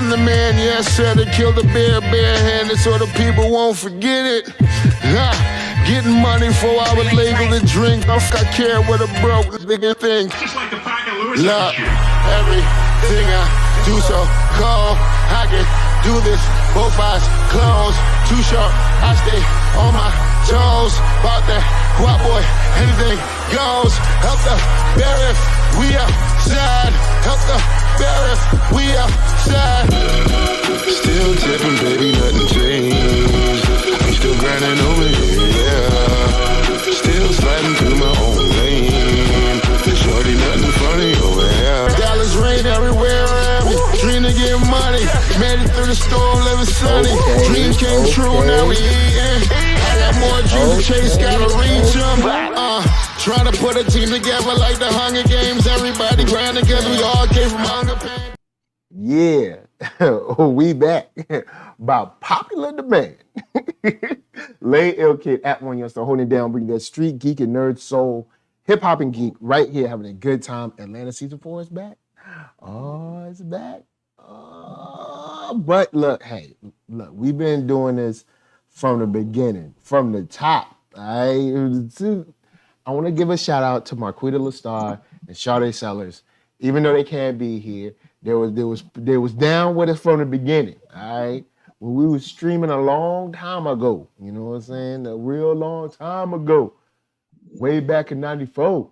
I'm the man, yes, sir, that killed the bear barehanded so the people won't forget it. Getting money for I was legal to drink. I care what a broke nigga think. Just like the pack of Lewis. Look, everything I do so cold. I can do this, both eyes closed. Too short, I stay on my toes. About that guap boy, anything goes. Help the bear if we outside. Help the bear if we outside. Still tipping, baby, nothing changed. I'm still grinding over here, yeah. Still sliding through my own lane. Shorty, nothing funny over here. Dallas rain everywhere around me. Dream to get money. Made it through the storm, living sunny. Dreams came true, now we eating. I got more dreams to chase, gotta reach them. Trying to put a team together like the Hunger Games. Everybody grinding because we all came from hunger pain. Yeah, we back by popular demand. Lay Ill Kid at OneYoungsta holding it down, bringing that street geek and nerd soul, hip hop and geek right here, having a good time. Atlanta season 4 is back. Oh, it's back. But look, we've been doing this from the beginning, from the top. I want to give a shout out to Marquita LaStar and Sade Sellers, even though they can't be here. They was down with us from the beginning, all right? When we was streaming a long time ago, you know what I'm saying? A real long time ago, way back in 94.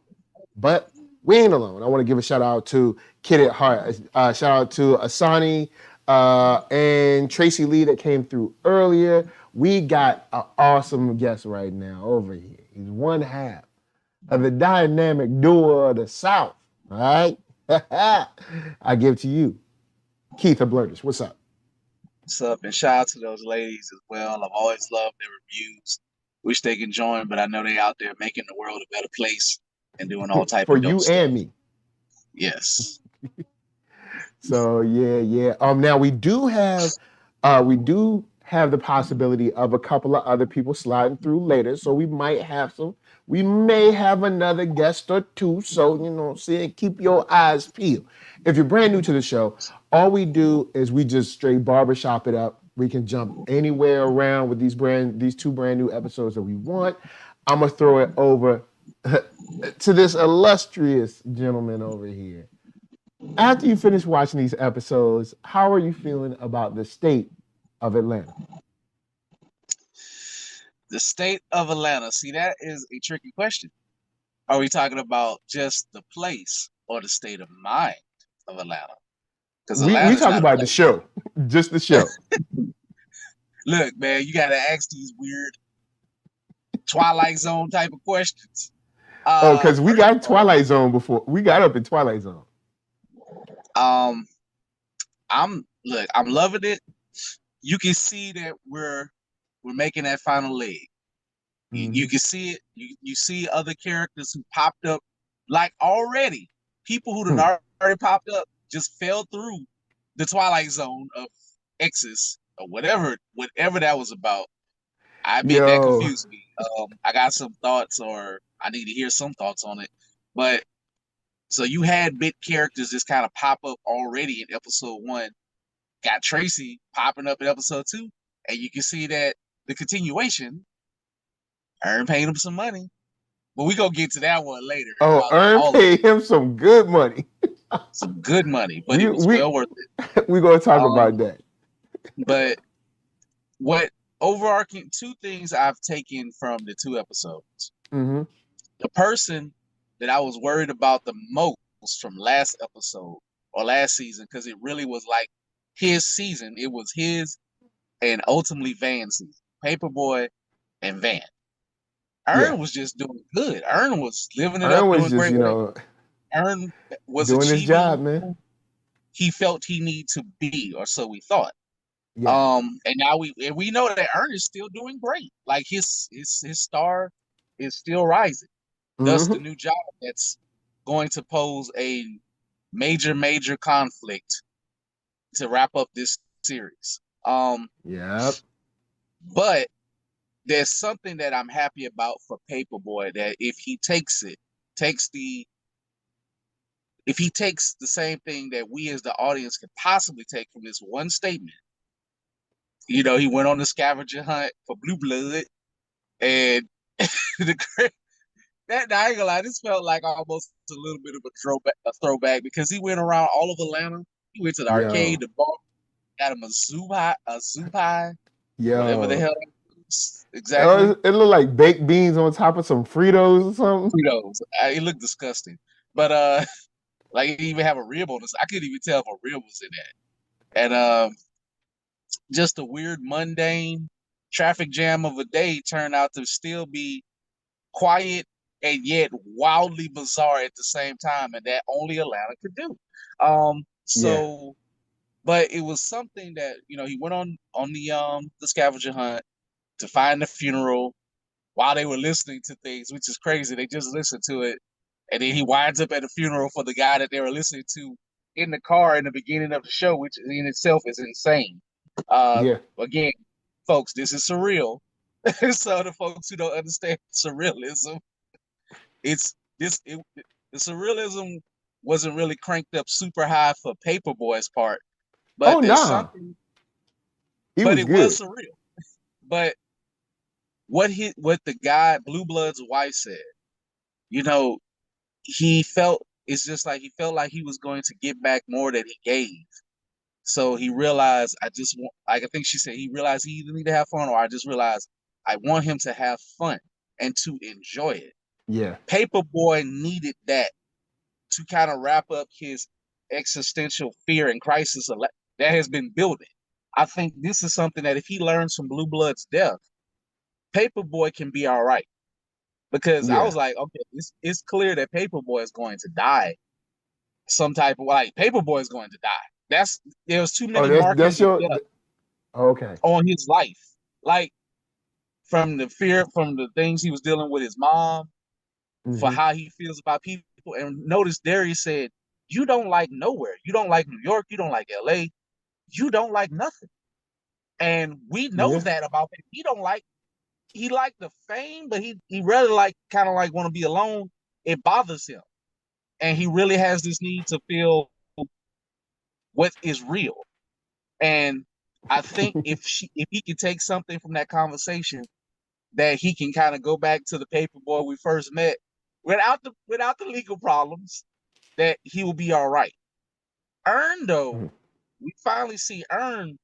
But we ain't alone. I want to give a shout out to Kid at Heart. Shout out to Asani and Tracy Lee that came through earlier. We got an awesome guest right now over here. He's one half of the dynamic duo of the South, all right? I give to you, Keith of Blurters. What's up? What's up? And shout out to those ladies as well. I've always loved their reviews. Wish they can join, but I know they out there making the world a better place and doing all type for of dope you stuff. and me. Yes. So yeah. Now we do have the possibility of a couple of other people sliding through later. So we may have another guest or two. So, you know what I'm saying, keep your eyes peeled. If you're brand new to the show, all we do is we just straight barbershop it up. We can jump anywhere around with these two brand new episodes that we want. I'm going to throw it over to this illustrious gentleman over here. After you finish watching these episodes, how are you feeling about the state of Atlanta? The state of Atlanta. See, that is a tricky question. Are we talking about just the place or the state of mind of Atlanta? Because we talk about the show, just the show. Look, man, you got to ask these weird Twilight Zone type of questions. Because we got Twilight Zone before. We got up in Twilight Zone. I'm loving it. You can see that we're making that final leg. Mm-hmm. You can see it. You see other characters who popped up, like already. People who already popped up just fell through the Twilight Zone of X's or whatever that was about. I admit that confused me. I got some thoughts, or I need to hear some thoughts on it. But so you had big characters just kind of pop up already in episode 1. Got Tracy popping up in episode 2, and you can see that the continuation, Earn paid him some money. But we gonna get to that one later. Earn paid him some good money. Some good money, but it was well worth it. We're gonna talk about that. But what overarching two things I've taken from the 2 episodes. Mm-hmm. The person that I was worried about the most from last episode or last season, because it really was like his season. It was his and ultimately Van's season. Paperboy and Van. Earn was just doing good. Earn was living it up, doing great. Earn was doing his job, man. He felt he needed to be, or so we thought. Yeah. And now we know that Earn is still doing great. Like his star is still rising. Thus, the new job that's going to pose a major conflict to wrap up this series. Yep. But there's something that I'm happy about for Paperboy, that if he takes the if he takes the same thing that we as the audience could possibly take from this one statement, he went on the scavenger hunt for blue blood, and that I ain't gonna lie, this felt like almost a little bit of a throwback because he went around all of Atlanta. He went to the arcade, the bar, got him a zoo pie, whatever the hell that was. Exactly. It looked like baked beans on top of some Fritos or something. Fritos. It looked disgusting. But like it even have a rib on this. I couldn't even tell if a rib was in that. And just a weird, mundane traffic jam of a day turned out to still be quiet and yet wildly bizarre at the same time, and that only Atlanta could do. But it was something that he went on the scavenger hunt to find the funeral while they were listening to things, which is crazy. They just listened to it, and then he winds up at a funeral for the guy that they were listening to in the car in the beginning of the show, which in itself is insane. Again, folks, this is surreal. So the folks who don't understand surrealism, the surrealism wasn't really cranked up super high for Paperboy's part, but something. It was surreal. But what the guy Blue Blood's wife said, he felt he felt like he was going to get back more than he gave. So he realized I think she said he realized he either need to have fun or I just realized I want him to have fun and to enjoy it. Yeah. Paperboy needed that to kind of wrap up his existential fear and crisis that has been building. I think this is something that if he learns from Blue Blood's death, Paperboy can be all right. Because I was like, okay, it's clear that Paperboy is going to die. Some type of Paperboy is going to die. There's too many markers on his life. Like from the fear, from the things he was dealing with his mom, for how he feels about people. And notice Darius said, you don't like nowhere. You don't like New York. You don't like LA. You don't like nothing. And we know that about him. He liked the fame, but he really kind of want to be alone. It bothers him. And he really has this need to feel what is real. And I think if he can take something from that conversation, that he can kind of go back to the Paperboy we first met without the legal problems, that he will be all right. Earn, though, we finally see Earn.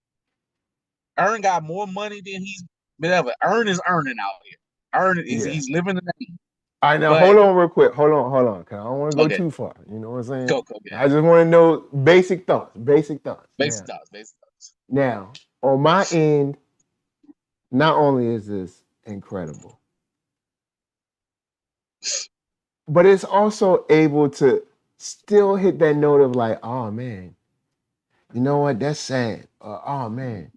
Earn got more money than he's been ever. Earn is earning out here. Earn is he's living the name. All right, now hold on real quick. Hold on, because I don't want to go too far. You know what I'm saying? Go. I just want to know basic thoughts. Basic thoughts. Now, on my end, not only is this incredible, but it's also able to still hit that note of like, oh man, you know what? That's sad. Oh man,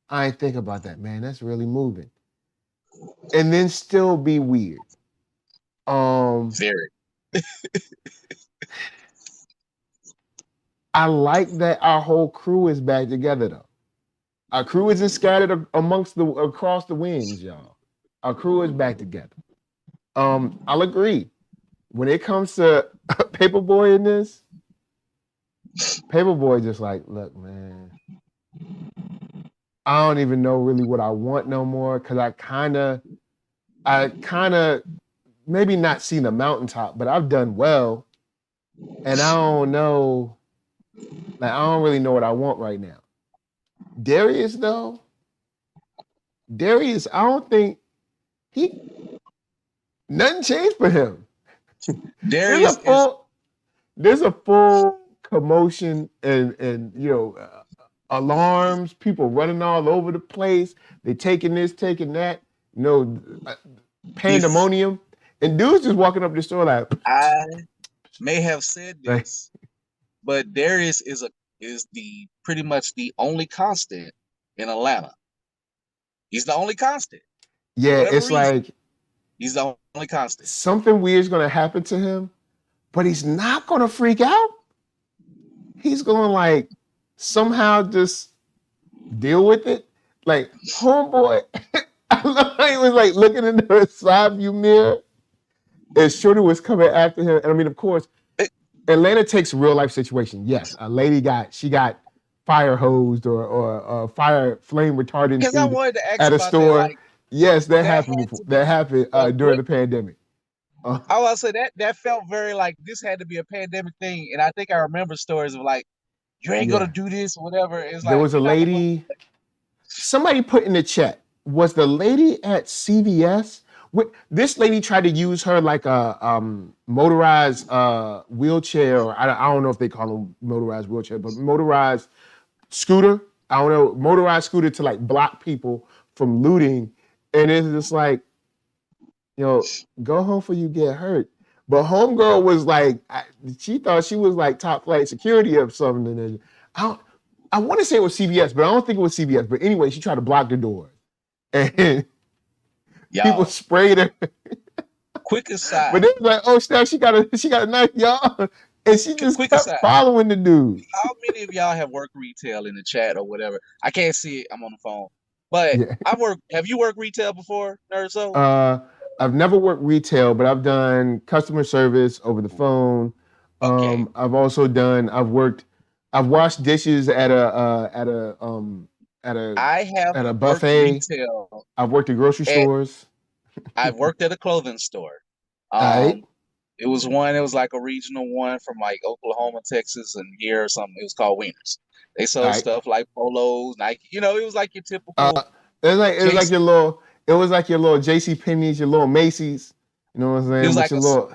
I ain't think about that, man. That's really moving. And then still be weird. Very. I like that our whole crew is back together though. Our crew isn't scattered across the winds, y'all. Our crew is back together. I'll agree. When it comes to Paperboy in this, Paperboy just like, look, man, I don't even know really what I want no more, because I kind of maybe not seen the mountaintop, but I've done well, and I don't know, I don't really know what I want right now. Darius, though, I don't think nothing changed for him. Darius there's a full commotion and alarms, people running all over the place. They taking this, taking that, pandemonium. And dude's just walking up the store like, I may have said this, but Darius is pretty much the only constant in Atlanta. He's the only constant. Yeah, it's like he's the only constant. Something weird's gonna happen to him, but he's not gonna freak out. He's gonna somehow just deal with it. Like, homeboy, I love how he was looking into the side view mirror. And Shorty was coming after him. And I mean, of course, Atlanta takes real life situation. Yes, a lady got fire hosed or fire flame Because I retardant wanted to ask at a about that. store. Like Yes, that that happened had before. to That be happened a during quick. the pandemic. I was say that felt very like this had to be a pandemic thing, and I think I remember stories of like you ain't gonna Yeah, do this or whatever. It's there like was a you're not gonna. lady. Somebody put in the chat. Was the lady at CVS? This lady tried to use her like a motorized wheelchair, or I don't know if they call them motorized wheelchair, but motorized scooter. I don't know, motorized scooter to like block people from looting. And it's just like, go home before you get hurt. But homegirl was like, she thought she was like top flight security or something. And I want to say it was CVS, but I don't think it was CVS. But anyway, she tried to block the door. And people Y'all, sprayed her. quick But aside, they was like, oh snap, she got a knife, y'all. And she just quick kept aside. following the dude. How many of y'all have worked retail in the chat or whatever? I can't see it. I'm on the phone. But Yeah. have you worked retail before, NERDSoul? I've never worked retail, but I've done customer service over the phone. Okay. I've washed dishes at I have a worked buffet. retail I've worked at grocery at stores. I've worked at a clothing store. All right. It was like a regional one from like Oklahoma, Texas, and here or something. It was called Wieners. They All sold right. stuff like polos, Nike. It was like your typical It was like JC. your little JC Penney's, your little Macy's. You know what I'm It saying? was But like your little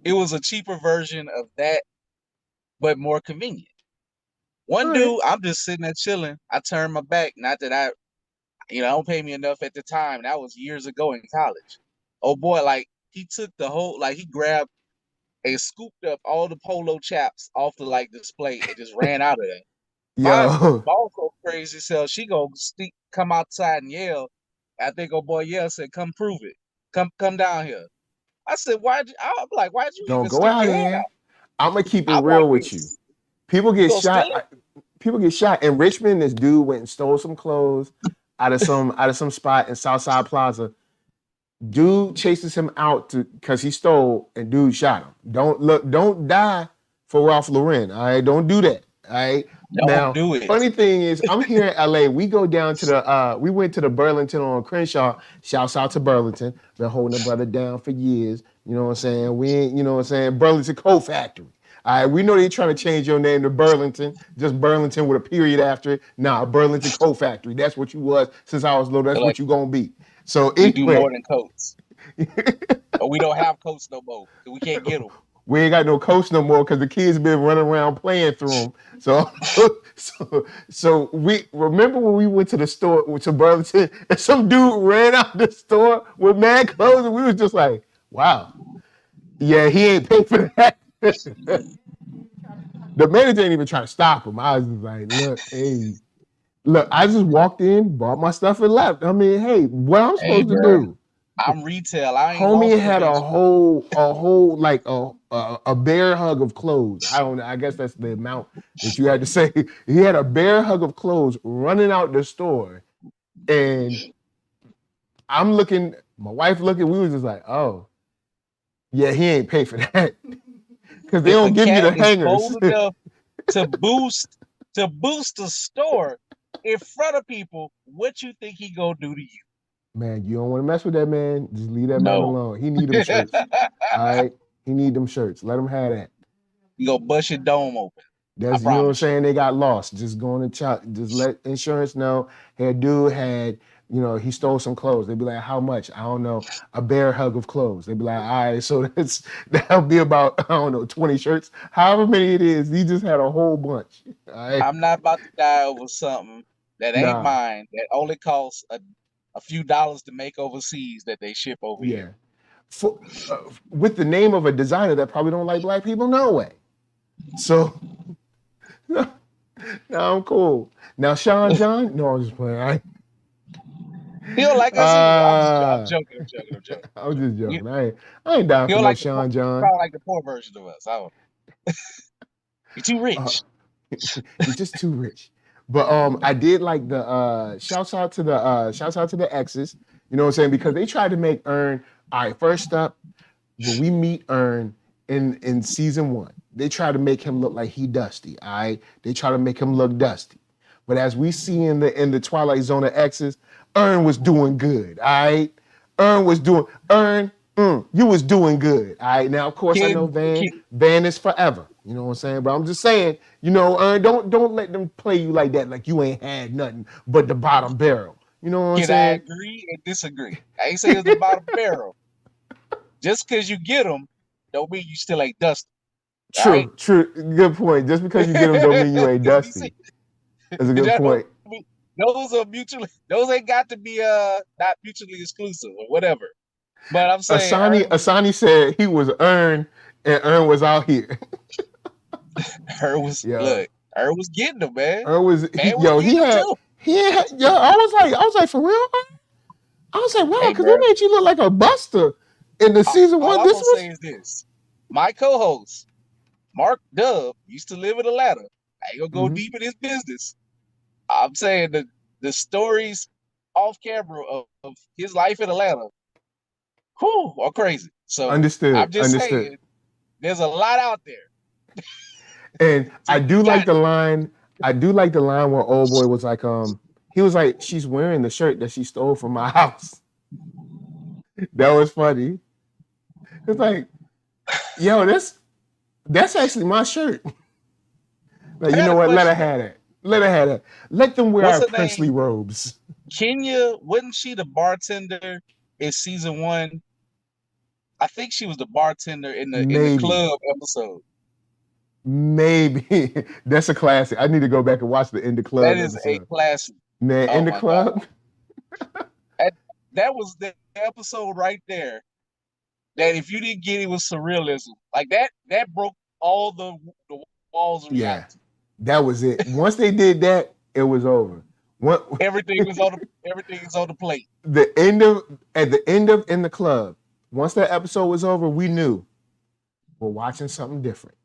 it was a cheaper version of that, but more convenient. all One right. dude, I'm just sitting there chilling. I turned my back. Not that I don't pay me enough at the time. That was years ago in college. Oh boy, like he took the whole, like he grabbed and scooped up all the polo chaps off the like display and just ran out of there. My Yo, boss so crazy self, she go come outside and yell. I think oh boy yell said, "Come prove it. Come down here." I said, "Why'd you?" I'm like, "Why'd you don't even go stick out your head there. out?" I'm gonna keep it I'm like, real with you. People "You get gonna steal it?" shot. People get shot in Richmond. This dude went and stole some clothes out of some spot in Southside Plaza. Dude chases him out because he stole, and dude shot him. Don't die for Ralph Lauren. All right, don't do that. All right. Don't Now, do it. funny thing is, I'm here in LA. We go down to we went to the Burlington on Crenshaw. Shouts out to Burlington. Been holding the brother down for years. You know what I'm saying? We ain't, you know what I'm saying? Burlington Coat Factory. All right, we know they're trying to change your name to Burlington, just Burlington with a period after it. Nah, Burlington Coat Factory. That's what you was since I was little. That's They're like, what you gonna be. So we do more anyway, than coats, but we don't have coats no more. So we can't get them. we ain't got no coach no more because the kids been running around playing through them. So, so we remember when we went to the store to Burlington and some dude ran out the store with mad clothes and we was just like, wow, yeah, he ain't paid for that. The manager ain't even trying to stop him. I was just like, look, I just walked in, bought my stuff and left. I mean, hey, what I'm Hey, supposed to bro, do? I'm retail. I ain't Homie lost no had a bench. whole like a bear hug of clothes. I don't know. I guess that's the amount that you had to say. He had a bear hug of clothes running out the store, and I'm looking. My wife looking. We was just like, oh, yeah, he ain't pay for that because they If a don't give you cat the is hangers. bold enough to boost the store in front of people, what you think he gonna do to you? Man, you don't want to mess with that man. Just leave that man No. alone. He need them shirts. All right, he need them shirts. Let him have that. You gonna bust your dome open. I That's, you know what I'm promise you. saying? They got lost. Just going to just let insurance know. Hey, dude had, he stole some clothes. They'd be like, how much? I don't know. A bear hug of clothes. They'd be like, all right, so that'll be about, I don't know, 20 shirts. However many it is, he just had a whole bunch. All right. I'm not about to die over something that ain't Nah. mine, that only costs a few dollars to make overseas that they ship over Yeah. here. With the name of a designer that probably don't like black people, no way. So, no, I'm cool. Now, Sean John, no, I'm just playing. He don't like us either. I'm joking. I'm just joking. I ain't down He for don't no like the Sean John. probably like the poor version of us. I don't know. You're too rich. You're just too rich. But I did like the shouts out to the exes. You know what I'm saying? Because they tried to make Earn. All right, first up, when we meet Earn, in season 1. They try to make him look like he dusty. All right, they try to make him look dusty. But as we see in the Twilight Zone of X's, Ern was doing good. All right, you was doing good. All right. Now, of course, I know Van is forever. You know what I'm saying? But I'm just saying, Ern, don't let them play you like that, like you ain't had nothing but the bottom barrel. You know what I'm saying? I agree and disagree? I ain't saying it's the bottom barrel. Just because you get them, don't mean you still ain't dusty. True, right? True. Good point. Just because you get them don't mean you ain't dusty. That's a good point. Those ain't got to be not mutually exclusive or whatever. But I'm saying Asani said he was Ern and Ern was out here. Ern was getting them, man. Ern was I was like, for real? I was like, wow, because they made you look like a buster in the season 1. All I'm gonna say is this. My co-host, Mark Dub, used to live in Atlanta. I ain't gonna go deep in his business. I'm saying the stories off camera of his life in Atlanta, are crazy. So understood. I'm just saying, there's a lot out there. And I do like the line. I do like the line where old boy was like, he was like, she's wearing the shirt that she stole from my house. That was funny. It's like, yo, that's actually my shirt. Like, you know what? Let her have it. Let her have it. Let them wear our princely robes. Kenya, wasn't she the bartender in season 1? I think she was the bartender in the club episode. Maybe. That's a classic. I need to go back and watch the In the Club That is episode. a classic. Man, In the Club? That was the episode right there. That if you didn't get it, was surrealism. Like that broke all the walls of reality. Yeah. That was it. Once they did that, it was over. Everything is on the plate. At the end of In the Club, once that episode was over, we knew we're watching something different.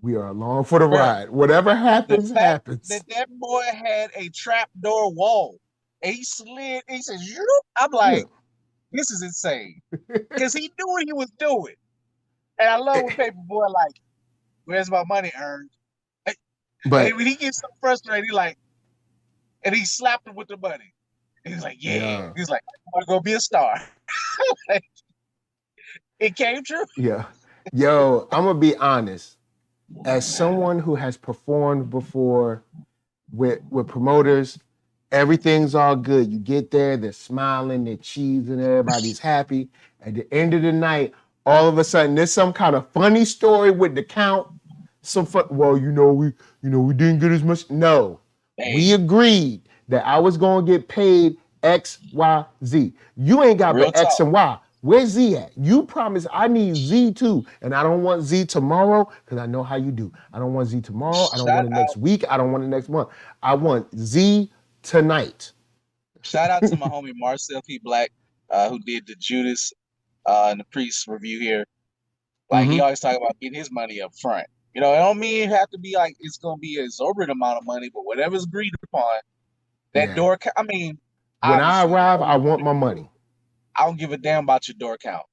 We are along for the ride. Whatever happens, happens. That boy had a trapdoor wall. And he slid. He said, I'm like, this is insane. Because he knew what he was doing. And I love when Paperboy like, where's my money earned? But when he gets so frustrated, he like, and he slapped him with the money. And he's like, yeah. He's like, I want to go be a star. It came true. Yeah. Yo, I'm going to be honest. As someone who has performed before with promoters, everything's all good. You get there, they're smiling, they're cheesing, everybody's happy. At the end of the night, all of a sudden, there's some kind of funny story with the count. We didn't get as much. No, we agreed that I was going to get paid X, Y, Z. You ain't got the X and Y. Where's Z at? You promised I need Z too. And I don't want Z tomorrow because I know how you do. I don't want Z tomorrow. I don't want it next week. I don't want it next month. I want Z tonight. Shout out to my homie Marcel P. Black, who did the Judas and the Priest review here. Like he always talk about getting his money up front. You know, it don't mean it have to be like it's gonna be an exorbitant amount of money, but whatever's agreed upon, that door. I mean, when I arrive, I want my money. I don't give a damn about your door count.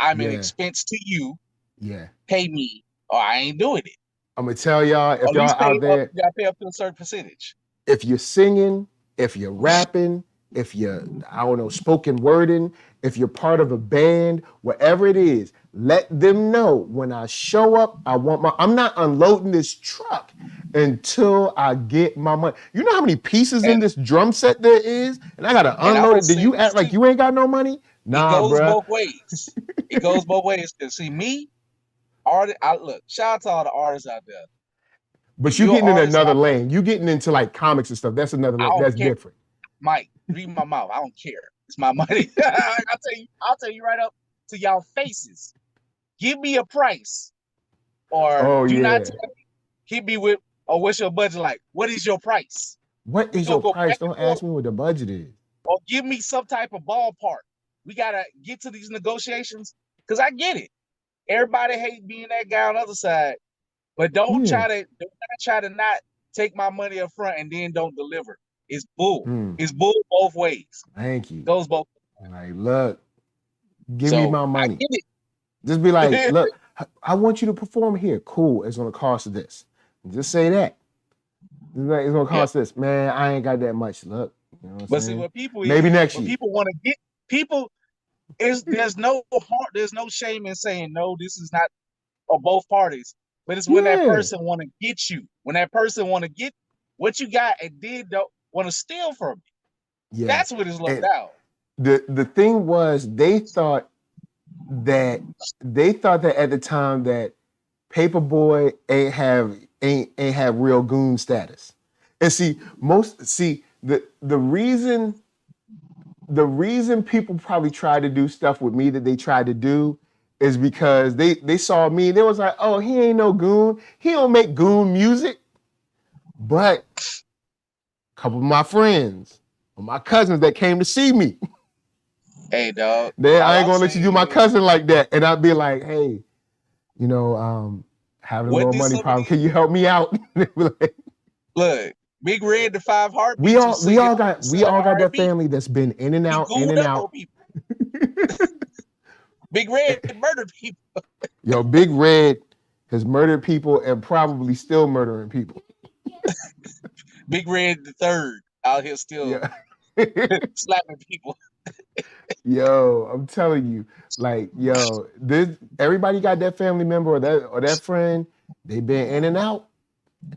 I'm an expense to you. Yeah. Pay me, or I ain't doing it. I'm gonna tell y'all, if y'all out there, you gotta pay up to a certain percentage. If you're singing, if you're rapping, if you're, spoken wording, if you're part of a band, whatever it is, let them know when I show up, I'm not unloading this truck until I get my money. You know how many pieces in this drum set there is? And I gotta unload it. Do you act like you ain't got no money? Nah, it goes both ways. It goes both ways. See, me, shout out to all the artists out there. But you getting in another lane. You getting into like comics and stuff. That's another lane. That's different. Mike, read my mouth. I don't care. It's my money. I'll tell you right up to y'all faces. Give me a price. Or do not tell me. Hit me with, what's your budget like? What is your price? What is your price? Don't ask me what the budget is. Or give me some type of ballpark. We gotta get to these negotiations. Because I get it. Everybody hate being that guy on the other side. But don't try to not take my money up front and then don't deliver. It's bull. It's bull both ways. Thank you. It goes both ways. Like, look, give me my money. Just be like, look, I want you to perform here. Cool. It's gonna cost this. Just say that. It's gonna cost this. Man, I ain't got that much. Look, you know what I'm But saying? see, what people Maybe is, next what year. people want to get, people is there's no harm, there's no shame in saying no. This is not for both parties. But it's when that person want to get you, when that person want to get what you got and then don't want to steal from you. Yeah. That's what it's low down. The thing was they thought that at the time that Paperboy ain't have real goon status. And see, the reason people probably tried to do stuff with me that they tried to do is because they saw me, they was like, oh, he ain't no goon. He don't make goon music. But a couple of my friends or my cousins that came to see me, hey dog, I ain't gonna let you do my cousin like that. And I'd be like, hey, you know, having a little money problem. Can you help me out? Look, Big Red, the Five Heartbeats. We all got that family that's been in and out, in and out. Big Red murdered people. Yo, Big Red has murdered people and probably still murdering people. Big Red the Third out here still slapping people. Yo, I'm telling you, like, yo, everybody got that family member or that friend. They been in and out.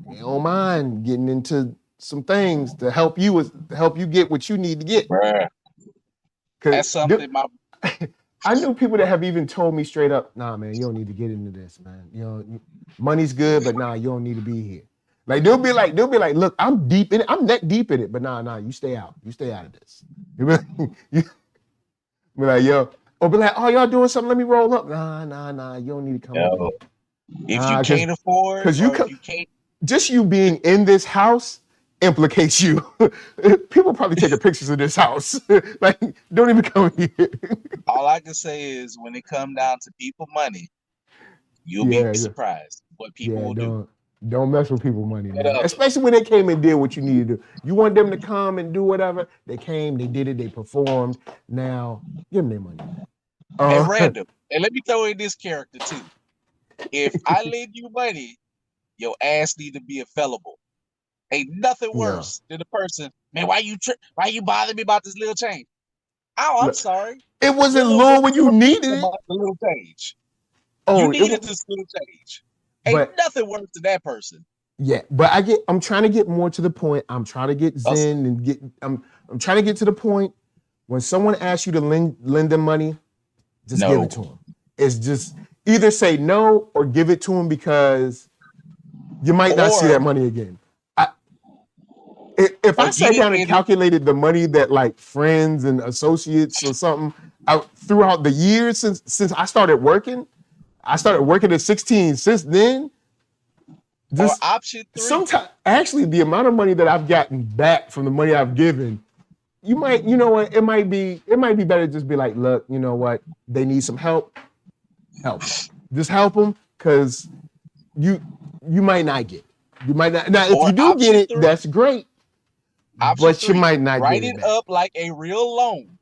They don't mind getting into some things to help you get what you need to get. That's something I knew people that have even told me straight up, nah, man, you don't need to get into this, man. You know, money's good, but nah, you don't need to be here. Like they'll be like, look, I'm deep in it. I'm neck deep in it, but nah, you stay out. You stay out of this. Be like, yo, or be like, oh, y'all doing something? Let me roll up. Nah, you don't need to come over here. If you can't afford, because you can't. Just you being in this house implicates you. People probably taking pictures of this house. Like, don't even come here. All I can say is when it come down to people money, you'll be surprised what people will do. Don't mess with people money, man. Especially when they came and did what you needed to do. You want them to come and do whatever. They came, they did it, they performed. Now, give them their money. And random. And let me throw in this character too. If I lend you money, your ass need to be available. Ain't nothing worse than the person, man, why you bothering me about this little change? Oh, I'm sorry. It wasn't low when you needed it. The little change. Oh, you needed this little change. Ain't nothing worse than that person. Yeah, but I'm trying to get more to the point. I'm trying to get zen and I'm trying to get to the point when someone asks you to lend them money, just give it to them. It's just either say no or give it to them because you might not see that money again. If I sat down and calculated the money that like friends and associates or something throughout the years since I started working at 16. Since then, or option 3. Sometimes, actually, the amount of money that I've gotten back from the money I've given, you know what? It might be better to just be like, look, you know what? They need some help. Just help them because you might not get it. You might not. Now, if you do get it, that's great. But you might not write get it. Write it up like a real loan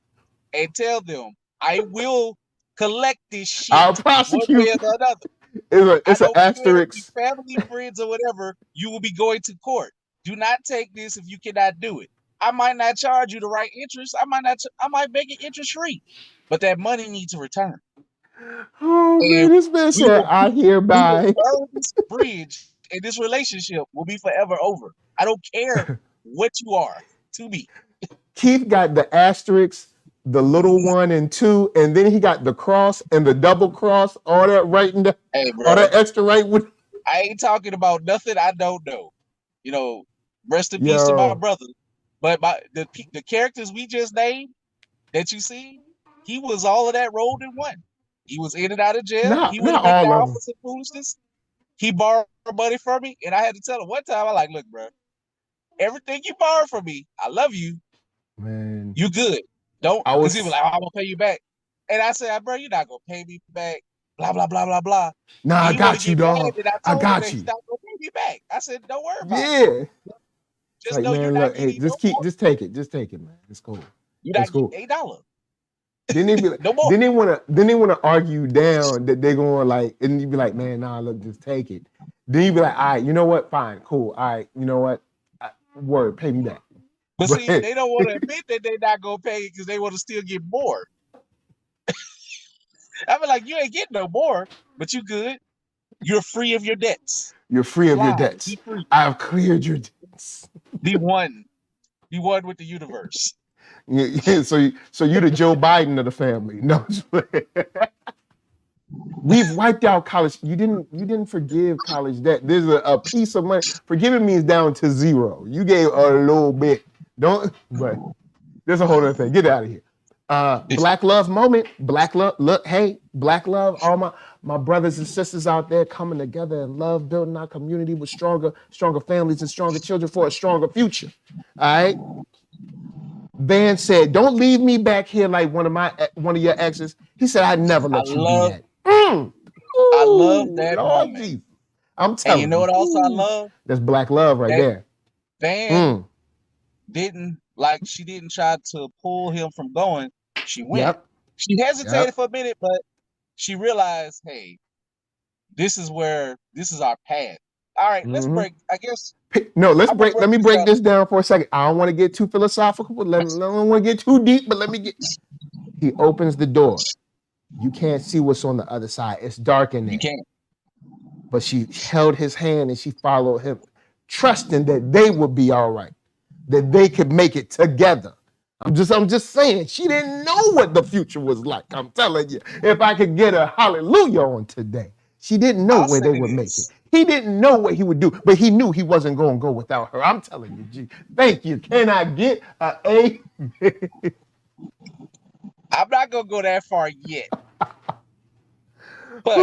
and tell them, I will collect this shit. I'll prosecute. One way or another. It's an asterisk. Family, friends, or whatever, you will be going to court. Do not take this if you cannot do it. I might not charge you the right interest. I might make it interest free, but that money needs to return. Oh man, this man said, I hereby burn this bridge, and this relationship will be forever over. I don't care what you are to me. Keith got the asterisk, the little 1 and 2, and then he got the cross and the double cross, all that writing down, all that extra writing. I ain't talking about nothing I don't know. You know, rest in peace to my brother. But the characters we just named that you see, he was all of that rolled in one. He was in and out of jail. He would have been down for some foolishness. He borrowed money from me, and I had to tell him one time, I like, look, bro, everything you borrowed from me, I love you. Man, you good. Don't. Because he was like, I'm gonna pay you back, and I said, bro, you're not gonna pay me back. Blah blah blah blah blah. Nah, I got you, dog. I got you. He's not gonna pay me back. I said, don't worry about it. Just like, know man, you're look, not getting just take it, man. It's cool. You're not getting $8. Then they be like, No more. then they wanna argue down that they're going like, and you be like, man, nah, look, just take it. Then you be like, all right, you know what? Fine, cool. All right, you know what? Word, pay me back. But see, they don't want to admit that they're not gonna pay because they want to still get more. I be like, you ain't getting no more, but you good. You're free of your debts. You're free of your Fly, debts. be free. I've cleared your debts. Be one. Be one with the universe. So you're the Joe Biden of the family. No, we've wiped out college. You didn't forgive college debt. There's a piece of money. Forgiving me is down to zero. You gave a little bit. But there's a whole other thing. Get out of here. Black love moment. Black love. Look, hey, black love. All my brothers and sisters out there coming together in love, building our community with stronger families and stronger children for a stronger future. All right. Van said, "Don't leave me back here like one of your exes." He said, "I'd never let you do that." I love that Lord moment. Jesus. I'm telling you. And you know what else I love? That's black love right there. Van she didn't try to pull him from going. She went. Yep. She hesitated for a minute, but she realized, hey, this is our path. All right, let's break. I guess. No, let me break this down for a second. I don't want to get too philosophical, but I don't want to get too deep, but he opens the door. You can't see what's on the other side. It's dark in there. You can't. But she held his hand and she followed him, trusting that they would be all right, that they could make it together. I'm just saying, she didn't know what the future was like. I'm telling you, if I could get a hallelujah on today. She didn't know where they would make it. He didn't know what he would do, but he knew he wasn't going to go without her. I'm telling you, G. Thank you. Can I get an A? I'm not going to go that far yet. But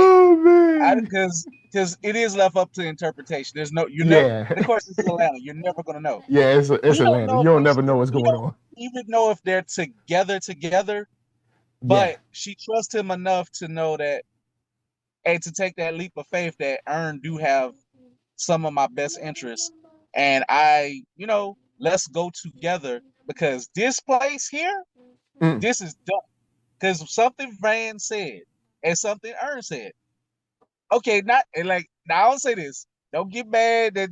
because it is left up to interpretation. There's no, of course, it's Atlanta. You're never going to know. Yeah, it's Atlanta. You don't never know what's going on. Even know if they're together, but she trusts him enough to know that, and to take that leap of faith that Ern do have some of my best interests. And let's go together because this place here, this is done. Because something Van said and something Ern said. Okay, now I'll say this. Don't get mad that,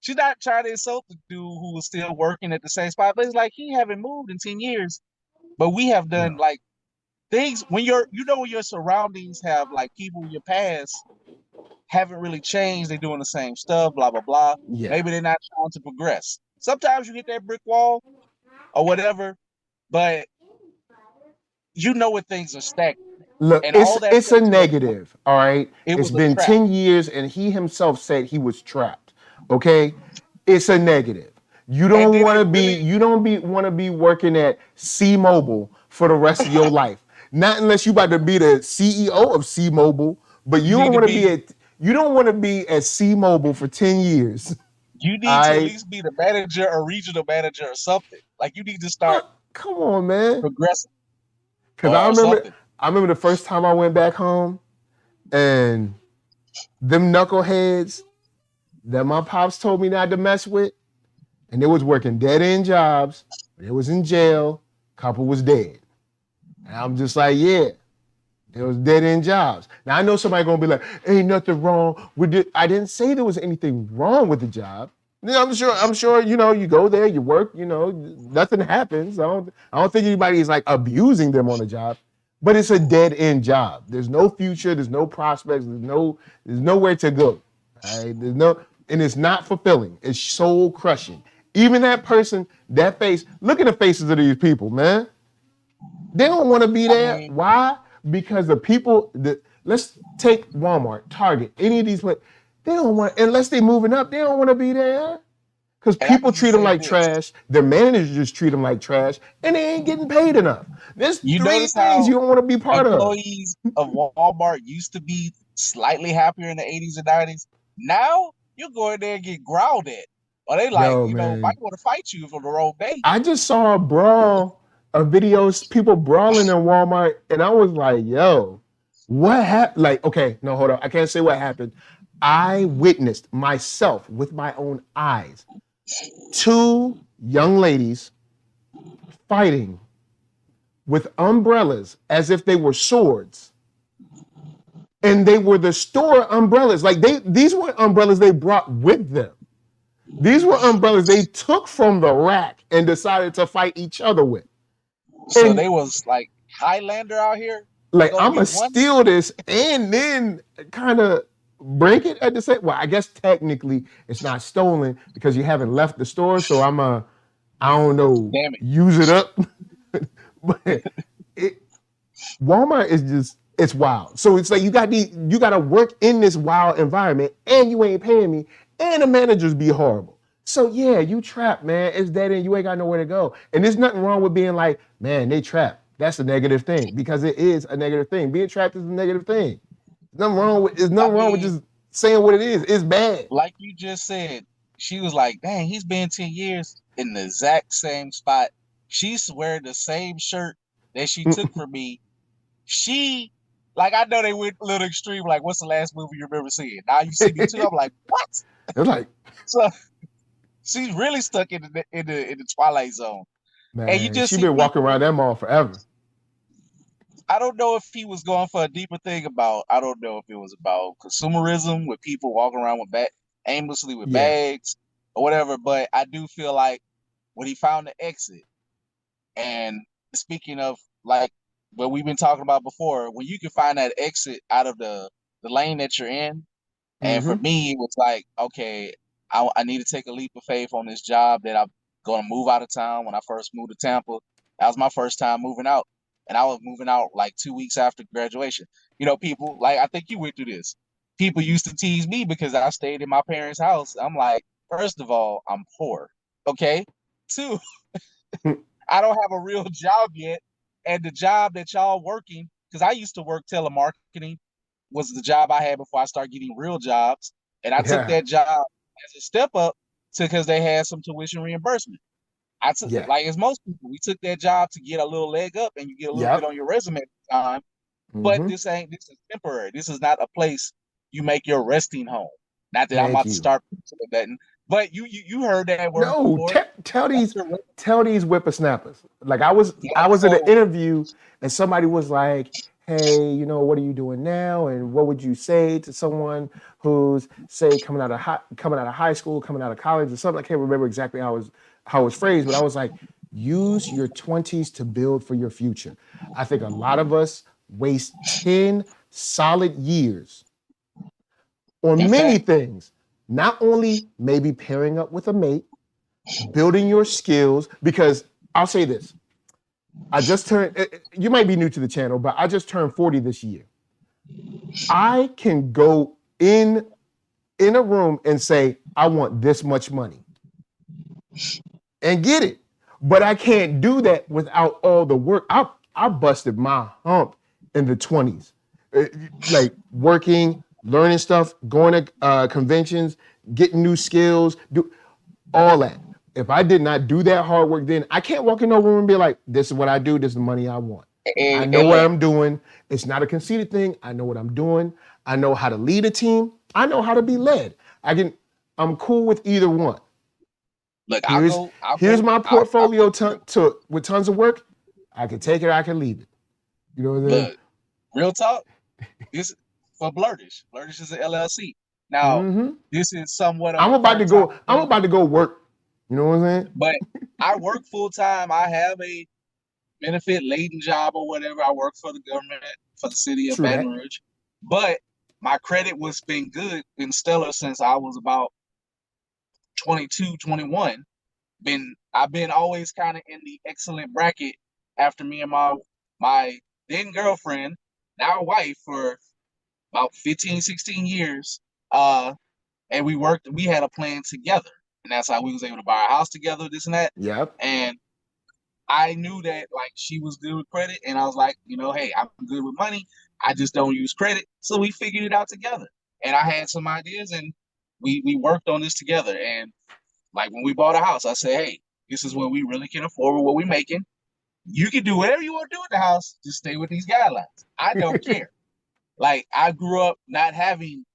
she's not trying to insult the dude who was still working at the same spot. But it's like he haven't moved in 10 years. But we have done things when your surroundings have people in your past haven't really changed. They're doing the same stuff, blah, blah, blah. Yeah. Maybe they're not trying to progress. Sometimes you hit that brick wall or whatever, but when things are stagnant. Look, it's a negative, all right? It's been 10 years and he himself said he was trapped, okay? It's a negative. You don't want to be working at C-Mobile for the rest of your life. Not unless you about to be the CEO of C-Mobile, but you don't want to be at C-Mobile for 10 years. You need to at least be the manager or regional manager or something. Like you need to start. Come on, man. Progressing. Because I remember the first time I went back home, and them knuckleheads that my pops told me not to mess with, and they was working dead-end jobs. They was in jail. Couple was dead. And I'm just like, yeah, there was dead-end jobs. Now, I know somebody going to be like, ain't nothing wrong with it. I didn't say there was anything wrong with the job. I'm sure, you go there, you work, nothing happens. I don't think anybody is like abusing them on the job, but it's a dead-end job. There's no future, there's no prospects, there's nowhere to go. All right? And it's not fulfilling. It's soul crushing. Even that person, that face, look at the faces of these people, man. They don't want to be there. Why? Because the people let's take Walmart, Target, any of these places. They don't want, unless they're moving up, they don't want to be there. Because people treat them like trash. Their managers treat them like trash, and they ain't getting paid enough. There's three things you don't want to be part of. Employees of Walmart used to be slightly happier in the 80s and 90s. Now, you go in there and get growled at. Or they might want to fight you for the wrong day. I just saw a brawl of videos, people brawling in Walmart, and I was like, yo, what happened? Like, okay, no, hold on. I can't say what happened. I witnessed myself with my own eyes 2 young ladies fighting with umbrellas as if they were swords. And they were the store umbrellas. Like these were umbrellas they brought with them. These were umbrellas they took from the rack and decided to fight each other with. So And they was like Highlander out here. like, Gonna I'm gonna get one. steal this and then kind of break it at the same. Well, I guess technically it's not stolen because you haven't left the store. So I don't know, Damn it. use it up. But Walmart is just, it's wild. So it's like you got to work in this wild environment and you ain't paying me and the managers be horrible. So yeah, you trapped, man. It's dead end. You ain't got nowhere to go. And there's nothing wrong with being like, man, they trapped. That's a negative thing because it is a negative thing. Being trapped is a negative thing. There's nothing wrong with just saying what it is. It's bad. Like you just said, she was like, dang, he's been 10 years in the exact same spot. She's wearing the same shirt that she took from me. She, like, I know they went a little extreme. Like, what's the last movie you remember seeing? Now you see me too. I'm like, what? It's like, So she's really stuck in the Twilight Zone. man, And you just she been walking around that mall forever. I don't know if he was going for a deeper thing about, I don't know if it was about consumerism with people walking around with aimlessly with bags or whatever, but I do feel like when he found the exit, and speaking of like what we've been talking about before, when you can find that exit out of the lane that you're in, and for me, it was like, okay, I need to take a leap of faith on this job that I'm going to move out of town. When I first moved to Tampa, that was my first time moving out. And I was moving out like 2 weeks after graduation. You know, people, like, I think you went through this. People used to tease me because I stayed in my parents' house. I'm like, first of all, I'm poor. Okay. 2, I don't have a real job yet. And the job that y'all working, because I used to work telemarketing, was the job I had before I started getting real jobs. And I took that job as a step up because they had some tuition reimbursement. I took like as most people, we took that job to get a little leg up and you get a little bit on your resume at the time. But this is temporary. This is not a place you make your resting home. Not that I'm about to start betting, but you heard that word. No, tell these whippersnappers. Like I was in an interview and somebody was like, hey, you know, what are you doing now? And what would you say to someone who's, say, coming out of high school, coming out of college or something? I can't remember exactly how it was phrased, but I was like, use your 20s to build for your future. I think a lot of us waste 10 solid years on many things. Not only maybe pairing up with a mate, building your skills, because I'll say this. I just turned, you might be new to the channel, but I just turned 40 this year. I can go in a room and say, I want this much money and get it. But I can't do that without all the work. I busted my hump in the 20s. Like working, learning stuff, going to conventions, getting new skills, do all that. If I did not do that hard work then, I can't walk in no room and be like, this is what I do, this is the money I want. I know what I'm doing. It's not a conceited thing. I know what I'm doing. I know how to lead a team. I know how to be led. I'm cool with either one. Look, here's my portfolio with tons of work. I can take it, I can leave it. You know what I mean? Look, real talk, this for Blurtish. Blurtish is an LLC. Now, this is somewhat of I'm about to go work. You know what I'm saying? But I work full time. I have a benefit laden job or whatever. I work for the government, for the city of Baton Rouge. But my credit was been been stellar since I was about 22, 21. I've been always kind of in the excellent bracket after me and my then girlfriend, now wife, for about 15, 16 years. And we had a plan together. And that's how we was able to buy a house together, this and that. Yep. And I knew that like she was good with credit. And I was like, you know, hey, I'm good with money. I just don't use credit. So we figured it out together. And I had some ideas and we worked on this together. And like when we bought a house, I said, hey, this is what we really can afford with what we're making. You can do whatever you want to do with the house. Just stay with these guidelines. I don't care. Like I grew up not having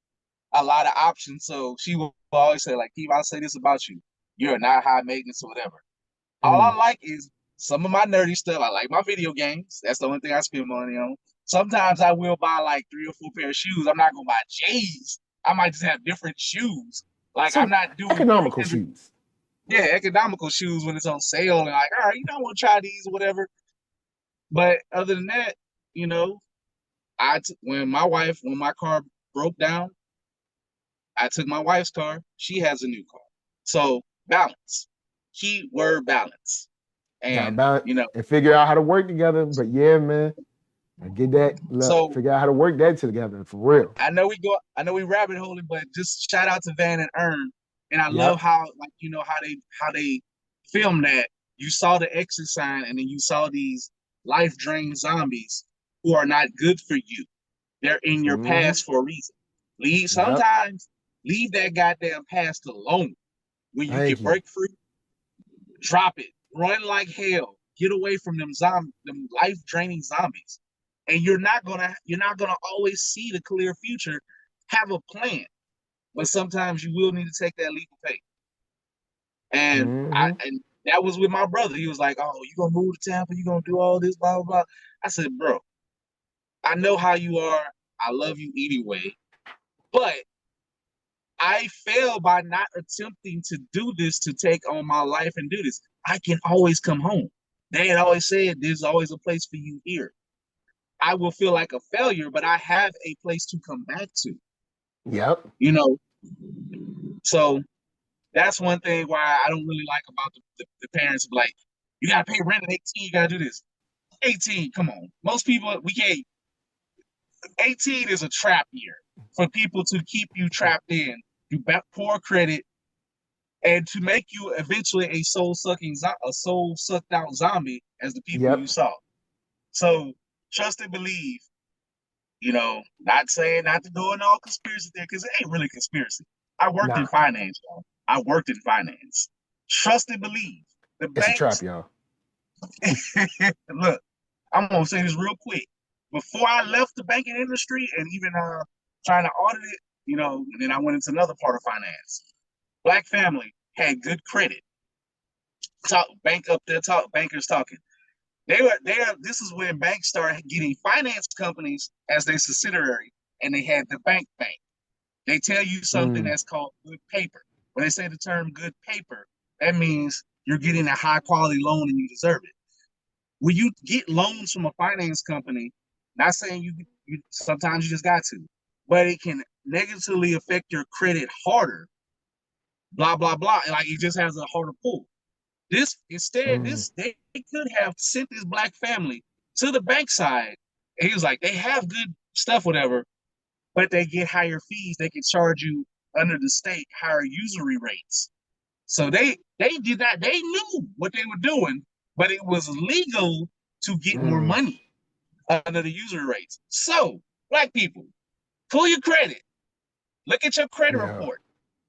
a lot of options. So she will always say, like, Keith, I'll say this about you. You're not high maintenance or whatever. All I like is some of my nerdy stuff. I like my video games. That's the only thing I spend money on. Sometimes I will buy like 3 or 4 pair of shoes. I'm not gonna buy J's. I might just have different shoes. Like I'm Some not doing economical 300 shoes. yeah, economical shoes when it's on sale and like, all right, I want to try these or whatever. But other than that, you know, when my car broke down, I took my wife's car. She has a new car. So balance. Keyword balance. Got And about you know, and figure out how to work together. But yeah, man, I get that. Look, so figure out how to work that together for real. I know we rabbit holing, but just shout out to Van and Earn. And I love Yep. how like how they film that. You saw the exit sign and then you saw these life drained zombies who are not good for you. They're in your Mm-hmm. past for a reason. Yep. Leave that goddamn past alone. When you Thank can you. break free, drop it. Run like hell. Get away from them life draining zombies. And you're not gonna always see the clear future. Have a plan, but sometimes you will need to take that leap of faith. And Mm-hmm. and that was with my brother. He was like, "Oh, you gonna move to Tampa? You gonna do all this, blah blah blah." I said, "Bro, I know how you are. I love you anyway, but I fail by not attempting to do this, to take on my life and do this. I can always come home. Dad always said there's always a place for you here. I will feel like a failure, but I have a place to come back to. Yep. You know, so that's one thing why I don't really like about the parents. Like, you gotta pay rent at 18. You gotta do this. 18, come on. Most people we can't. 18 is a trap year for people to keep you trapped in. You poor credit, and to make you eventually a soul sucked out zombie as the people Yep. you saw. So trust and believe. You know, not saying not to go in all conspiracy there because it ain't really conspiracy. I worked in finance, y'all. I worked in finance. Trust and believe. The It's a trap, banks. y'all. Look, I'm gonna say this real quick. Before I left the banking industry and even trying to audit it, you know, and then I went into another part of finance. Black family had good credit. Bankers talking. This is when banks started getting finance companies as their subsidiary, and they had the bank. They tell you something that's called good paper. When they say the term good paper, that means you're getting a high quality loan and you deserve it. When you get loans from a finance company, not saying you sometimes you just got to, but it can negatively affect your credit harder. Blah blah blah. Like it just has a harder pull. They could have sent this black family to the bank side. And he was like, they have good stuff, whatever, but they get higher fees. They can charge you under the state higher usury rates. So they did that. They knew what they were doing, but it was legal to get more money under the usury rates. So, black people, pull your credit. Look at your credit report.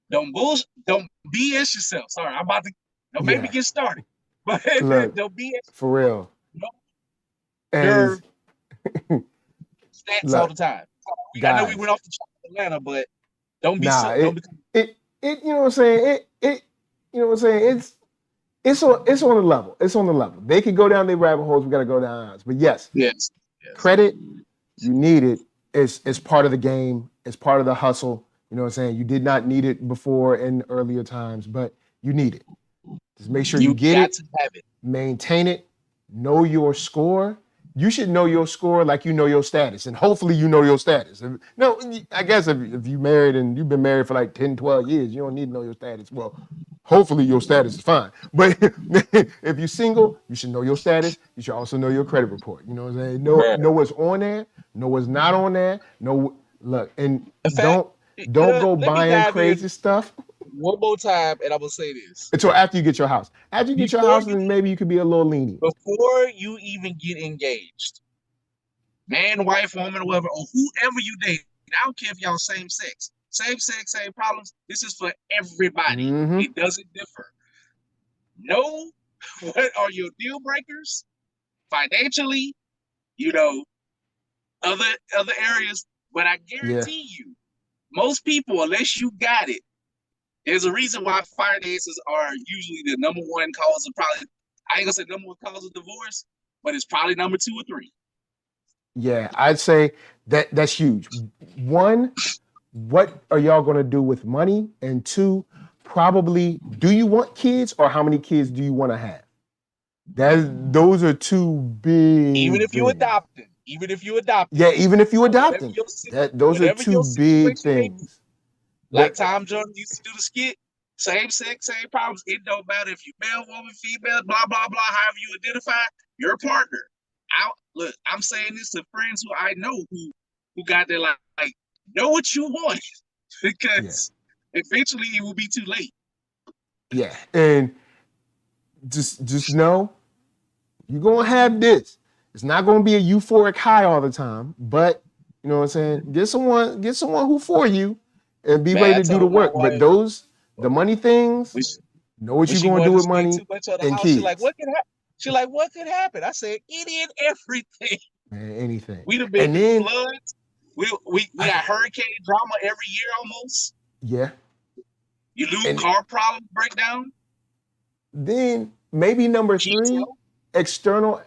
Don't BS yourself. Sorry, I'm about to. Don't make me get started. But look, don't BS. For real. Your stats all the time. I know we went off the top of Atlanta, but don't be it you know what I'm saying? It you know what I'm saying? It's on the level. It's on the level. They can go down their rabbit holes. We got to go down ours. But yes, credit, you need it. It's part of the game. It's part of the hustle. You know what I'm saying? You did not need it before in earlier times, but you need it. Just make sure you get it, have it, maintain it, know your score. You should know your score like you know your status, and hopefully you know your status. No, I guess if you married and you've been married for like 10, 12 years, you don't need to know your status. Well, hopefully your status is fine. But if you're single, you should know your status. You should also know your credit report. You know what I'm saying? Know what's on there, know what's not on there. Look, and don't go buying crazy stuff. One more time, and I'm gonna say this. Until after you get your house. After you get your house, then maybe you could be a little lenient. Before you even get engaged, man, wife, woman, whatever, or whoever you date, I don't care if y'all same sex, same problems. This is for everybody. It doesn't differ. Know what are your deal breakers financially, you know, other areas. But I guarantee you, most people, unless you got it, there's a reason why finances are usually the number one cause of probably, I ain't gonna say number one cause of divorce, but it's probably number 2 or 3. Yeah, I'd say that's huge. One, what are y'all gonna do with money? And two, probably, do you want kids or how many kids do you want to have? Those are two big Even if you things. adopted. Even if you adopted. Yeah, even if you adopt Whatever them. your Those are whatever two your big situation may be. things. Like Tom Jordan used to do the skit, same sex, same problems. It don't matter if you male, woman, female, blah, blah, blah, however you identify, you're a partner. Look, I'm saying this to friends who I know who got their like know what you want because eventually it will be too late. Yeah, and just know you're gonna have this. It's not gonna be a euphoric high all the time, but you know what I'm saying? Get someone who for you and be ready to do the work. But the money things, know what you're gonna do with money too much of the and house. kids. She's like, what could happen? She's like, what could happen? I said, any and everything. Man, anything. We'd have been in floods. We got hurricane drama every year almost. Yeah. You lose car problems, breakdown. Then maybe number 3, external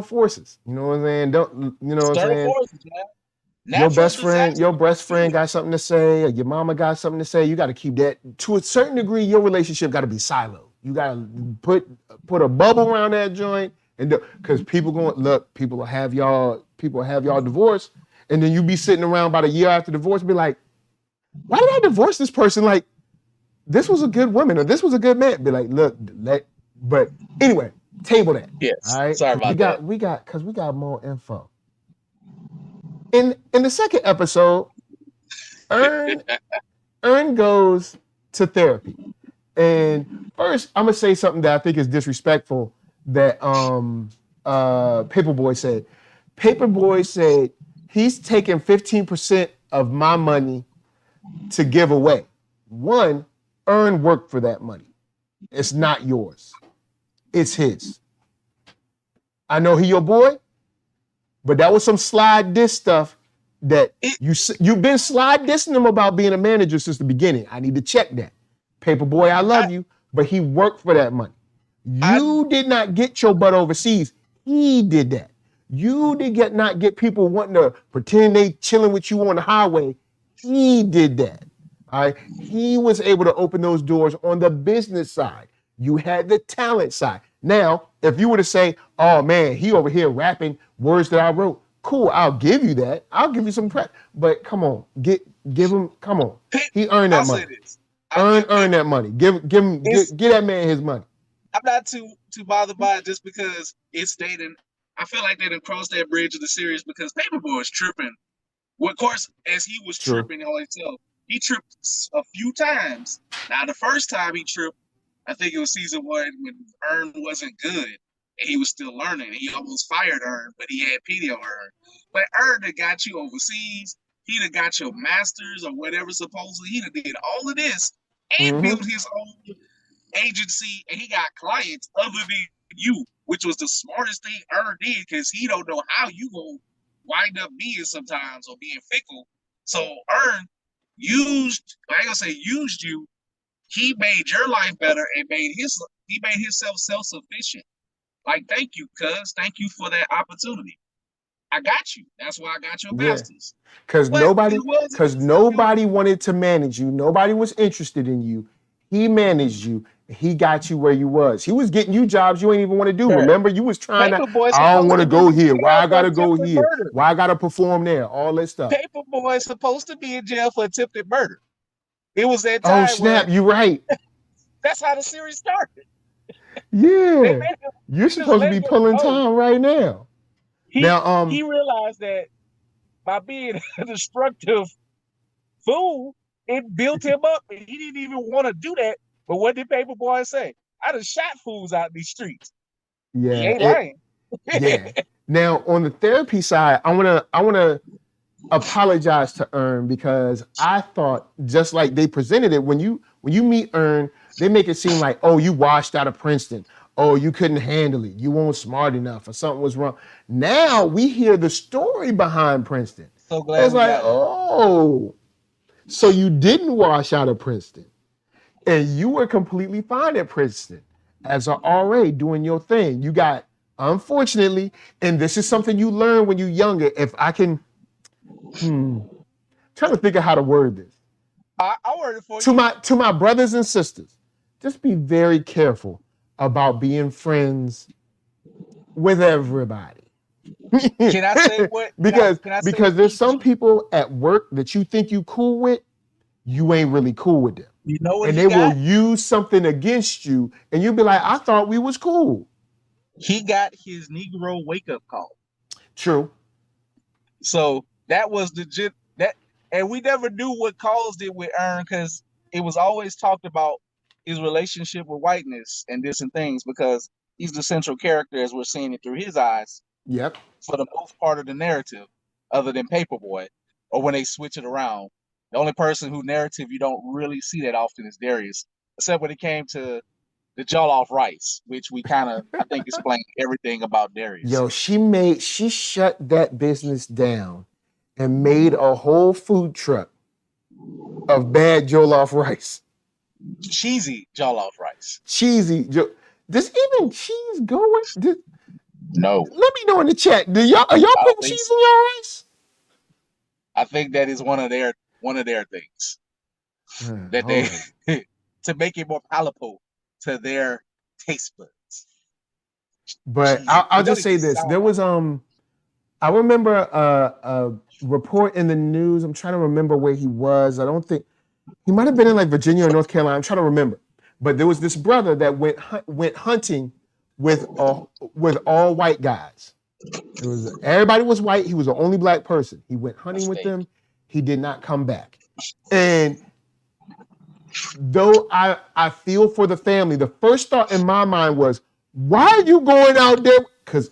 forces. You know what I'm saying? Forces, man. Your best friend got something to say, or your mama got something to say. You got to keep that to a certain degree. Your relationship got to be siloed. You got to put a bubble around that joint, and because people will have y'all divorce, and then you be sitting around about a year after divorce, and be like, why did I divorce this person? Like, this was a good woman or this was a good man. Be like, look, but anyway, table that. Yes. All right. Sorry about that. We got more info. In the second episode, Earn goes to therapy. And first, I'm gonna say something that I think is disrespectful that Paperboy said. Paperboy said he's taking 15% of my money to give away. One, Earn worked for that money. It's not yours. It's his. I know he your boy, but that was some slide diss stuff that you've been slide dissing him about being a manager since the beginning. I need to check that. Paperboy, I love you, but he worked for that money. You did not get your butt overseas. He did that. You did not get people wanting to pretend they chilling with you on the highway. He did that. All right. He was able to open those doors on the business side. You had the talent side. Now, if you were to say, oh man, he over here rapping words that I wrote, cool, I'll give you that. I'll give you some prep. But come on, give him, come on. He earned that money. Earn that money. Give that man his money. I'm not too bothered by it just because it's dating. I feel like they done crossed that bridge of the series because Paperboy is tripping. Well, of course, as he was tripping on himself, he tripped a few times. Now, the first time he tripped, I think it was season 1 when Earn wasn't good and he was still learning. He almost fired Earn, but he had pity on Earn. But Earn that got you overseas, he done got your masters or whatever supposedly. He done did all of this and built his own agency, and he got clients other than you, which was the smartest thing Earn did because he don't know how you gonna wind up being sometimes or being fickle. So Earn used you. He made your life better and he made himself self-sufficient. Like, thank you, cuz. Thank you for that opportunity. I got you. That's why I got your masters. Because nobody wanted to manage you. Nobody was interested in you. He managed you. He got you where you was. He was getting you jobs you ain't even want to do. Sure. Remember, you was trying I don't want to go here. Why I gotta go here? Murder. Why I gotta perform there? All that stuff. Paperboy is supposed to be in jail for attempted murder. It was that time. Oh snap! You right. That's how the series started. Yeah, you're supposed to be pulling time right now. He realized that by being a destructive fool, it built him up, and he didn't even want to do that. But what did Paperboy say? I done shot fools out in these streets. Yeah, he ain't lying. Yeah. Now on the therapy side, I wanna apologize to Earn because I thought just like they presented it when you meet Earn, they make it seem like, oh, you washed out of Princeton. Oh, you couldn't handle it. You weren't smart enough or something was wrong. Now we hear the story behind Princeton. So glad it's like, oh, so you didn't wash out of Princeton and you were completely fine at Princeton. as a RA doing your thing. You got, unfortunately, and this is something you learn when you're younger. If I can, trying to think of how to word this. I'll word it for you. To my brothers and sisters, just be very careful about being friends with everybody. Can I say what? Because can I say because there's some people at work that you think you cool with, you ain't really cool with them. You know what and he they got? will use something against you, and you'll be like, I thought we was cool. He got his Negro wake-up call. True. So that was legit. And we never knew what caused it with Ern, because it was always talked about his relationship with whiteness and different things, because he's the central character as we're seeing it through his eyes. Yep. For the most part of the narrative, other than Paperboy, or when they switch it around. The only person who narrative you don't really see that often is Darius, except when it came to the jollof rice, which we kind of, I think, explained everything about Darius. Yo, she shut that business down and made a whole food truck of bad jollof rice. Cheesy jollof rice. Cheesy. Does even cheese go with? No. Let me know in the chat. Are y'all putting cheese in your rice? I think that is one of their things that they to make it more palatable to their taste buds. But I'll just say this: there was I remember a report in the news. I'm trying to remember where he was. I don't think he might have been in like Virginia or North Carolina. I'm trying to remember. But there was this brother that went hunting with all white guys. Everybody was white. He was the only black person. He went hunting with them. He did not come back. And though I feel for the family, the first thought in my mind was, why are you going out there? Because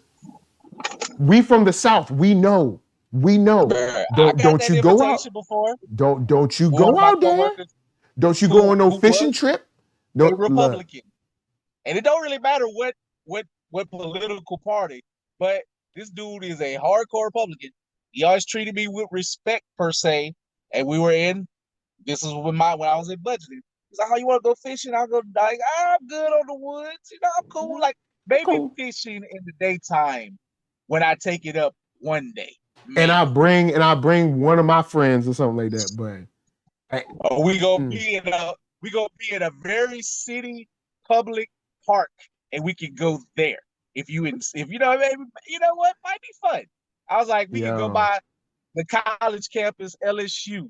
we from the South, we know. Don't you go out? Don't you go out there? Don't you go on no fishing trip? No, Republican. And it don't really matter what political party, but this dude is a hardcore Republican. He always treated me with respect, per se. And we were this is when I was in budgeting. He's like, "How you want to go fishing?" I'll go, like, I'm good on the woods. I'm cool. Like, maybe fishing in the daytime when I take it up one day. Maybe. And I bring one of my friends or something like that. But we gonna be in a very city public park, and we can go there. If you know, maybe, you know what, might be fun. I was like, we can go by the college campus, LSU,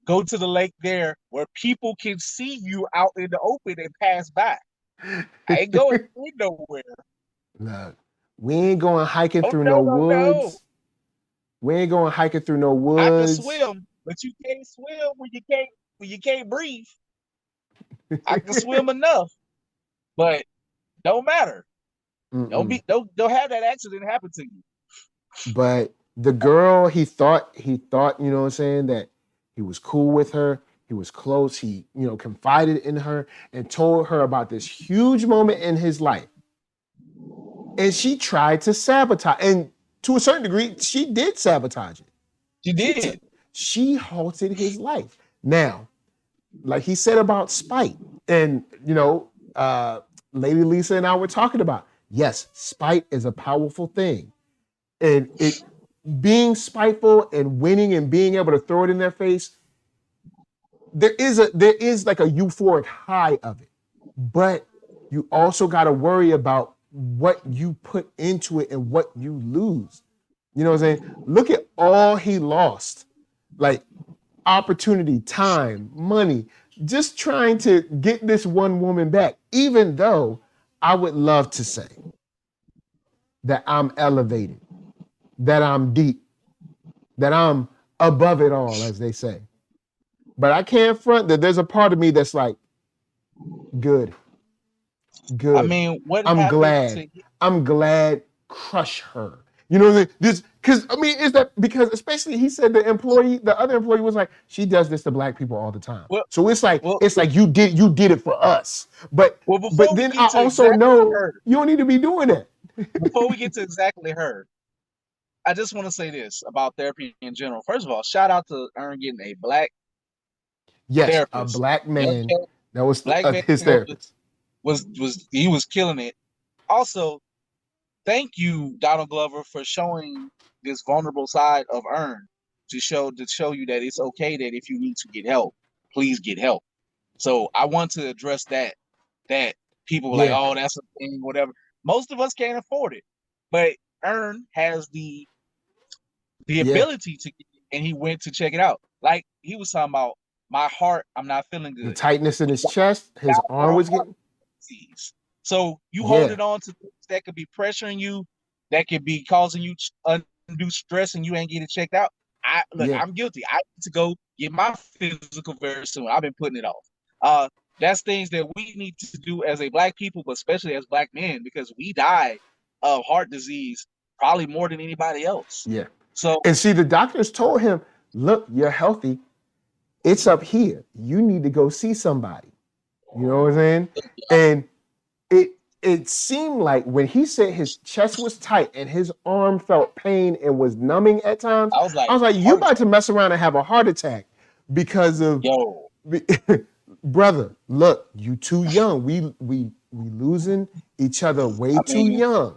go to the lake there where people can see you out in the open and pass by. I ain't going nowhere. Look, we ain't going hiking through no woods. No. We ain't going hiking through no woods. I can swim, but you can't swim when you can't breathe. I can swim enough, but don't matter. Don't have that accident happen to you. But the girl, he thought, you know what I'm saying, that he was cool with her. He was close. He, confided in her and told her about this huge moment in his life. And she tried to sabotage. And to a certain degree, she did sabotage it. She did. She halted his life. Now, like he said about spite, and, Lady Lisa and I were talking about, yes, spite is a powerful thing. And it being spiteful and winning and being able to throw it in their face, there is like a euphoric high of it. But you also got to worry about what you put into it and what you lose. You know what I'm saying? Look at all he lost. Like opportunity, time, money, just trying to get this one woman back, even though I would love to say that I'm elevated, that I'm deep, that I'm above it all, as they say. But I can't front that there's a part of me that's like, good. I mean, I'm glad, crush her. You know, this, because is that because especially he said the other employee was like, she does this to black people all the time. Well, so it's like you did it for us. But then I also know you don't need to be doing that. Before we get to exactly her, I just want to say this about therapy in general. First of all, shout out to Ern getting a black therapist. A black man that was his therapist. was killing it. Also, thank you, Donald Glover, for showing this vulnerable side of Earn to show you that it's okay that if you need to get help, please get help. So I want to address that people were like, oh, that's a thing, whatever. Most of us can't afford it, but Earn has the ability to get it, and he went to check it out. Like he was talking about, my heart, I'm not feeling good. The tightness in his chest, his arm was getting. So you holding on to things that could be pressuring you, that could be causing you undue stress, and you ain't getting checked out. I'm guilty. I need to go get my physical very soon. I've been putting it off. That's things that we need to do as a Black people, but especially as Black men, because we die of heart disease probably more than anybody else. Yeah. So, and see, the doctors told him, look, you're healthy. It's up here. You need to go see somebody. You know what I'm saying? And it seemed like when he said his chest was tight and his arm felt pain and was numbing at times, I was like, you about to mess around and have a heart attack because of brother, look, you too young. We losing each other way too young.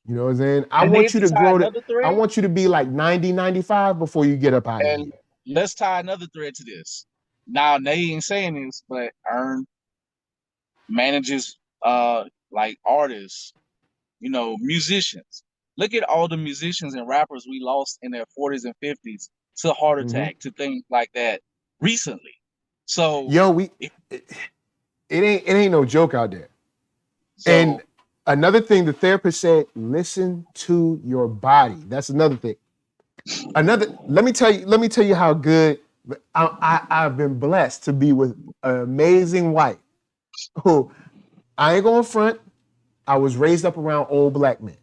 You know what I'm saying? I want you to grow I want you to be like 90, 95 before you get up out of here. Let's tie another thread to this. Now, they ain't saying this, but Earn manages like artists, musicians. Look at all the musicians and rappers we lost in their 40s and 50s to heart attack, to things like that recently. So it ain't no joke out there. So, and another thing the therapist said, listen to your body. That's another thing. Let me tell you how good I've been blessed to be with an amazing wife who, I ain't gonna front, I was raised up around old Black men.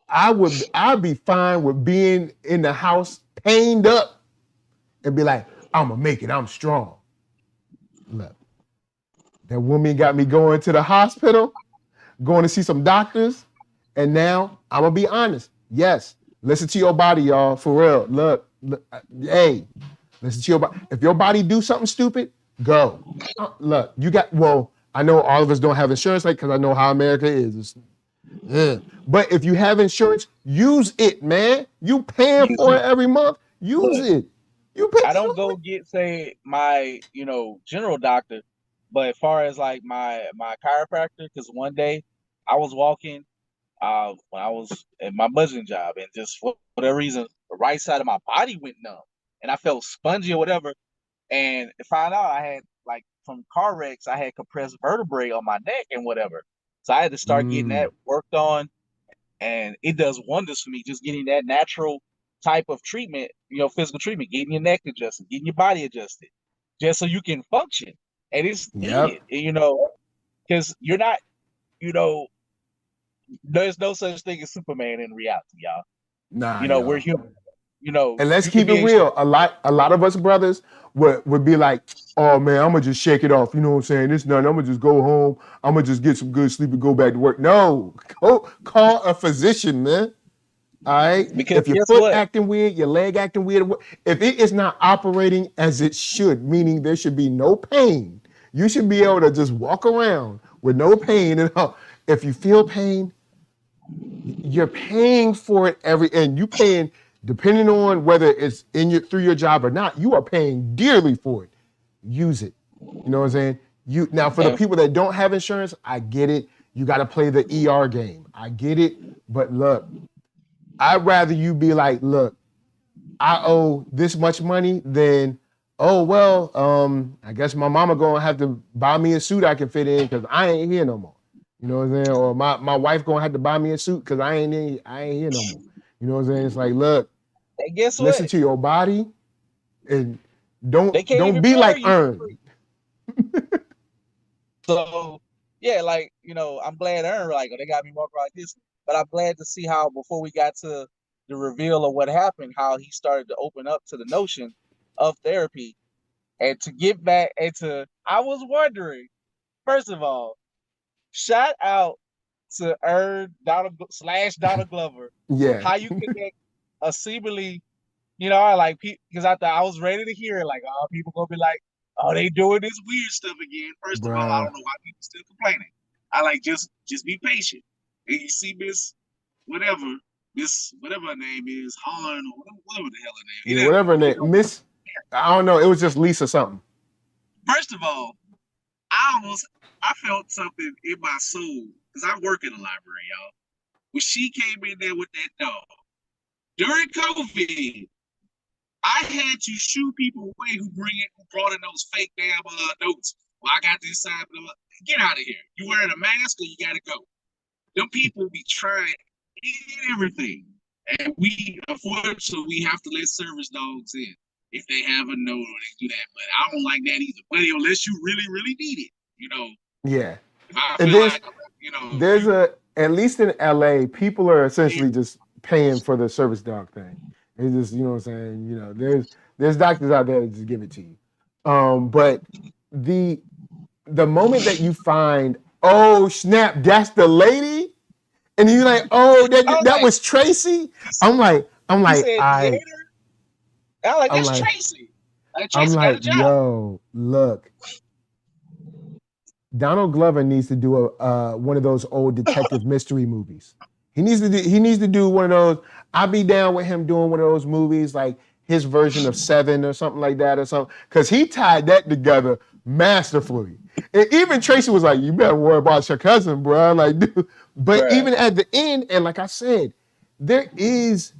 I'd be fine with being in the house pained up and be like, I'm gonna make it, I'm strong. Look, that woman got me going to the hospital, going to see some doctors, and now I'm gonna be honest. Yes, listen to your body, y'all, for real. Look, hey, listen to your body. If your body do something stupid, go. Look, I know all of us don't have insurance, because I know how America is. But if you have insurance, use it, man. You paying for it every month. Use it. I don't go get, say, my, general doctor, but as far as like my chiropractor, because one day I was walking when I was at my budgeting job, and just for whatever reason, the right side of my body went numb, and I felt spongy or whatever, and to find out I had, like, from car wrecks, I had compressed vertebrae on my neck and whatever. So I had to start getting that worked on, and it does wonders for me, just getting that natural type of treatment, physical treatment, getting your neck adjusted, getting your body adjusted, just so you can function. And it's needed, because you're not, there's no such thing as Superman in reality, y'all. Nah, we're human. And let's keep it real. A lot of us brothers would be like, oh man, I'm gonna just shake it off. You know what I'm saying? It's nothing. I'm gonna just go home. I'm gonna just get some good sleep and go back to work. No, go call a physician, man. All right. Because if your foot acting weird, your leg acting weird, if it is not operating as it should, meaning there should be no pain, you should be able to just walk around with no pain. And if you feel pain, you're paying for it and you paying. Depending on whether it's through your job or not, you are paying dearly for it. Use it. You know what I'm saying? Now, for the people that don't have insurance, I get it. You got to play the ER game. I get it. But look, I'd rather you be like, look, I owe this much money than, I guess my mama gonna have to buy me a suit I can fit in because I ain't here no more. You know what I'm saying? Or my wife gonna have to buy me a suit because I ain't here no more. You know what I'm saying? It's like, look, and guess listen to your body and don't be like Earn. So yeah, like, I'm glad Earn, like, they got me walking like this, but I'm glad to see how before we got to the reveal of what happened, how he started to open up to the notion of therapy and to get back into. I was wondering, first of all, shout out to Earn Donald Glover. Yeah. How you connect a seemingly, like, because I thought I was ready to hear it, like, people gonna be like, oh, they doing this weird stuff again. First of all, I don't know why people still complaining. I like just be patient. And you see whatever her name is, Harn or whatever the hell her name. Yeah, whatever her name, Miss. I don't know. It was just Lisa something. First of all, I felt something in my soul because I work in the library, y'all. When she came in there with that dog during COVID, I had to shoo people away who brought in those fake damn notes. Well, I got this side. Get out of here. You wearing a mask or you gotta go. Them people be trying everything. And unfortunately, we have to let service dogs in if they have a note or they do that. But I don't like that either. But unless you really, really need it, you know. Yeah. If I And feel like, you know. There's at least in LA, people are essentially just paying for the service dog thing. It's just, you know what I'm saying? You know, there's doctors out there that just give it to you. But the moment that you find, oh snap, that's the lady, and you're like, oh, that was Tracy. I'm like, that's Tracy. I'm like, yo, look. Donald Glover needs to do one of those old detective mystery movies. He needs to do one of those. I'd be down with him doing one of those movies, like his version of Seven or something like that or something, because he tied that together masterfully. And even Tracy was like, "You better worry about your cousin, bro." Like, dude. But even at the end, and like I said, there is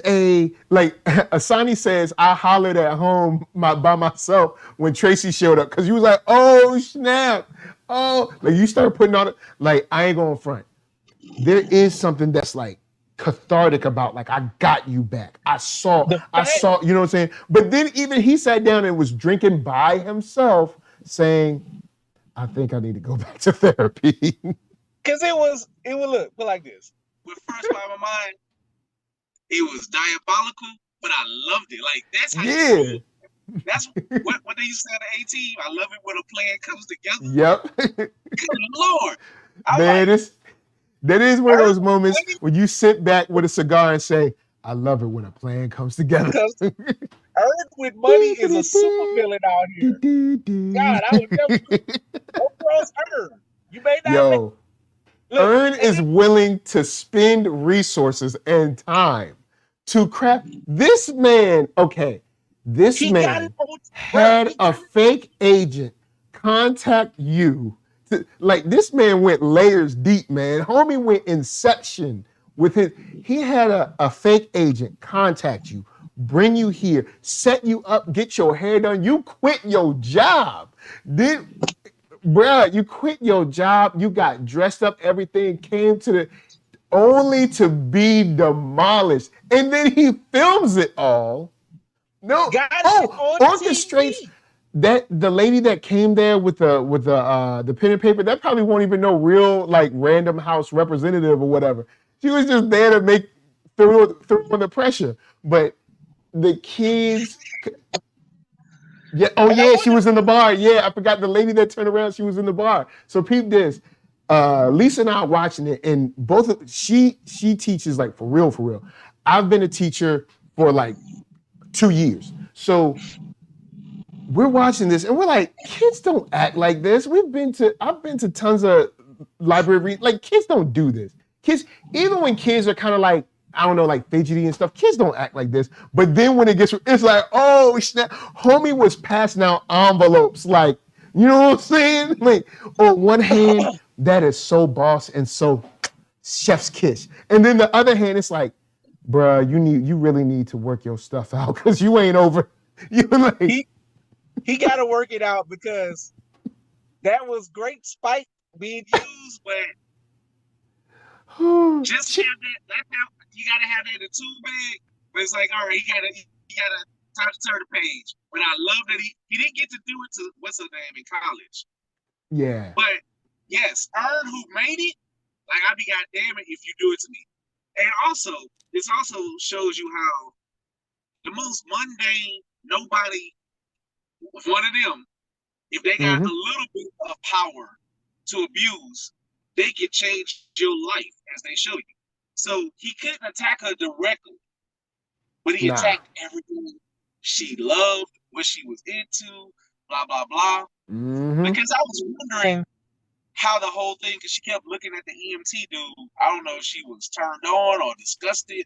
a, like Asani says, I hollered at home by myself when Tracy showed up because you was like, oh snap, oh, like you started putting on it. Like, I ain't going front. There is something that's like cathartic about, like, I got you back. I saw, you know what I'm saying? But then even he sat down and was drinking by himself saying, I think I need to go back to therapy. Because it would look like this. With first by my mind, it was diabolical, but I loved it. Like, that's how that's what they used to say on the A-Team. I love it when a plan comes together. Yep. Good Lord. Man, that is one of those moments when you sit back with a cigar and say, I love it when a plan comes together. Earn with money is a super villain out here. God, I would never don't cross Earn. You may not. Yo, Earn is willing to spend resources and time to craft this man. Okay, this man had a fake agent contact you. Like, this man went layers deep, man. Homie went Inception with his. He had a fake agent contact you, bring you here, set you up, get your hair done. You quit your job. Bruh, you quit your job. You got dressed up, everything came only to be demolished. And then he films it all. No, orchestrates. That the lady that came there with the pen and paper, that probably won't even know real, like, Random House representative or whatever. She was just there to make through the pressure. But the kids, she was in the bar. Yeah, I forgot the lady that turned around. She was in the bar. So peep this. Lisa and I are watching it, and she teaches, like, for real. I've been a teacher for like 2 years. So we're watching this and we're like, kids don't act like this. I've been to tons of library, like, kids don't do this. Kids, even when kids are kind of like, I don't know, like fidgety and stuff, kids don't act like this. But then when it's like, oh snap, homie was passing out envelopes, like, you know what I'm saying? Like, on one hand, that is so boss and so chef's kiss. And then the other hand, it's like, bruh, you really need to work your stuff out because you ain't over. You like, he got to work it out because that was great spite being used, but just have that you gotta have that in a tool bag. But it's like, all right, he gotta time to turn the page. But I love that he didn't get to do it to what's her name in college. Yeah. But yes, Earn who made it, like, I'd be goddamn it if you do it to me. And also, this also shows you how the most mundane, nobody, one of them, if they got a little bit of power to abuse, they can change your life, as they show you. So he couldn't attack her directly, but he attacked everything she loved, what she was into, blah, blah, blah. Because I was wondering, how the whole thing, because she kept looking at the EMT dude. I don't know if she was turned on or disgusted.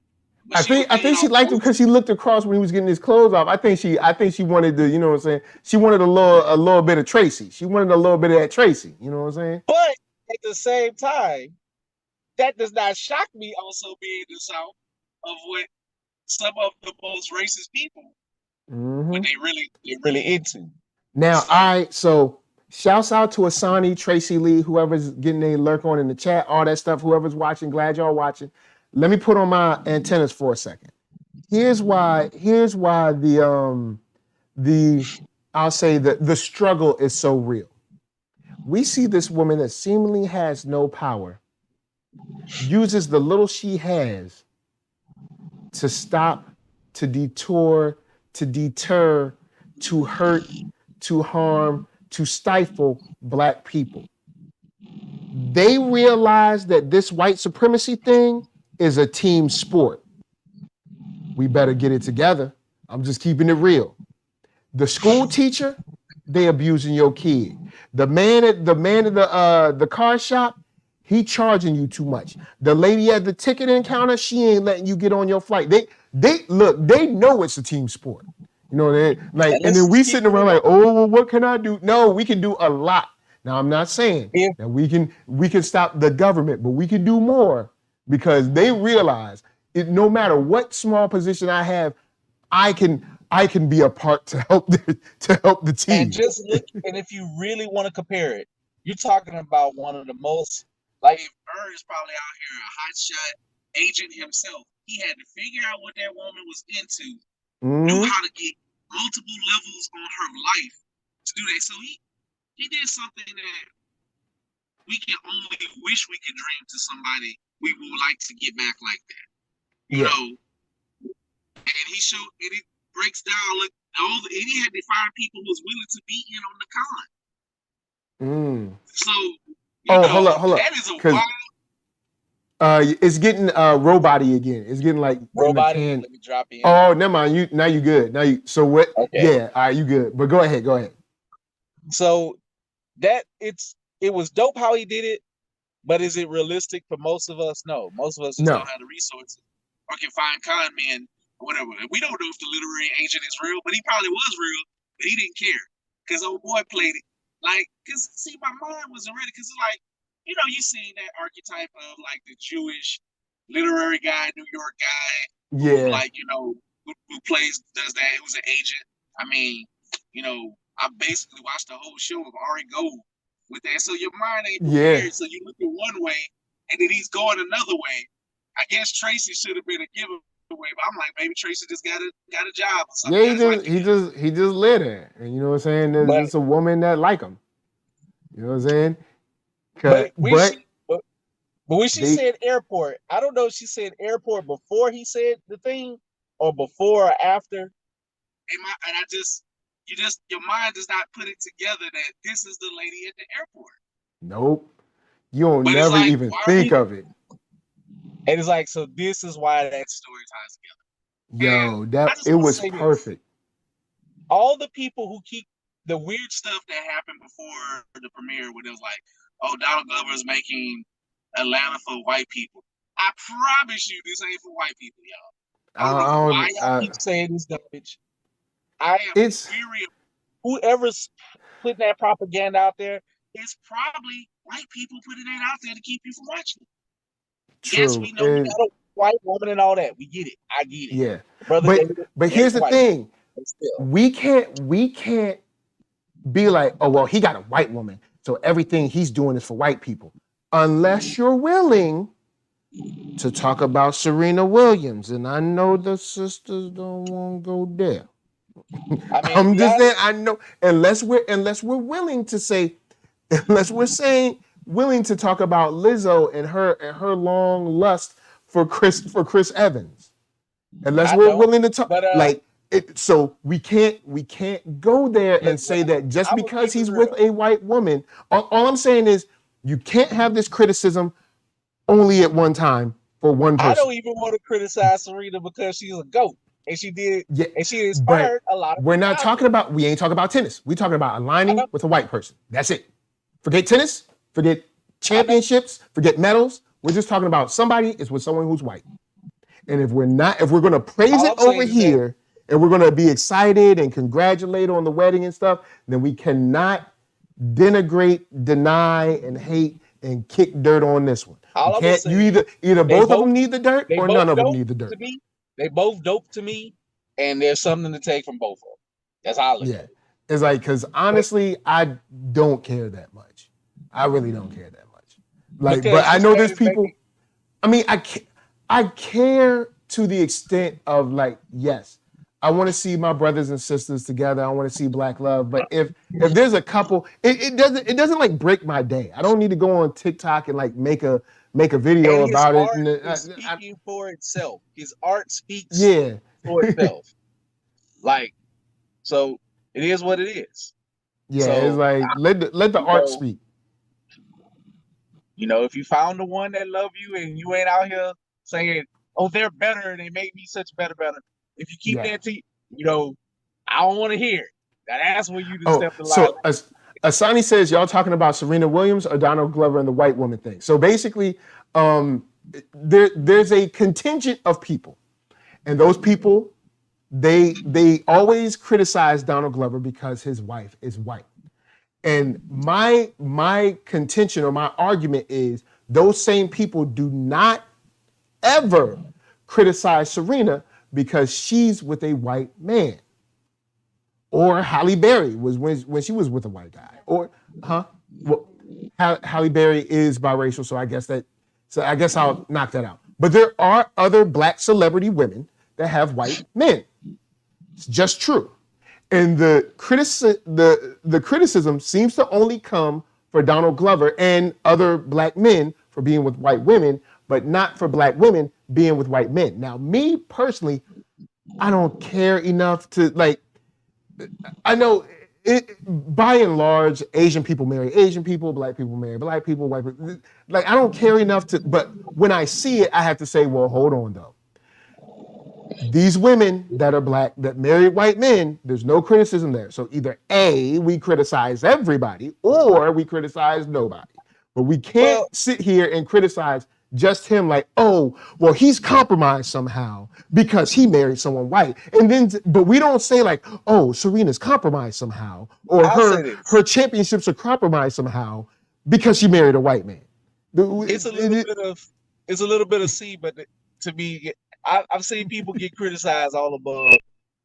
I think she liked him because she looked across when he was getting his clothes off. I think she wanted to, you know what I'm saying? She wanted a little bit of Tracy. She wanted a little bit of that Tracy. You know what I'm saying? But at the same time, that does not shock me. Also being the South of what some of the most racist people, what they're really into. Now, so shouts out to Asani, Tracy Lee, whoever's getting a lurk on in the chat, all that stuff. Whoever's watching, glad y'all watching. Let me put on my antennas for a second. Here's why the I'll say the struggle is so real. We see this woman that seemingly has no power, uses the little she has to stop, to detour, to deter, to hurt, to harm, to stifle Black people. They realize that this white supremacy thing is a team sport. We better get it together. I'm just keeping it real. The school teacher, they abusing your kid. The man at the car shop, he charging you too much. The lady at the ticket encounter, she ain't letting you get on your flight. They know it's a team sport. You know, and then we sitting around like, oh, well, what can I do? No, we can do a lot. Now I'm not saying that we can stop the government, but we can do more. Because they realize no matter what small position I have, I can be a part to help the team. And just look, and if you really want to compare it, you're talking about one of the most, like, if Bird is probably out here a hotshot agent himself. He had to figure out what that woman was into, knew how to get multiple levels on her life to do that. So he did something that we can only wish we could dream to somebody we would like to get back like that. You know, and he showed, and it breaks down, look, and he had to find people who was willing to be in on the con. So, hold up. That is a wild. It's getting robot-y again. It's getting like robot-y. Let me drop in. Oh, never mind. Now you good. So what? Okay. Yeah, all right, you good. But go ahead. So it was dope how he did it. But is it realistic for most of us? No. Most of us just don't have the resources or can find con men or whatever. We don't know if the literary agent is real, but he probably was real, but he didn't care because old boy played it. Like, because, see, my mind wasn't ready because it's like, you know, you seen that archetype of like the Jewish literary guy, New York guy, who, like, you know, who does that, who's an agent. I mean, you know, I basically watched the whole show of Ari Gold with that. So your mind ain't prepared. So you look at one way and then he's going another way. I guess Tracy should have been a giveaway, but I'm like, maybe Tracy just got a job or something. Yeah, he just lit her. And you know what I'm saying? There's just a woman that like him. You know what I'm saying? But when she said airport, I don't know if she said airport before he said the thing or before or after. Your mind does not put it together that this is the lady at the airport. Nope. You don't never like, even think of it. And it's like, so this is why that story ties together. Yo, it was perfect. All the people who keep the weird stuff that happened before the premiere, when it was like, oh, Donald Glover's making Atlanta for white people. I promise you, this ain't for white people, y'all. I don't know why y'all keep saying this garbage. I am weary of whoever's putting that propaganda out there. It's probably white people putting that out there to keep you from watching it. True. Yes, we know we got a white woman and all that. We get it. I get it. Yeah. But here's the thing. We can't be like, oh, well, he got a white woman, so everything he's doing is for white people. Unless you're willing to talk about Serena Williams. And I know the sisters don't want to go there. I mean, I'm just saying, I know, unless we're willing to say, unless we're saying willing to talk about Lizzo and her long lust for Chris Evans. Unless we're willing to talk so we can't go there and say that just because he's with a white woman. All I'm saying is you can't have this criticism only at one time for one person. I don't even want to criticize Serena because she's a GOAT. And she did, and she inspired a lot of people. We ain't talking about tennis. We're talking about aligning with a white person. That's it. Forget tennis. Forget championships, forget medals. We're just talking about somebody is with someone who's white. And if we're going to praise it over here and we're going to be excited and congratulate on the wedding and stuff, then we cannot denigrate, deny, and hate and kick dirt on this one. You can't. You either both of them need the dirt or none of them need the dirt. They both dope to me, and there's something to take from both of them. That's how I look at it. It's like, because honestly, I don't care that much. I really don't care that much. Like, but I know there's people. I mean, I care to the extent of like, yes, I want to see my brothers and sisters together. I want to see black love. But if there's a couple, it doesn't like break my day. I don't need to go on TikTok and like make a video about it. And it's speaking for itself. His art speaks for itself. Like, so it is what it is. Yeah, so, it's like let the art speak. You know, if you found the one that love you and you ain't out here saying, "Oh, they're better and they make me such better." If you keep that to you know, I don't want to hear it. That's when you just step the line. So Asani says y'all talking about Serena Williams or Donald Glover and the white woman thing. So basically, there's a contingent of people, and those people they always criticize Donald Glover because his wife is white. And my contention or my argument is those same people do not ever criticize Serena because she's with a white man. Or Halle Berry was when she was with a white guy. Or well, Halle Berry is biracial, so I guess I'll knock that out. But there are other black celebrity women that have white men. It's just true. And the criticism seems to only come for Donald Glover and other black men for being with white women, but not for black women being with white men. Now, me personally, I don't care enough to like. I know by and large, Asian people marry Asian people, black people marry black people, white people. Like, I don't care enough to. But when I see it, I have to say, well, hold on though. These women that are black that marry white men, there's no criticism there. So either A, we criticize everybody, or we criticize nobody. But we can't sit here and criticize just him like, oh, well, he's compromised somehow because he married someone white. And then, but we don't say like, oh, Serena's compromised somehow, or her championships are compromised somehow because she married a white man. It's a little bit of C, but to me, I've seen people get criticized all above,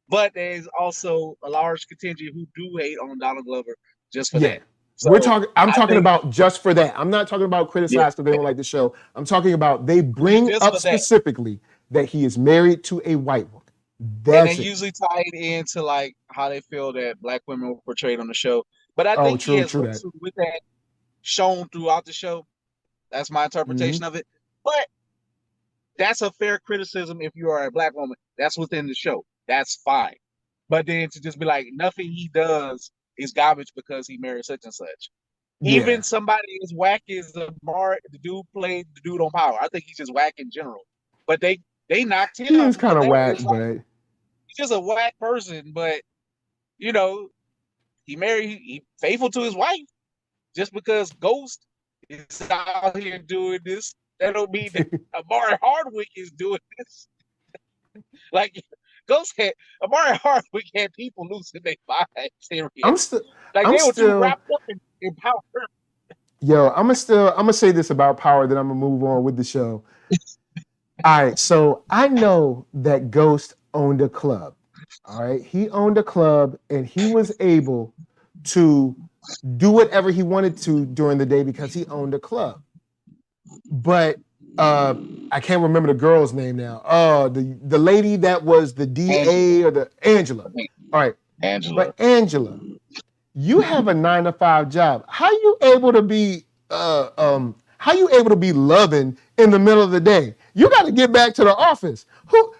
but there's also a large contingent who do hate on Donald Glover just for that. So I'm talking about just for that. I'm not talking about criticize because they don't like the show. I'm talking about they bring up specifically that he is married to a white woman. And they usually tie it into like how they feel that black women were portrayed on the show. But I think he has with that shown throughout the show. That's my interpretation of it. But that's a fair criticism if you are a black woman. That's within the show. That's fine. But then to just be like, nothing he does is garbage because he married such and such. Yeah. Even somebody as whack as the dude played the dude on Power. I think he's just whack in general. But they knocked him. He is kind of whack, but he's just a whack person. But you know, he faithful to his wife. Just because Ghost is out here doing this, that don't mean that Amari Hardwick is doing this. Like Ghost had Amari Hardwick had people losing their minds. They were too wrapped up in Power. Yo, I'm gonna say this about Power, then I'm gonna move on with the show. All right, so I know that Ghost owned a club. All right, he owned a club and he was able to do whatever he wanted to during the day because he owned a club. But I can't remember the girl's name now. The lady that was the DA or the Angela. All right, Angela. But Angela, you have a 9-to-5 job. How you able to be loving in the middle of the day? You got to get back to the office.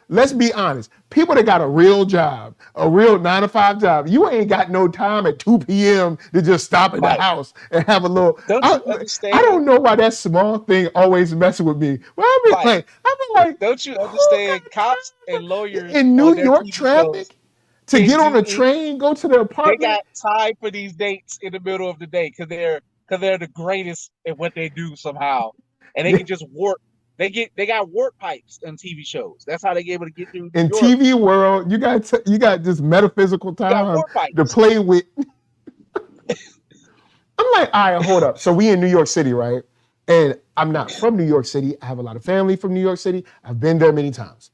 Let's be honest. People that got a real job, a real 9-to-5 job, you ain't got no time at 2 p.m. to just stop at the house and have a little. Don't you understand? I don't know why that small thing always messing with me. Well, I be like, don't you understand? Cops and lawyers in New York traffic to get on a train, go to the apartment. They got time for these dates in the middle of the day because they're because they're the greatest at what they do somehow, and they can just warp. They got warp pipes in TV shows. That's how they get able to get through New In York. TV world, you got this metaphysical You got time warp pipes to play with. I'm like, all right, hold up. So we in New York City, right? And I'm not from New York City. I have a lot of family from New York City. I've been there many times.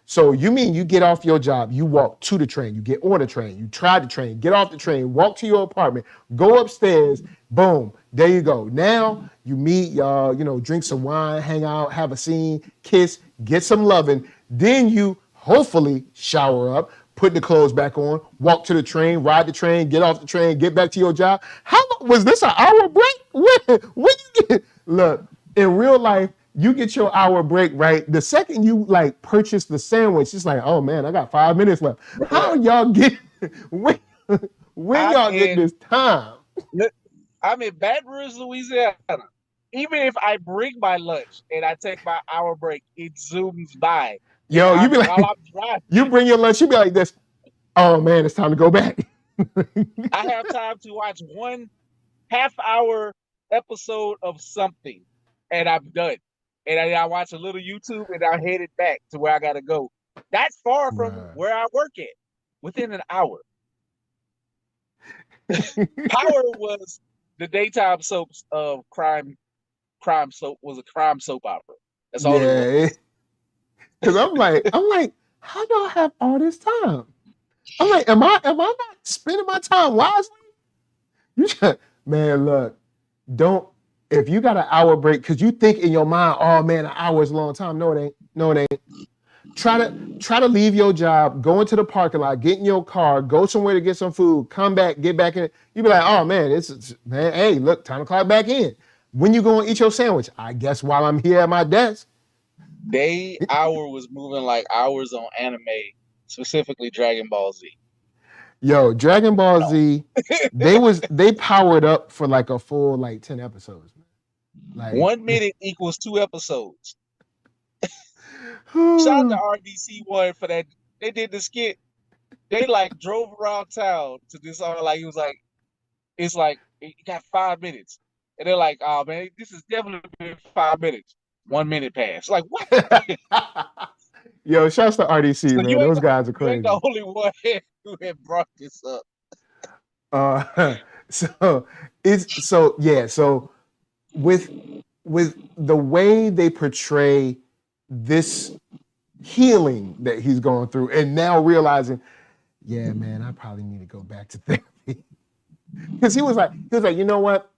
So you mean you get off your job, you walk to the train, you get on the train, you try the train, get off the train, walk to your apartment, go upstairs, boom, there you go. Now you meet y'all, drink some wine, hang out, have a scene, kiss, get some loving. Then you hopefully shower up, put the clothes back on, walk to the train, ride the train, get off the train, get back to your job. How long was this, an hour break? When you get, look, in real life, you get your hour break, right? The second you purchase the sandwich, it's like, oh man, I got 5 minutes left. How y'all get, when y'all get this time? I'm in Baton Rouge, Louisiana. Even if I bring my lunch and I take my hour break, it zooms by. Yo, you be like, while I'm driving. You bring your lunch, you be like this, oh man, it's time to go back. I have time to watch 1 half-hour episode of something, and I'm done. And I watch a little YouTube, and I headed back to where I gotta go. That's far from where I work at. Within an hour. Power was the daytime soaps of crime soap was a crime soap opera. That's all it was. Because I'm like, how do I have all this time? I'm like, am I not spending my time wisely? Man, look, if you got an hour break, because you think in your mind, oh man, an hour is a long time. No, it ain't. Try to leave your job, go into the parking lot, get in your car, go somewhere to get some food, come back, get back in. You be like, oh man, hey, look, time to clock back in. When you go and eat your sandwich? I guess while I'm here at my desk. Hour was moving like hours on anime, specifically Dragon Ball Z. Yo, Dragon Ball Z, they powered up for a full 10 episodes. Man. 1 minute equals 2 episodes. Shout out to RDC1 for that. They did the skit. They drove around town to this song. He was like, it's like, you got 5 minutes. And they're like, oh man, this is definitely been 5 minutes. 1 minute passed. Like, what? Yo, shouts to RDC, so man. Those guys are crazy. You ain't the only one who had brought this up. So with the way they portray this healing that he's going through, and now realizing, yeah, man, I probably need to go back to therapy. Because he was like, you know what?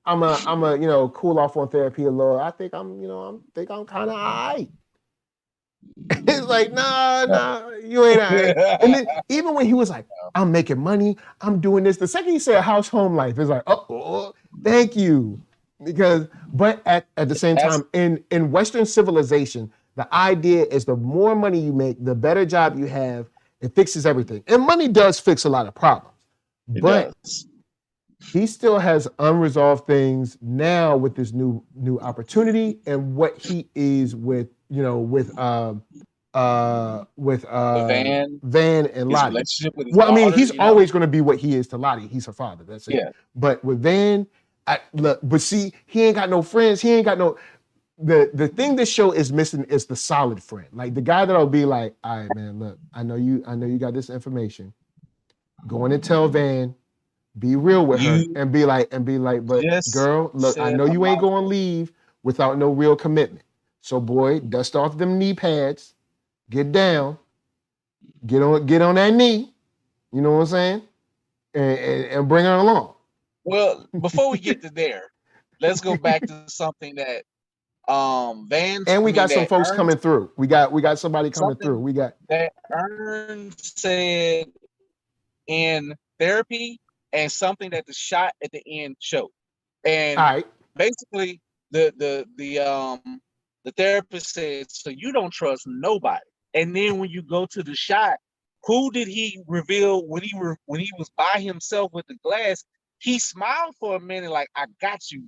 I'm a cool off on therapy a little. I think I'm kind of all right. It's like, nah, you ain't all right. And then even when he was like, I'm making money, I'm doing this. The second he said house home life, it's like, oh, thank you. But at the same time, in Western civilization, the idea is the more money you make, the better job you have, it fixes everything. And money does fix a lot of problems. But he still has unresolved things now with this new opportunity and what he is with Van and Lottie. Well, I mean, he's always going to be what he is to Lottie. He's her father. That's it. Yeah. But with Van, see, he ain't got no friends. He ain't got no. The thing this show is missing is the solid friend, like the guy that'll be like, all right, man, look, I know you got this information. Go in and tell Van. Be real with her and be like, but girl, look, I know you ain't going to leave without no real commitment. So boy, dust off them knee pads, get down, get on that knee, you know what I'm saying? And bring her along. Well, before we get to there, let's go back to something that Van and we got some folks coming through. We got somebody coming through. We got that Ern said in therapy. And something that the shot at the end showed, and basically the therapist said, "So you don't trust nobody." And then when you go to the shot, who did he reveal when he was by himself with the glass? He smiled for a minute, like, "I got you,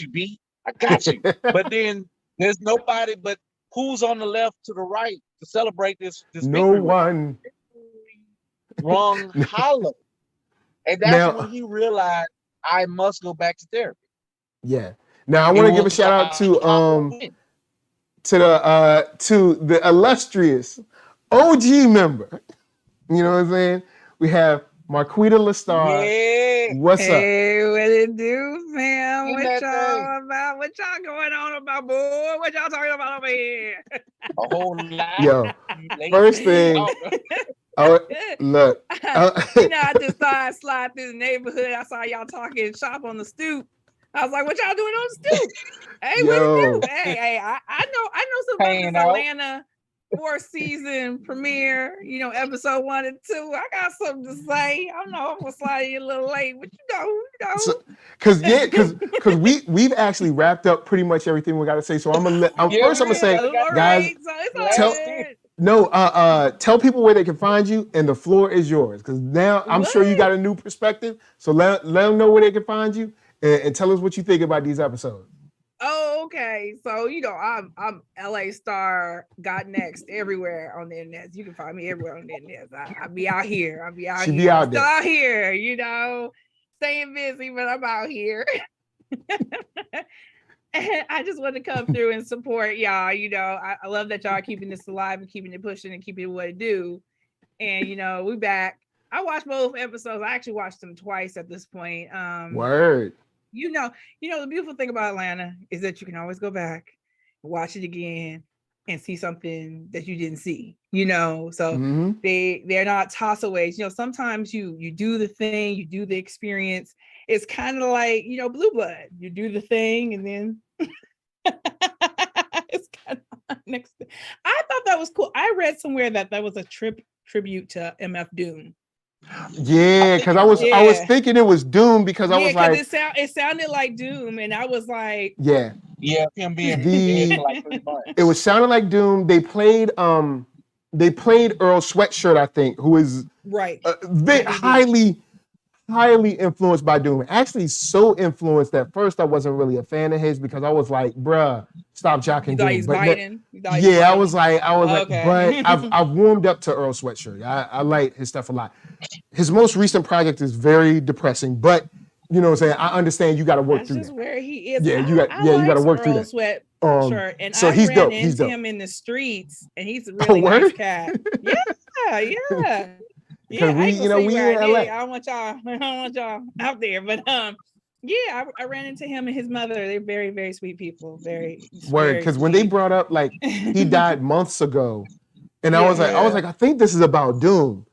B, I got you." But then there's nobody but who's on the left to the right to celebrate this no victory. One wrong hollow. And that's when he realized I must go back to therapy. Yeah. Now I want to give a shout out to the illustrious OG member. You know what I'm saying? We have Marquita Lestar. Yeah. What's up? Hey, what it do, fam? In What that y'all thing. about? What y'all going on about, boy? What y'all talking about over here? A whole lot. Yo, first thing. Oh, look. I just thought I'd slide through the neighborhood. I saw y'all talking shop on the stoop. I was like, what y'all doing on the stoop? Hey, what it do? Hey, I know something about this Atlanta 4th season premiere, episode 1 and 2. I got something to say. I know I'm gonna slide in a little late, but because we've actually wrapped up pretty much everything we got to say. So first I'm gonna say, guys, tell people where they can find you, and the floor is yours. Because now I'm sure you got a new perspective. So let them know where they can find you, and tell us what you think about these episodes. Oh, okay. So I'm LA Star, Got Next, everywhere on the internet. You can find me everywhere on the internet. I be out here. She be out there. Still out here, staying busy, but I'm out here. And I just want to come through and support y'all. I love that y'all are keeping this alive and keeping it pushing and keeping it what it do. And we back. I watched both episodes. I actually watched them twice at this point. Word. The beautiful thing about Atlanta is that you can always go back, watch it again, and see something that you didn't see. So they're not tossaways. Sometimes you do the thing, you do the experience. It's kind of like Blue Blood. You do the thing, and then it's kind of next. I thought that was cool. I read somewhere that was a tribute to MF Doom. Yeah, because I was thinking it was Doom because I was like, it sounded like Doom, and I was like, him being it was sounding like Doom. They played Earl Sweatshirt, I think, who is right highly influenced by Doom. Actually, so influenced that first I wasn't really a fan of his because I was like, bruh, stop jocking Doom. I was like, but I've warmed up to Earl Sweatshirt. I like his stuff a lot. His most recent project is very depressing, but you know what I'm saying? I understand you got to work through that. That's just where he is. Yeah, you got to work through that. Sweatshirt, and so he's dope. He's dope. Him in the streets, and he's a really nice cat. Yeah. Yeah, we in LA. I don't want y'all out there, but I ran into him and his mother. They're very, very sweet people. Very word. Because when they brought up like he died months ago, and I was like, I think this is about Doom.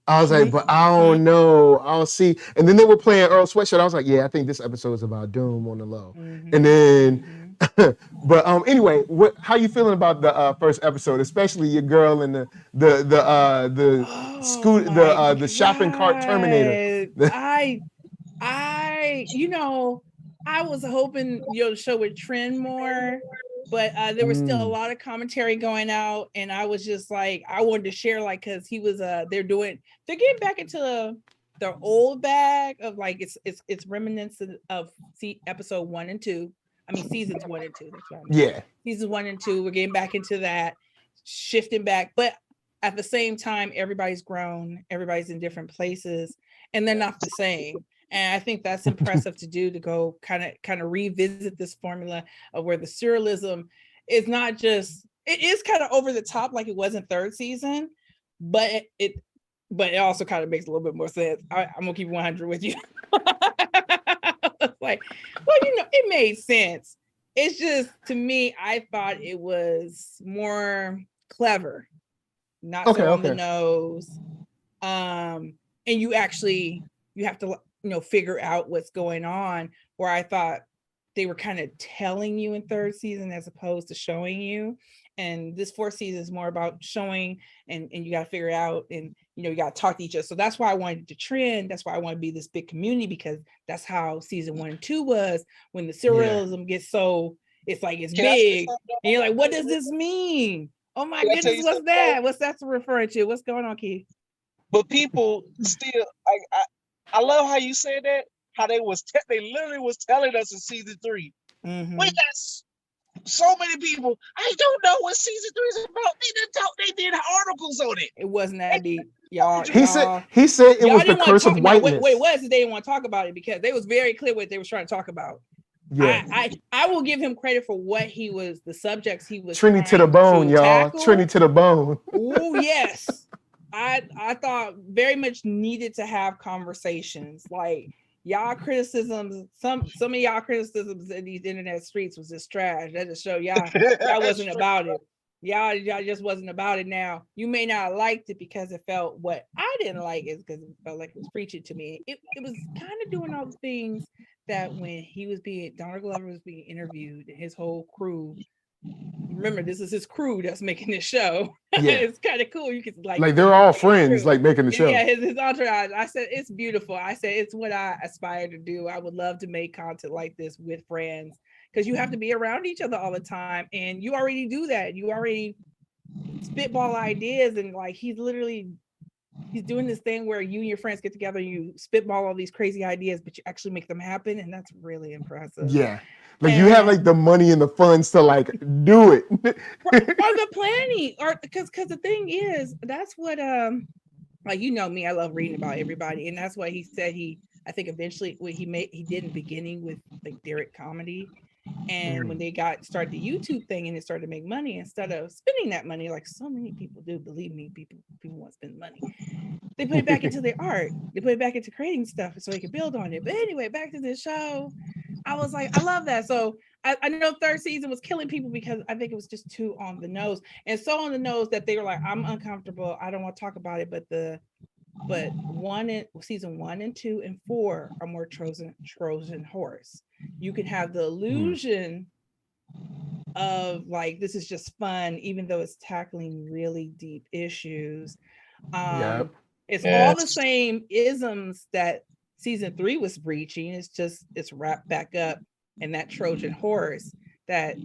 I was like, but I don't know. I'll see. And then they were playing Earl Sweatshirt. I was like, yeah, I think this episode is about Doom on the low. And then, but anyway, how you feeling about the first episode, especially your girl and the shopping cart Terminator? I was hoping the show would trend more, but there was still a lot of commentary going out, and I was just like, I wanted to share, like, because he was they're getting back into their old bag of like it's reminiscent of episode 1 and 2. I mean seasons 1 and 2. That's what I mean. Yeah, seasons 1 and 2. We're getting back into that, shifting back, but at the same time, everybody's grown, everybody's in different places, and they're not the same. And I think that's impressive to do, to go kind of revisit this formula of where the surrealism is not just, it is kind of over the top like it was in 3rd season, but it also kind of makes a little bit more sense. I'm gonna keep 100 with you. Like, well, it made sense. It's just, to me, I thought it was more clever, not so on the nose. And you have to figure out what's going on, where I thought they were kind of telling you in 3rd season as opposed to showing you. And this 4th season is more about showing, and you got to figure out, and you got to talk to each other. So that's why I wanted to trend. That's why I want to be this big community, because that's how season 1 and 2 was, when the surrealism gets so, it's like it's big, and you're like, what does this mean? Oh my goodness, what's that? What's that referring to? What's going on, Keith? But people still, I love how you said that. How they literally was telling us in season 3. So many people, I don't know what season 3 is about. They did articles on it. It wasn't that deep, y'all. He said it was the curse of whiteness. Wait, what? They didn't want to talk about it because they was very clear what they was trying to talk about. Yeah, I will give him credit for what he was, the subjects he was. Trinity to the bone, y'all. Tackle. Trinity to the bone. Oh yes, I thought very much needed to have conversations like. Y'all criticisms, some of y'all criticisms in these internet streets was just trash. That just show y'all wasn't about it. Y'all just wasn't about it. Now you may not have liked it because it felt what I didn't like is because it felt like it was preaching to me. It was kind of doing all the things that when Donald Glover was being interviewed, his whole crew. Remember, this is his crew that's making this show. Yeah. It's kind of cool. You can like they're all friends, like making the show. Yeah, his entourage. I said it's beautiful. I said it's what I aspire to do. I would love to make content like this with friends because you have to be around each other all the time, and you already do that. You already spitball ideas, and like he's doing this thing where you and your friends get together and you spitball all these crazy ideas, but you actually make them happen, and that's really impressive. Yeah. Like you have like the money and the funds to like do it. or the planning, or because the thing is, that's what like you know me, I love reading about everybody, and that's what he said I think eventually what he did in the beginning with like Derek Comedy. And when they started the YouTube thing and it started to make money, instead of spending that money, like so many people do, believe me, people want to spend money. They put it back into their art. They put it back into creating stuff so they can build on it. But anyway, back to this show. I was like, I love that. So I know third season was killing people because I think it was just too on the nose. And so on the nose that they were like, I'm uncomfortable. I don't want to talk about it. But season 1 and 2 and 4 are more Trojan horse. You can have the illusion of like this is just fun, even though it's tackling really deep issues. It's all the same isms that season 3 was breaching. It's wrapped back up in that Trojan horse that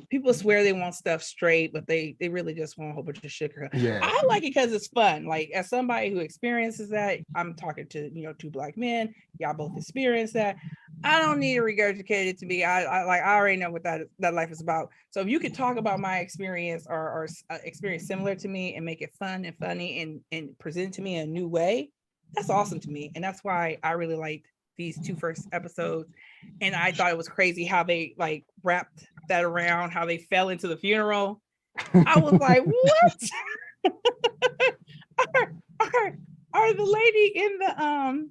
people swear they want stuff straight, but they really just want a whole bunch of sugar. Yeah. I like it because it's fun. Like as somebody who experiences that, I'm talking to 2 Black men. Y'all both experience that. I don't need to regurgitate it to me. I already know what that life is about. So if you could talk about my experience or experience similar to me and make it fun and funny and present it to me in a new way, that's awesome to me. And that's why I really liked these 2 first episodes. And I thought it was crazy how they like wrapped that around, how they fell into the funeral. I was like, what? are the lady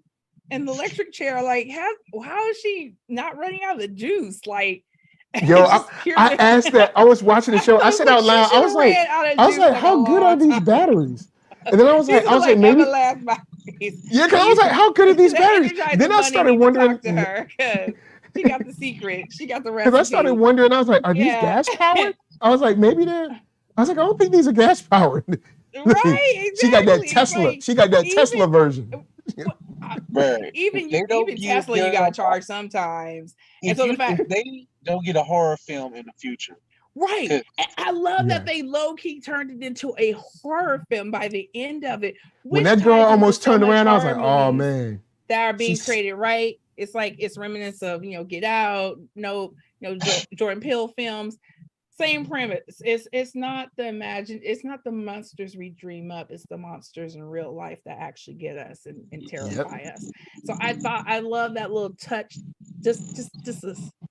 in the electric chair, like how is she not running out of the juice? Like, yo, I asked that. I was watching the show. I said out loud, I was like, how good are these batteries? And then I was like, maybe. Yeah, because I was like, how good are these batteries? Then I started wondering. To her, she got the secret. She got the recipe. Because I started wondering, I was like, are these gas powered? I was like, maybe I was like, I don't think these are gas powered. Right, exactly. She got that Tesla. Like, she got that Tesla version. Even Tesla, you gotta charge sometimes. And so if they don't get a horror film in the future. Right. I love that they low-key turned it into a horror film by the end of it. When that girl almost turned around, I was like, oh man. That are being created, right? It's like it's remnants of Get Out, Jordan Peele films. Same premise. It's not the monsters we dream up. It's the monsters in real life that actually get us and terrify us. So I love that little touch, just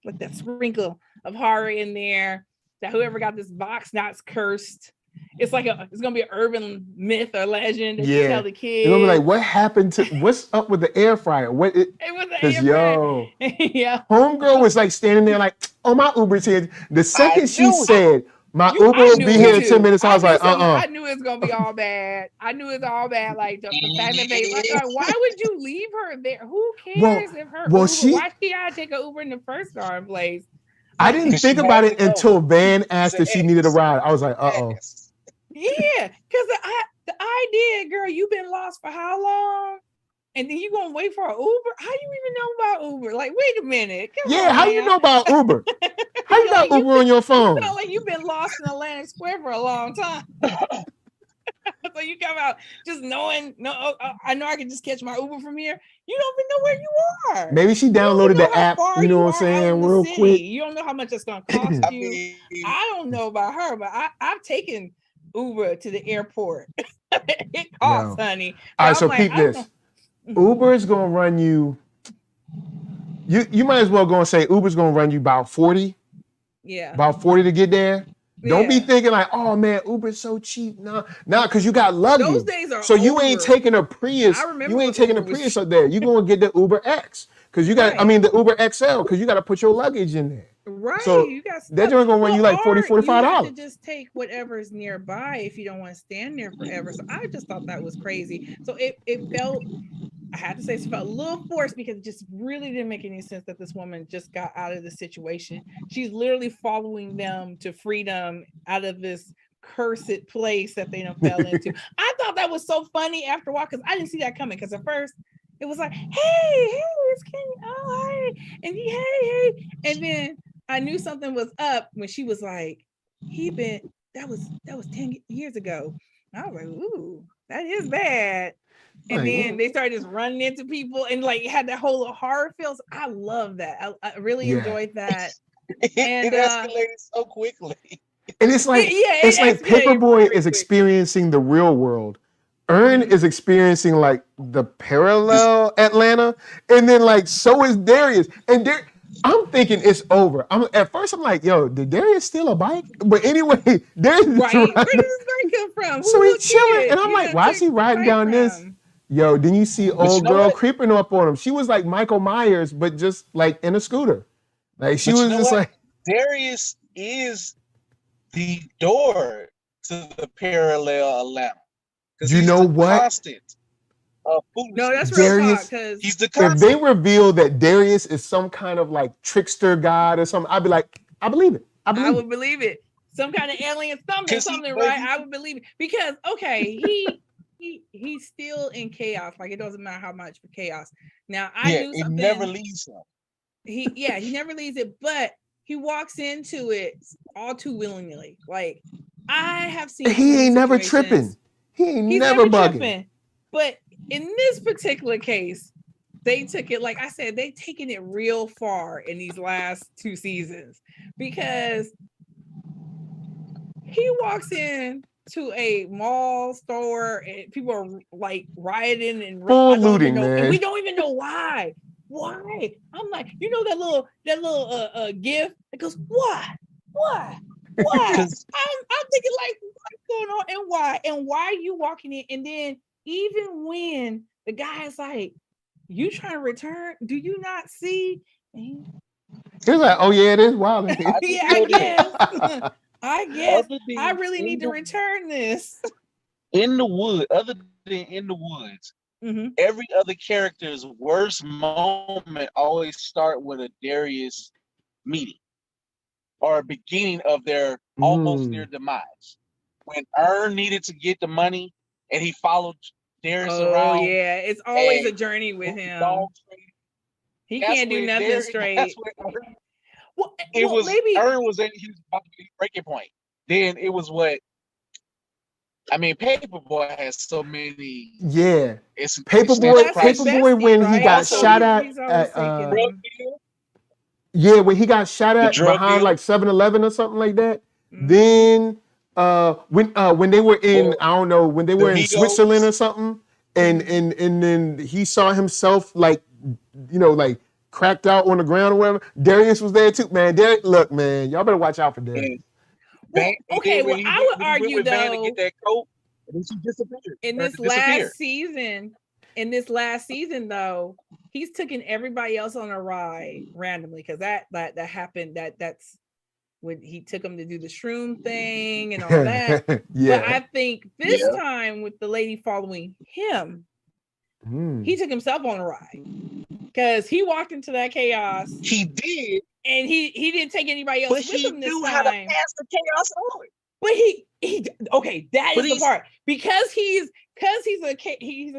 like that sprinkle of horror in there. That whoever got this box not's cursed. It's like it's gonna be an urban myth or legend that you tell the kids. It's gonna be like, what's up with the air fryer? It was the air fryer. Yeah. Homegirl was like standing there like, oh, my Uber's here. The second she said my Uber will be here in 10 minutes, I was like, I knew it was gonna be all bad. I knew it was all bad. Like the fact that they like, why would you leave her there? Who cares if her Uber, why she gotta take an Uber in the first darn place? I didn't think about it until Van asked if she needed a ride. I was like, Yeah, because the idea, girl, you've been lost for how long? And then you gonna wait for an Uber? How you even know about Uber? Like, wait a minute. How you know about Uber? How you got Uber on your phone? You sound like you've been lost in Atlantic Square for a long time. So you come out just knowing, I know I can just catch my Uber from here. You don't even know where you are. Maybe she downloaded the app, you know what I'm saying, real quick. You don't know how much it's gonna cost you. I don't know about her, but I've taken Uber to the airport. It costs, honey. All right, so peep this. Uber is gonna run you. You might as well go and say Uber's gonna run you about 40. Yeah. About 40 to get there. Don't be thinking like, oh man, Uber's so cheap. Nah, because you got luggage. Those days are so over. You ain't taking a Prius. You ain't taking a Prius up there. You're gonna get the Uber X. Because you got, the Uber XL, because you got to put your luggage in there. Right. So you got they're gonna run you like $40, $45. You have to just take whatever is nearby if you don't want to stand there forever. So I just thought that was crazy. So it felt, I had to say, it felt a little forced because it just really didn't make any sense that this woman just got out of the situation. She's literally following them to freedom out of this cursed place that they don't fell into. I thought that was so funny after a while because I didn't see that coming. Because at first it was like, hey, it's Kenny. Oh, hey. And hey. And then I knew something was up when she was like, that was 10 years ago. I was like, ooh, that is bad. And then they started just running into people and like had that whole horror feels. I love that. I really enjoyed that. And it escalated so quickly. And it's like Paperboy is experiencing the real world. Ern is experiencing like the parallel Atlanta, and then like so is Darius. And I'm thinking it's over. At first I'm like, yo, did Darius steal a bike? But anyway, Darius where did this bike come from? So he's chilling, and I'm like, why is he riding down this? Yo, then you see old girl creeping up on him. She was like Michael Myers, but just like in a scooter. Like she was just like Darius is the door to the parallel Atlanta. You know what? Constant. No, that's Darius. Because he's the constant. If they reveal that Darius is some kind of like trickster god or something, I'd be like, I believe it. I would believe it. Some kind of alien, something, right? I would believe it because he's still in chaos. Like it doesn't matter how much for chaos. Now I knew something. It never leaves him. He never leaves it, but he walks into it all too willingly. Like I have seen. He ain't never tripping. He's never bugging. Tripping. But in this particular case, they took it, like I said, they've taken it real far in these last 2 seasons because he walks in to a mall store and people are like rioting and looting, man. And we don't even know why. Why? I'm like, you know that little gift that goes, why? I'm thinking like, what's going on and why? And why are you walking in? And then even when the guy is like, you trying to return? Do you not see? He's like, oh yeah, it is wild. I guess. I really need to return this. In the woods, other than in the woods, every other character's worst moment always start with a Darius meeting or a beginning of their almost their demise. When Ern needed to get the money and he followed Darius around. Oh yeah, it's always a journey with him. He can't do nothing straight. Ern was at his breaking point. Then it was Paperboy has so many. Yeah, Paperboy when he got shot at. When he got shot at behind like 7-Eleven or something like that. Then when they were in, I don't know, when they were in Switzerland or something, and then he saw himself like, like cracked out on the ground or whatever. Darius was there too, man. Look, man, y'all better watch out for Darius. I would argue though, to get that coat, and then she disappeared. In this last season though, he's taking everybody else on a ride randomly because that happened. That's when he took him to do the shroom thing and all that. But I think this time with the lady following him, he took himself on a ride because he walked into that chaos. He did, and he didn't take anybody else with him this time. But he knew how to pass the chaos on. But that is the part because he's a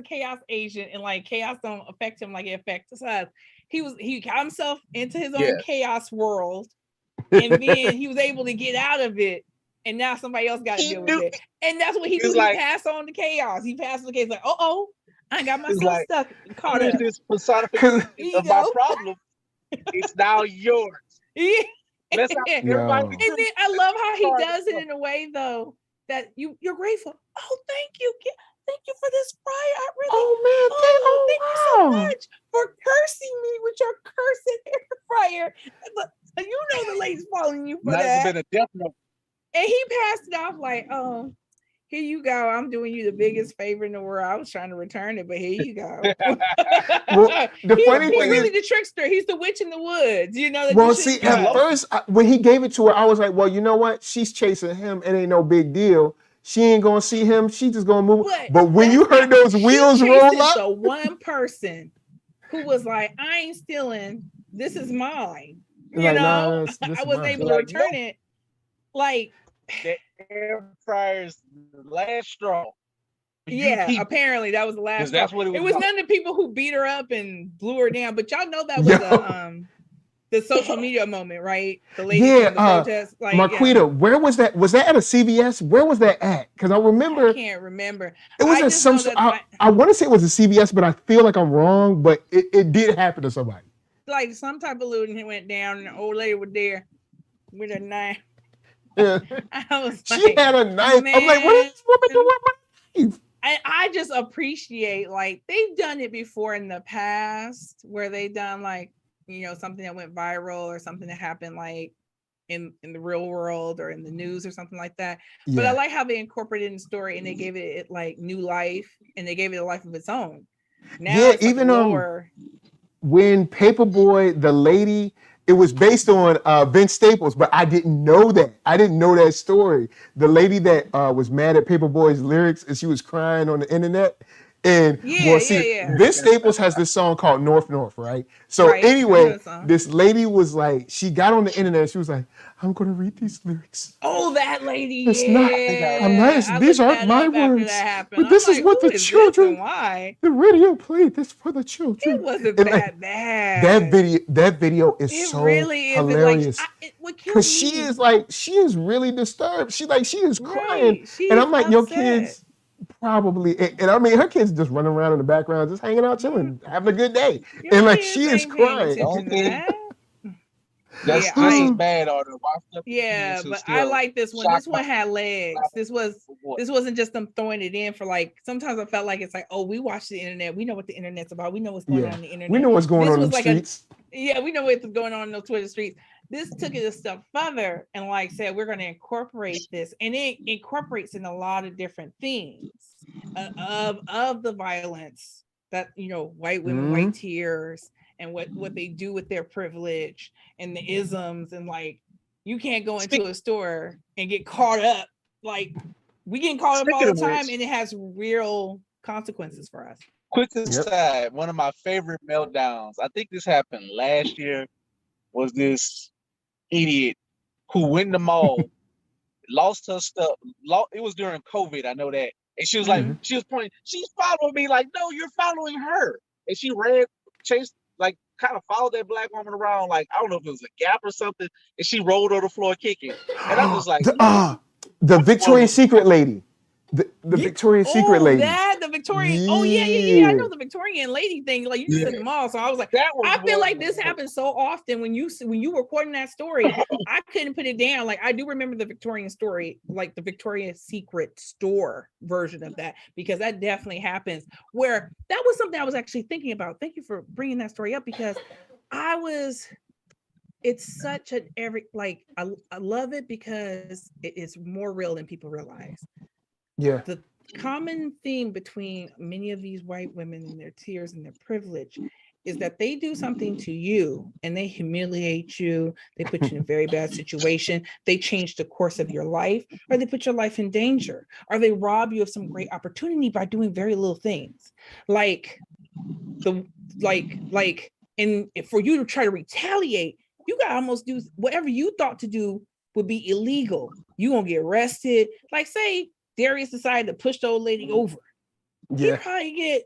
chaos agent and like chaos don't affect him like it affects us. He got himself into his own chaos world. And then he was able to get out of it and now somebody else got to deal with it. And that's what he do. He passed on the chaos. He passed on the chaos. Like, oh, I got myself stuck, caught up. This personification of my problem. It's now yours. Yeah. Let's everybody. And then I love how he does it in a way though that you're grateful. Oh, thank you for this fryer. I really. Thank you so much for cursing me with your cursed air fryer. You know the lady's following you for that. Been a death note. And he passed it off like, oh, here you go. I'm doing you the biggest favor in the world. I was trying to return it, but here you go. Well, the funny thing really is, the trickster. He's the witch in the woods. You know. Well, see, at first when he gave it to her, I was like, well, you know what? She's chasing him. It ain't no big deal. She ain't gonna see him. She just gonna move. But when you heard those wheels roll up, the one person who was like, I ain't stealing. This is mine. You know, I wasn't able to return it. Like the air fryer's last straw. Yeah, apparently that was the last. That's what it was. None of the people who beat her up and blew her down, but y'all know that was the social media moment, right? The lady from the protest. Like, Marquita, where was that? Was that at a CVS? Where was that at? Because I remember. I can't remember. It was at some. I want to say it was a CVS, but I feel like I'm wrong. But it did happen to somebody. Like some type of looting went down, and the old lady was there with a knife. Yeah. I was like, she had a knife. Man, I'm like, what is this woman doing with my knife? I just appreciate, like, they've done it before in the past where they done like, you know, something that went viral or something that happened like in the real world or in the news or something like that. Yeah. But I like how they incorporated in the story and they gave it like new life and they gave it a life of its own. Now it's even when Paperboy, the lady, it was based on Vince Staples, but I didn't know that. I didn't know that story. The lady that was mad at Paperboy's lyrics and she was crying on the internet. And Vince Staples has this song called North North, right? So anyway, this lady was like, she got on the internet and she was like, I'm going to read these lyrics. Oh, that lady. It's not, I'm nice. These aren't my words. But this is what the children, why? The radio played this for the children. It wasn't that bad. That video is so really hilarious. Because she is really disturbed. She is crying. And I'm like, your kids probably, and I mean, her kids just running around in the background, just hanging out, chilling, having a good day. And like, she is crying. That's bad on her. Yeah, but I like this one. This one had legs. This wasn't just them throwing it in for like. Sometimes I felt like it's like, oh, we watch the internet. We know what the internet's about. We know what's going on in the internet. We know what's going on in the streets. We know what's going on in the Twitter streets. This took it a step further and like said, we're going to incorporate this, and it incorporates in a lot of different things of the violence that, you know, white women, white tears, and what they do with their privilege and the isms, and like, you can't go into a store and get caught up. Like, we getting caught up all the time, and it has real consequences for us. Quick aside, one of my favorite meltdowns, I think this happened last year, was this idiot who went in the mall, lost her stuff. It was during COVID, I know that. And she was like, she was pointing, she's following me, like, no, you're following her. And she chased, like, kind of followed that black woman around, like, I don't know if it was a Gap or something, and she rolled on the floor kicking. And I'm just like, the Victoria's Secret lady. The Victoria's Secret lady. The Victorian. Oh yeah. I know the Victorian lady thing. Like, you just said them all, so I was like, I feel like this happens so often when you were recording that story. I couldn't put it down. Like, I do remember the Victorian story, like the Victoria's Secret store version of that, because that definitely happens. Where that was something I was actually thinking about. Thank you for bringing that story up, because it's such I love it because it's more real than people realize. Yeah. The common theme between many of these white women and their tears and their privilege is that they do something to you and they humiliate you. They put you in a very bad situation. They change the course of your life, or they put your life in danger, or they rob you of some great opportunity by doing very little things. And for you to try to retaliate, you gotta almost do whatever you thought to do would be illegal. You're gonna get arrested. Like, say Darius decided to push the old lady over. He'd probably get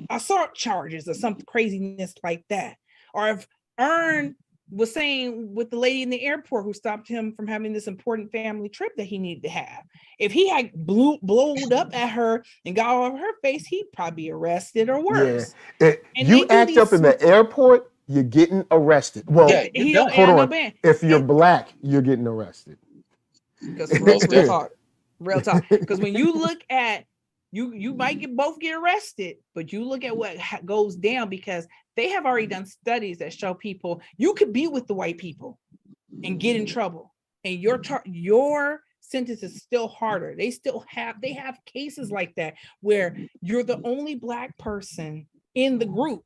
assault charges or some craziness like that. Or if Earn was saying with the lady in the airport who stopped him from having this important family trip that he needed to have. If he had blowed up at her and got all over her face, he'd probably be arrested or worse. Yeah. You act up in the airport, you're getting arrested. Well, hold on. If you're black, you're getting arrested. Because real talk. Because when you look at, you might get arrested, but you look at what goes down, because they have already done studies that show people you could be with the white people and get in trouble, and your sentence is still harder. They have cases like that where you're the only black person in the group,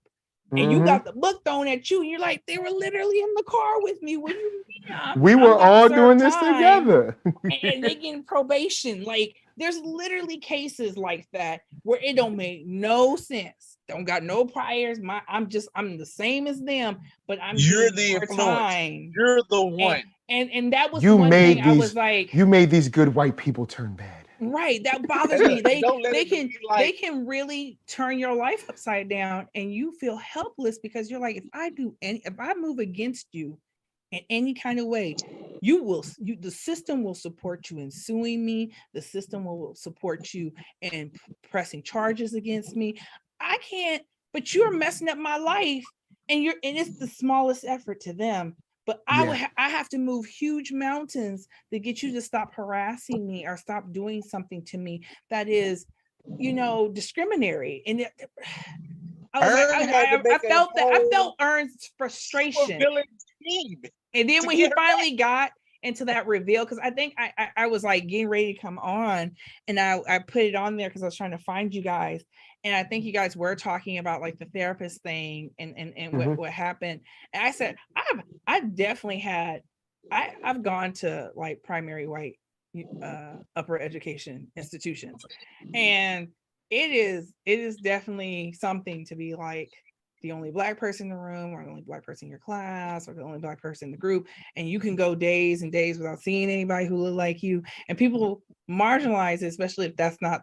and you got the book thrown at you, and you're like, they were literally in the car with me. What do you mean? We were all doing this together. And they getting probation. Like, there's literally cases like that where it don't make no sense. Don't got no priors. I'm the same as them, but you're the influence. You're the one. And that was one thing I was like, you made these good white people turn bad. Right. That bothers me. They can really turn your life upside down, and you feel helpless because you're like, if I move against you in any kind of way, the system will support you in suing me. The system will support you in pressing charges against me. I can't, but you're messing up my life, and it's the smallest effort to them. But I have to move huge mountains to get you to stop harassing me or stop doing something to me that is, discriminatory. And I felt Ern's frustration. And then when he finally got into that reveal, because I think I was like getting ready to come on, and I put it on there because I was trying to find you guys. And I think you guys were talking about like the therapist thing and what happened. And I said, I've definitely I've gone to like primary white upper education institutions. And it is definitely something to be like the only black person in the room, or the only black person in your class, or the only black person in the group. And you can go days and days without seeing anybody who look like you. And people marginalize it, especially if that's not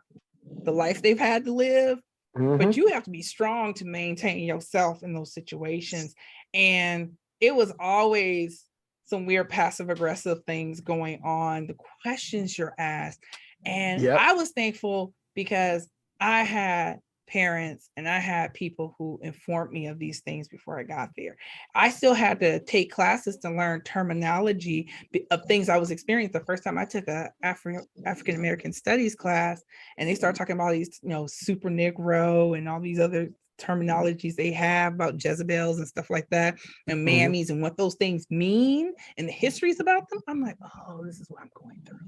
the life they've had to live. But you have to be strong to maintain yourself in those situations. And it was always some weird passive aggressive things going on, the questions you're asked. And I was thankful because I had parents and I had people who informed me of these things before I got there. I still had to take classes to learn terminology of things I was experiencing. The first time I took a African American studies class, and they started talking about these, super Negro and all these other terminologies they have about Jezebels and stuff like that, and mammies and what those things mean and the histories about them. I'm like, oh, this is what I'm going through.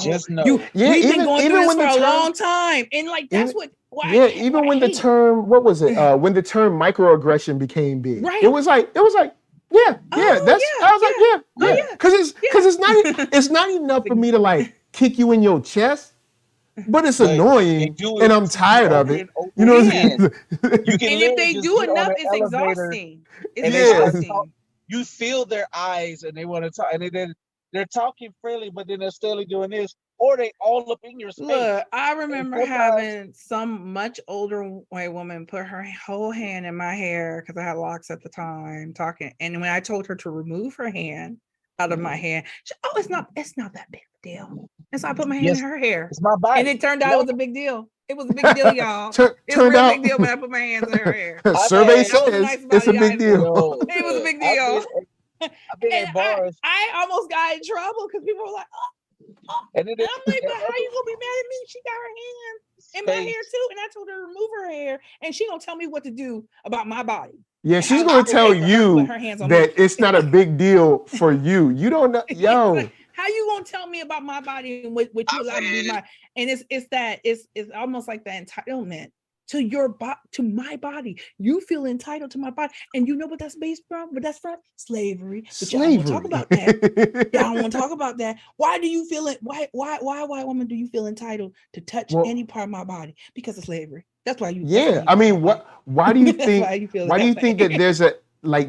Just know. We've been going through this for a long time. And like, that's even when the term, what was it? When the term microaggression became big, right? It was like, I was like, because it's not enough for me to like kick you in your chest, but it's annoying, and I'm tired of it. You know, and if they do enough, it's exhausting. It's exhausting. You feel their eyes, and they want to talk, and they're talking freely, but then they're still doing this, or they all up in your space. Look, I remember having some much older white woman put her whole hand in my hair because I had locks at the time, talking. And when I told her to remove her hand out of my hand, she said, it's not that big a deal. And so I put my hand in her hair. It's my body. And it turned out it was a big deal. It was a big deal, y'all. It was a real big deal when I put my hands in her hair. Survey says it's a big deal. It was a big deal. I've been in bars. I almost got in trouble because people were like, and I'm like, but how you gonna be mad at me? She got her hands in my hair too, and I told her to remove her hair, and she gonna tell me what to do about my body. Yeah, she's gonna tell you that it's not a big deal for you. You don't know, yo. How you gonna tell me about my body and what you allow me to be my? And it's almost like the entitlement to to my body. You feel entitled to my body, and you know what that's based from? But that's from slavery. But y'all don't want to talk about that. Y'all don't want to talk about that. Why do you feel it? Why, white woman, do you feel entitled to touch any part of my body? Because of slavery. That's why you. Yeah, I mean, why do you think? Why do you think that there's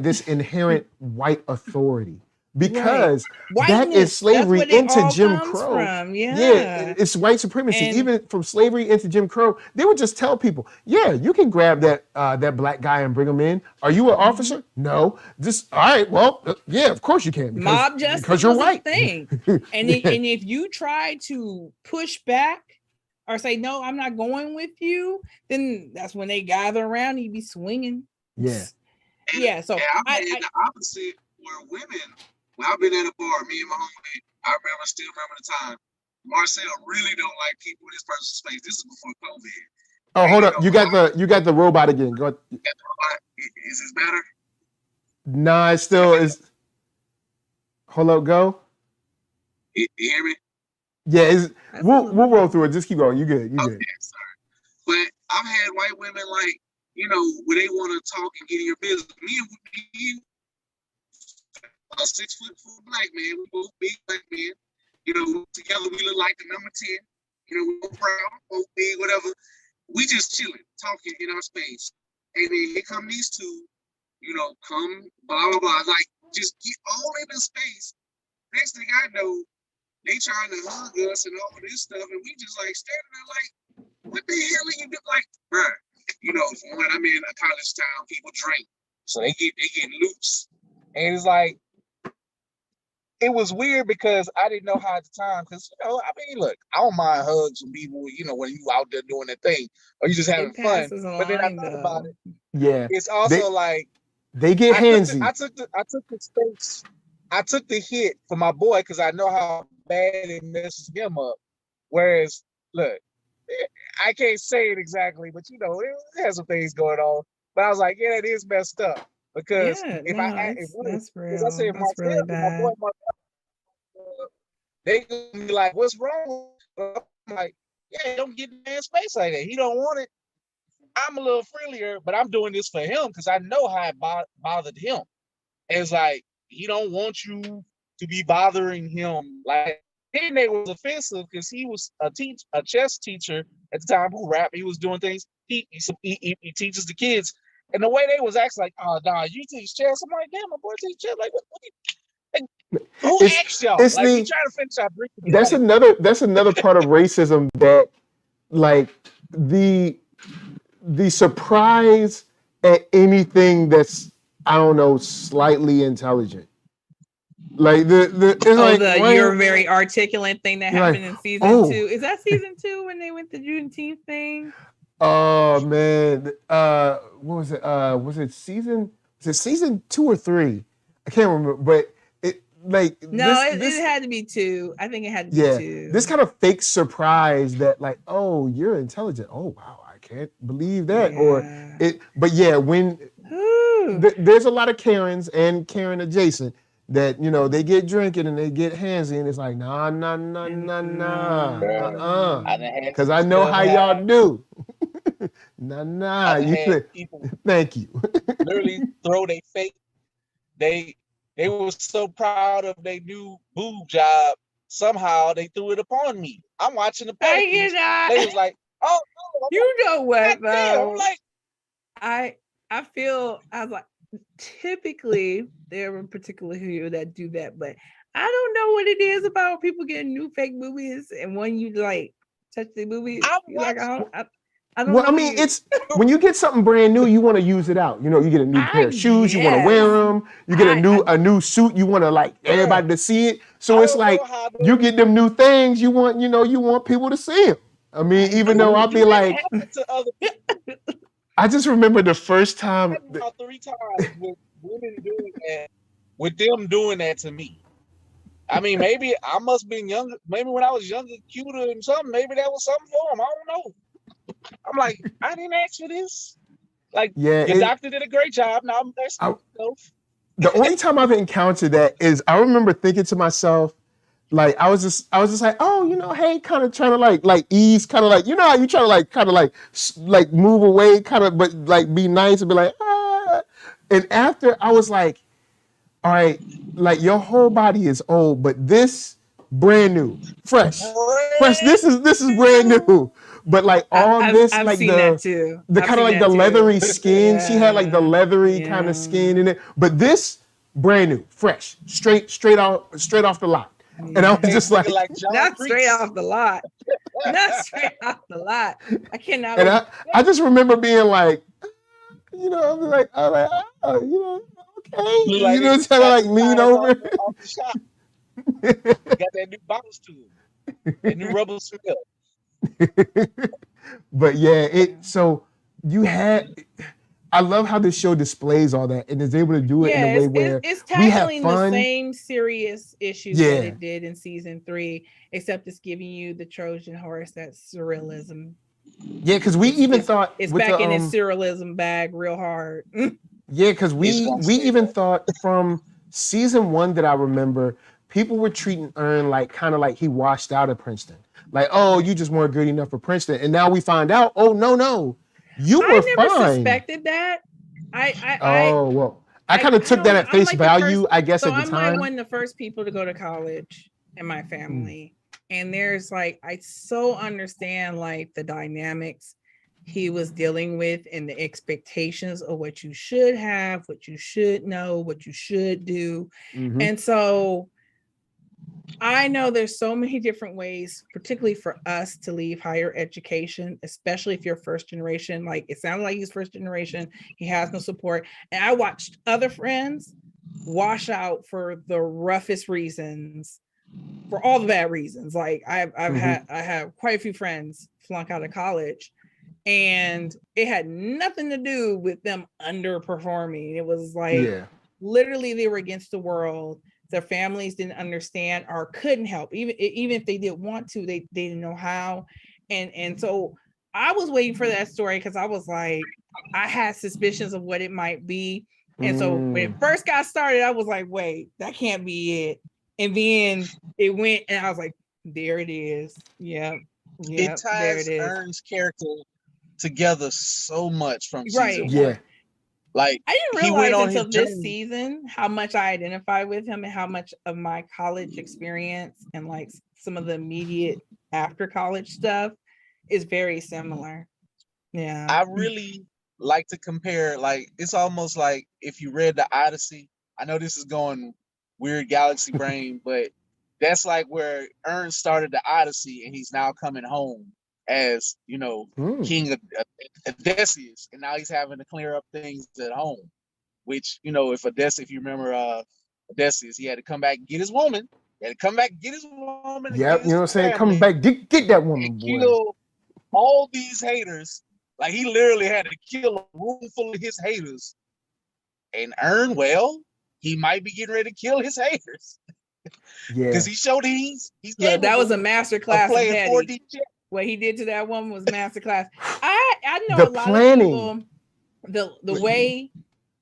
this inherent white authority because right. that is slavery into Jim Crow. Yeah, it's white supremacy. And even from slavery into Jim Crow, they would just tell people, yeah, you can grab that black guy and bring him in. Are you an officer? No. Just all right. Well, yeah, of course you can. Mob justice because you're white. Thing. And if you try to push back or say no, I'm not going with you, then that's when they gather around. You be swinging. Yeah. Yeah. So I made the opposite where women. When I've been at a bar, me and my homie, I still remember the time. Marcel really don't like people in this person's space. This is before COVID. Oh, hold up. You got the robot again. Go ahead. You got the robot. Is this better? Nah, it still is. Hold up, go. You hear me? Yeah, we'll roll through it. Just keep going. You good. You good. Okay, sorry. But I've had white women like, where they want to talk and get in your business. Me and you, a 6'4" black man, we both big black men. Together we look like the number 10. We both proud, both big, whatever. We just chilling, talking in our space. And then here come these two, come, blah, blah, blah. Like, just get all in the space. Next thing I know, they trying to hug us and all this stuff. And we just like standing there like, what the hell are you doing? Like, bruh, when I'm in a college town, people drink. So they get loose. And it's like, it was weird because I didn't know how at the time, because, look, I don't mind hugs from people, when you out there doing that thing, or you just having fun. But then I thought about it. Yeah. It's also they get handsy. I took the space. I took the hit for my boy because I know how bad it messes him up. Whereas, look, I can't say it exactly, but it has some things going on. But I was like, yeah, it is messed up. Because that's really bad. My boy, they gonna be like, "What's wrong?" I'm like, "Yeah, don't get in man's space like that. He don't want it." I'm a little friendlier, but I'm doing this for him because I know how it bothered him. And it's like he don't want you to be bothering him. Like, then it was offensive because he was a chess teacher at the time who rapped. He was doing things. He teaches the kids. And the way they was acting like, oh, nah, you teach chess. I'm like, damn, my boy teach chess. Like, who asked y'all? Like, we trying to finish our drink. That's another part of racism that, like, the surprise at anything that's, I don't know, slightly intelligent. Like you're very articulate thing that happened in season 2. Is that season 2 when they went to Juneteenth thing? Oh man, what was it? Was it season 2 or 3? I can't remember, but it had to be 2. I think it had to be 2. This kind of fake surprise that like, oh, you're intelligent. Oh wow, I can't believe that. Yeah. Or it, but yeah, when there's a lot of Karens and Karen adjacent that they get drinking and they get handsy and it's like nah, because I know how y'all do. Thank you. Literally throw they fake. They were so proud of their new boob job. Somehow they threw it upon me. I'm watching the package. They was like, "Oh, no, you know what? Though? I'm like, I feel I was like, typically there are particular people that do that, but I don't know what it is about people getting new fake boobies, and when you like touch the boobies, I don't know. I mean, it's when you get something brand new, you want to use it out. You get a new pair of shoes, you want to wear them. You get a new suit, you want to like everybody to see it. So it's like you get them new things, you want people to see them. I mean, even though I'll be like, I just remember the first time. About 3 times with women doing that, with them doing that to me. I mean, maybe I must have been younger. Maybe when I was younger, cuter and something. Maybe that was something for them. I don't know. I'm like, I didn't ask for this. Like, your doctor did a great job. Now I'm myself. The only time I've encountered that is I remember thinking to myself, like I was just like, oh, hey, kind of trying to like ease, kind of like, how you try to like kind of like move away, kind of, but like be nice and be like, ah. And after I was like, all right, like your whole body is old, but this brand new, fresh. This is brand new. But like I've like the kind of like the leathery skin. Yeah. She had like the leathery kind of skin in it. But this brand new, fresh, straight off the lot. And I was just like not straight off the lot. Not straight off the lot. I cannot. And I just remember being like, you know, I'm like, oh, you know, okay. You know, trying to like lean over. Off the shop. Got that new bounce to him. That new rubber strip. But yeah, so you had. I love how this show displays all that and is able to do it in a way where it's we have tackling fun. the same serious issues that it did in season 3, except it's giving you the Trojan horse, that surrealism. Yeah, because we even thought it's back in its surrealism bag real hard. Yeah, because we even thought from season 1 that I remember, people were treating Earn like kind of like he washed out of Princeton. Like, oh, you just weren't good enough for Princeton. And now we find out, oh, no. You were fine. I never suspected that. I kind of took that at face value, I guess, at the time. I'm like one of the first people to go to college in my family. And there's like, I so understand like the dynamics he was dealing with and the expectations of what you should have, what you should know, what you should do. And so I know there's so many different ways, particularly for us to leave higher education, especially if you're first generation. Like it sounded like he's first generation. He has no support. And I watched other friends wash out for the roughest reasons, for all the bad reasons. Like I have quite a few friends flunk out of college, and it had nothing to do with them underperforming. It was like literally they were against the world. Their families didn't understand or couldn't help. Even if they did want to, they didn't know how. And so I was waiting for that story because I was like, I had suspicions of what it might be. And so when it first got started, I was like, wait, that can't be it. And then it went, and I was like, there it is. Yeah. It ties Earn's character together so much from season 1. Yeah. Like I didn't realize until this season how much I identify with him and how much of my college experience and like some of the immediate after college stuff is very similar. Yeah. I really like to compare, like it's almost like if you read the Odyssey. I know this is going weird galaxy brain, but that's like where Earn started the Odyssey and he's now coming home as, you know, King of Odysseus, and now he's having to clear up things at home, which, you know, if you remember Odysseus, he had to come back and get his woman. He had to come back and get his woman. Yep, you know what I'm saying? Come back, get that woman, boy. Kill all these haters. Like he literally had to kill a room full of his haters. And Earn, well, he might be getting ready to kill his haters. Yeah. Because he showed he's that was a master class playing 4D chess. What he did to that woman was masterclass. I know a lot of people, the way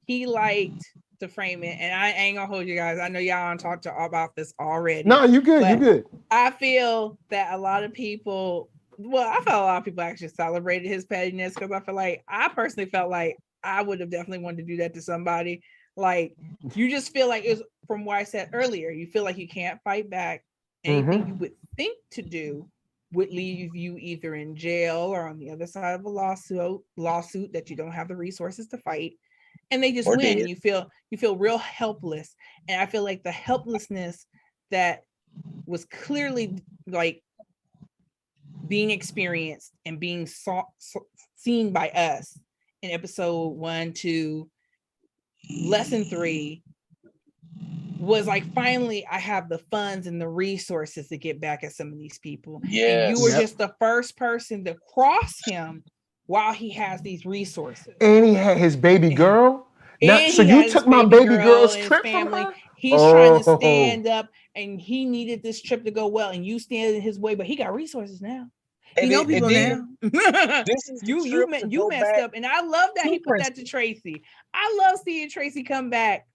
he liked to frame it, and I ain't gonna hold you guys. I know y'all don't talk about this already. No, you good. You good. I feel that a lot of people. Well, I felt a lot of people actually celebrated his pettiness because I personally felt like I would have definitely wanted to do that to somebody. Like you just feel like it's from what I said earlier. You feel like you can't fight back. Anything you would think to do would leave you either in jail or on the other side of a lawsuit that you don't have the resources to fight, and they just win. And you feel real helpless. And I feel like the helplessness that was clearly like being experienced and being seen by us in episode 1, 2, lesson 3 was like, finally, I have the funds and the resources to get back at some of these people. Yeah, you were just the first person to cross him while he has these resources. And he had his baby girl. Now, so you took my baby girl's trip from her? He's trying to stand up, and he needed this trip to go well, and you stand in his way, but he got resources now. You know people now. You messed up, and I love that he put that to Tracy. I love seeing Tracy come back.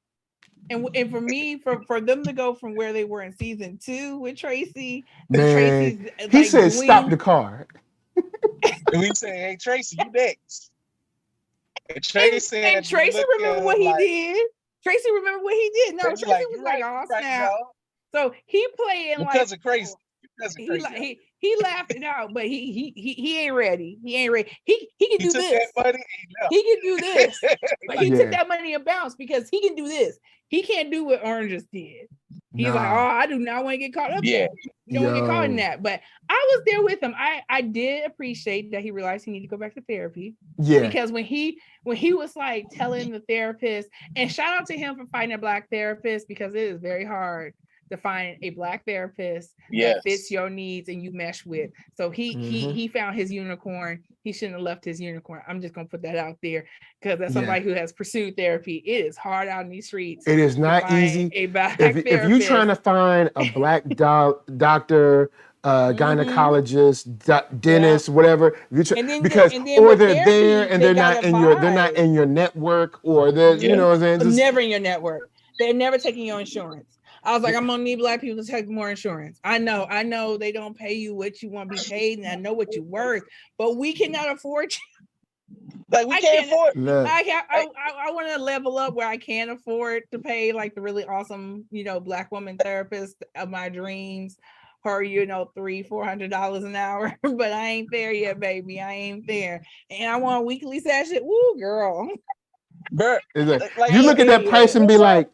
And for me, for them to go from where they were in season 2 with Tracy, man, he said, "Stop the car." And we say, "Hey, Tracy, you next." And Tracy remember what he did. Tracy remember what he did. No, Tracy was like, "Oh snap!" So he playing because of crazy. he laughed it out, but he ain't ready. He ain't ready. He can do this. He can do this. But he took that money and bounced because he can do this. He can't do what Orange did. He's like, oh, I do not want to get caught up in that. You don't want to get caught in that. But I was there with him. I did appreciate that he realized he needed to go back to therapy. Yeah. Because when he was like telling the therapist, and shout out to him for finding a Black therapist, because it is very hard to find a Black therapist that fits your needs and you mesh with. So he found his unicorn. He shouldn't have left his unicorn. I'm just gonna put that out there, because as somebody who has pursued therapy, it is hard out in these streets. It is not easy. If you're trying to find a Black doctor, gynecologist, dentist, whatever, because or they're there and they're not in your network, or they're you know what I'm saying, never in your network. They're never taking your insurance. I was like, I'm gonna need Black people to take more insurance. I know they don't pay you what you want to be paid, and I know what you're worth, but we cannot afford you. Like we can't afford. I want to level up where I can afford to pay like the really awesome, Black woman therapist of my dreams. Her, $300-$400 an hour, but I ain't there yet, baby. I ain't there, and I want a weekly session. Woo, girl. Like, you look at that price and be like.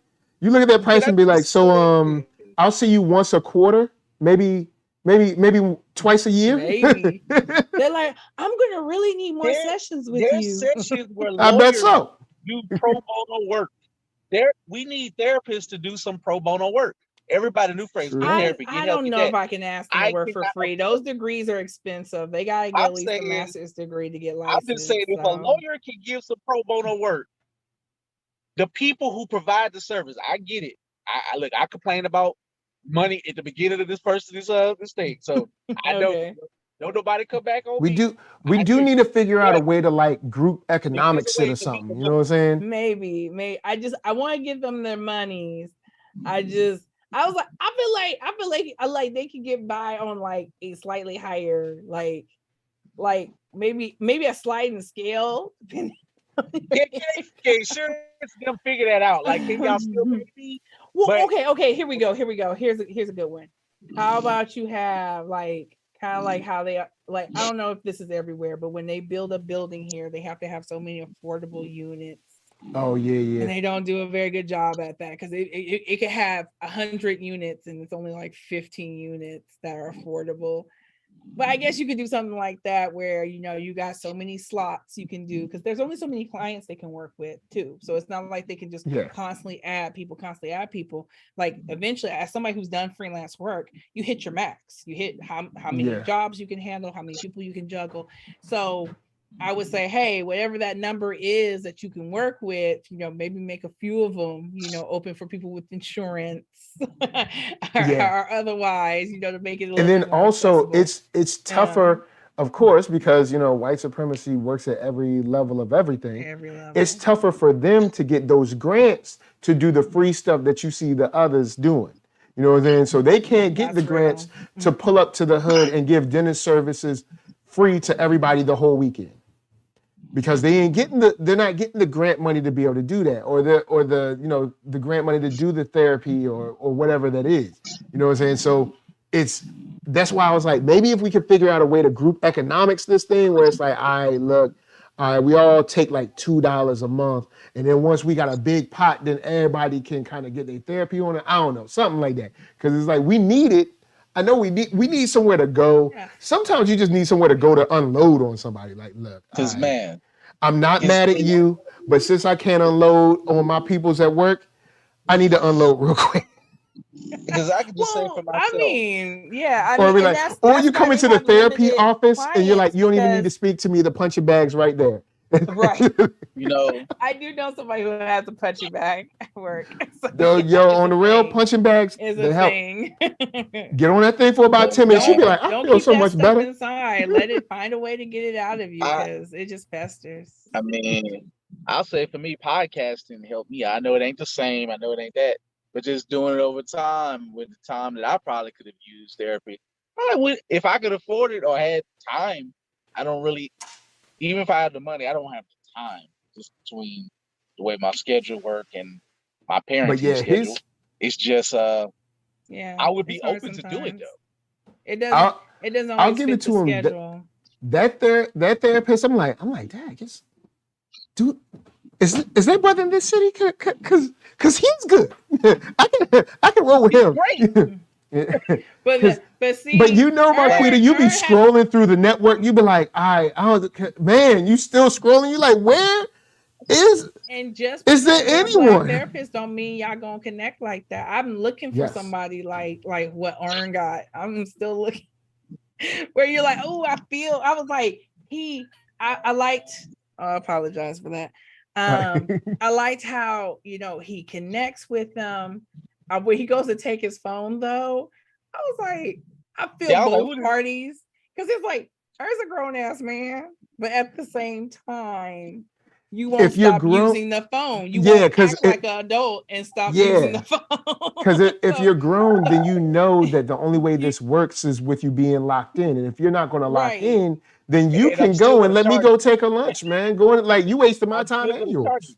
So I'll see you once a quarter, maybe twice a year. Maybe. They're like, I'm gonna really need more sessions with you. Sessions where I bet so. Do pro bono work. We need therapists to do some pro bono work. Everybody new phrase. I don't know if I can ask them to work for free. Those degrees are expensive. They gotta get at least a master's degree to get licensed. I'm just saying, if a lawyer can give some pro bono work, the people who provide the service, I get it. I complain about money at the beginning of this thing. So I know don't nobody come back on me. We do need to figure out a way to like group economics it or something. You know what I'm saying? Maybe. I want to give them their monies. I was like, I feel like they could get by on like a slightly higher, like maybe a sliding scale. Sure, them figure that out. Like, can y'all still pay me? Well, okay. Here we go. Here's a good one. How about you have like kind of like how they like? I don't know if this is everywhere, but when they build a building here, they have to have so many affordable units. Oh yeah. And they don't do a very good job at that, because it could have 100 units and it's only like 15 units that are affordable. But I guess you could do something like that where, you got so many slots you can do, because there's only so many clients they can work with too. So it's not like they can just constantly add people. Like eventually, as somebody who's done freelance work, you hit your max. You hit how many jobs you can handle, how many people you can juggle. So I would say, hey, whatever that number is that you can work with, maybe make a few of them, open for people with insurance or otherwise, to make it a little and then bit more also accessible. it's tougher, of course, because white supremacy works at every level of everything. It's tougher for them to get those grants to do the free stuff that you see the others doing. You know what I'm saying? So they can't get the grants to pull up to the hood and give dentist services free to everybody the whole weekend, because they're not getting the grant money to be able to do that, or the grant money to do the therapy or whatever that is. You know what I'm saying? So that's why I was like, maybe if we could figure out a way to group economics this thing, where it's like, we all take like $2 a month, and then once we got a big pot, then everybody can kind of get their therapy on it. I don't know, something like that, because it's like we need it. I know we need somewhere to go. Yeah. Sometimes you just need somewhere to go to unload on somebody. Like, look, because man, I'm not mad at you, but since I can't unload on my peoples at work, I need to unload real quick. Because I can just say for myself. Or you come into the therapy office and you're like, you don't even need to speak to me. The punching bag's right there. Right. I do know somebody who has a punching bag at work. So on the real, punching bags is a thing. Get on that thing for about 10 minutes. She'll be like, I feel so much better. Inside. Let it find a way to get it out of you, because it just festers. I mean, I'll say for me, podcasting helped me. I know it ain't the same. I know it ain't that. But just doing it over time, with the time that I probably could have used therapy, if I could afford it or had time, I don't really. Even if I have the money, I don't have the time, just between the way my schedule work and my parents' schedule. It's just I would be open to do it though. It doesn't. It doesn't always I'll give fit it to the him. schedule. That therapist, I'm like, Dad, just dude, is that brother in this city? Cause he's good. I can roll with him. Great. but see, but you know, Marquita, you be scrolling through the network. You be like, I don't, man, you still scrolling. You like, where is? And just is there anyone? Black therapists don't mean y'all gonna connect like that. I'm looking for somebody like what Earn got. I'm still looking. Where you're like, oh, I was like, I liked, I apologize for that. I liked how, he connects with them. When he goes to take his phone though, I was like, I feel both parties. Because it's like, there's a grown ass man, but at the same time, you won't stop using the phone. You won't act like an adult and stop using the phone. Because if you're grown, then you know that the only way this works is with you being locked in. And if you're not going to lock in, then you can go and let me go take a lunch, man. Go in, like you wasted my time and yours.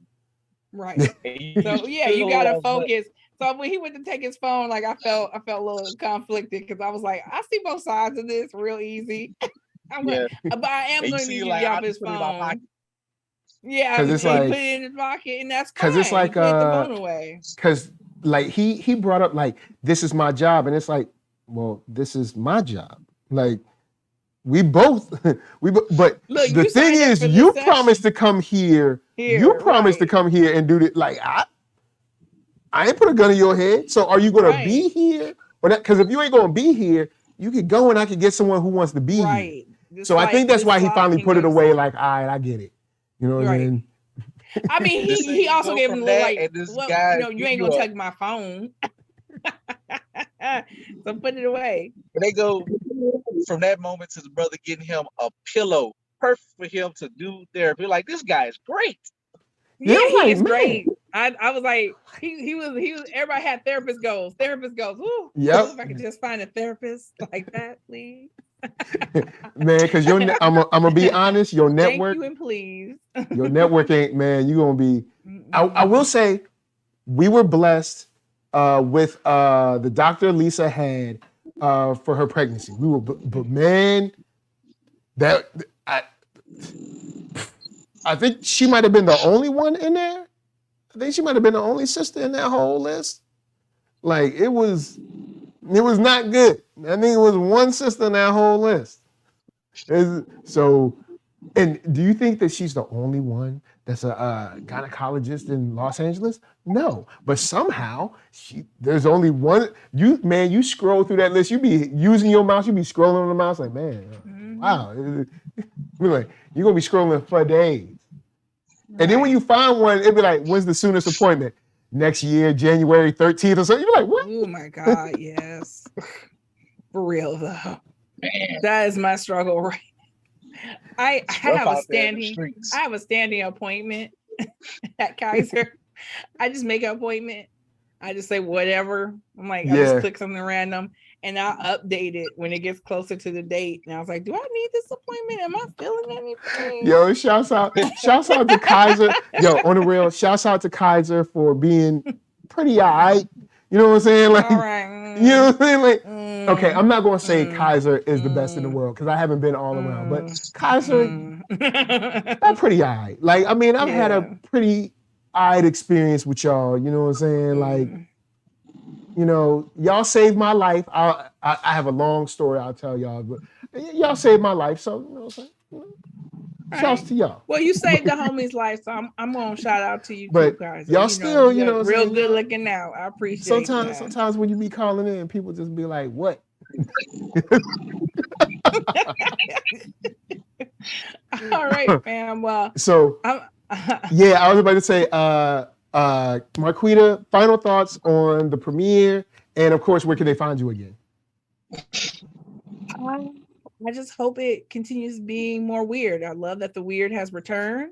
Right. So you gotta focus. So when he went to take his phone, like I felt a little conflicted because I was like, I see both sides of this real easy. But I am going to give y'all his phone. Yeah, because it's like put it in his pocket, and that's because it's like put the phone away. Because like he brought up like this is my job, and it's like, well, this is my job. Like we both but look, the thing is, you promised to come here. You promised to come here and do it. Like I ain't put a gun in your head. So are you gonna be here? Or that? Because if you ain't gonna be here, you could go and I could get someone who wants to be here. So I think that's why he finally put it away. Like, all right, I get it. You know what I mean? I mean, he also gave him a little like, well, you ain't gonna take my phone. So put it away. They go from that moment to the brother getting him a pillow, perfect for him to do therapy. Like, this guy is great. Yeah, he is great. I was like, he was. Everybody had therapist goals. Woo. Yep. If I could just find a therapist like that, please. Man, because I'm gonna be honest, your network. Thank you and please. Your network ain't, man. You gonna be. I will say, we were blessed with the doctor Lisa had for her pregnancy. We were, but man, that I think she might have been the only one in there. I think she might have been the only sister in that whole list. Like it was not good. I think it was one sister in that whole list. So, and do you think that she's the only one that's a gynecologist in Los Angeles? No, but somehow there's only one. You scroll through that list. You be using your mouse. You be scrolling on the mouse like, man, wow. Like, you're gonna be scrolling for days. And then when you find one, it'd be like, when's the soonest appointment? Next year, January 13th or something. You're like, what? Oh my God, yes. For real though. Man. That is my struggle right now. I have a standing appointment at Kaiser. I just make an appointment. I just say whatever. I'm like, I just click something random and I'll update it when it gets closer to the date. And I was like, do I need this appointment? Am I feeling anything? Yo, shouts out to Kaiser. Yo, on the real, shouts out to Kaiser for being pretty all right. You know what I'm saying? Like, all right. You know what I'm saying? Like, okay, I'm not gonna say Kaiser is the best in the world because I haven't been all around, but Kaiser, they're pretty all right. Like, I mean, I've had a pretty all right experience with y'all. You know what I'm saying? Like, you know, y'all saved my life. I have a long story I'll tell y'all, but y'all saved my life. So, you know what I'm saying? Shouts to y'all. Well, you saved the homie's life, so I'm gonna shout out to you, but too, guys. Y'all still, you know, real good looking now. I appreciate that. Sometimes when you be calling in, people just be like, "What?" All right, fam. Well, so I was about to say, Marquita, final thoughts on the premiere, and of course, where can they find you again? I just hope it continues being more weird. I love that the weird has returned.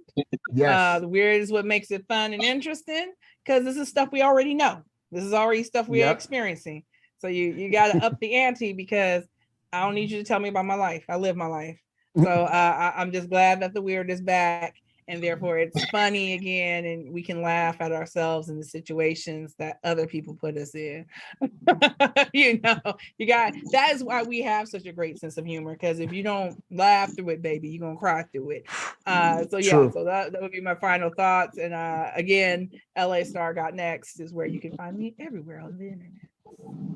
Yes. The weird is what makes it fun and interesting because this is stuff we already know. This is already stuff we are experiencing. So you got to up the ante because I don't need you to tell me about my life. I live my life. So I'm just glad that the weird is back. and therefore it's funny again, and we can laugh at ourselves in the situations that other people put us in. You know, that is why we have such a great sense of humor, because if you don't laugh through it, baby, you're gonna cry through it. So yeah, so that would be my final thoughts. And again, LA Star Got Next is where you can find me everywhere on the internet.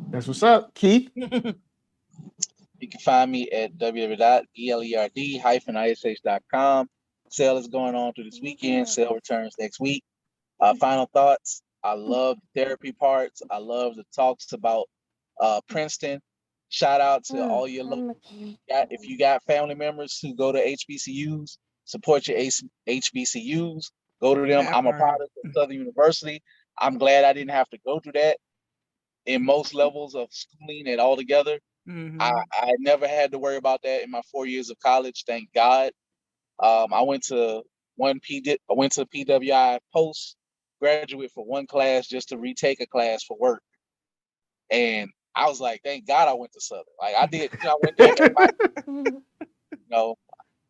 That's what's up, Keith. You can find me at www.elerd-ish.com. Sale is going on through this weekend. Sale returns next week. Final thoughts. I love the therapy parts. I love the talks about Princeton. Shout out to all your local. If you got family members who go to HBCUs, support your HBCUs. Go to them. I'm a product of Southern University. I'm glad I didn't have to go through that in most levels of schooling and all together. I never had to worry about that in my 4 years of college. Thank God. I went to PWI postgraduate for one class just to retake a class for work. And I was like, thank God I went to Southern. Like I did, I went there.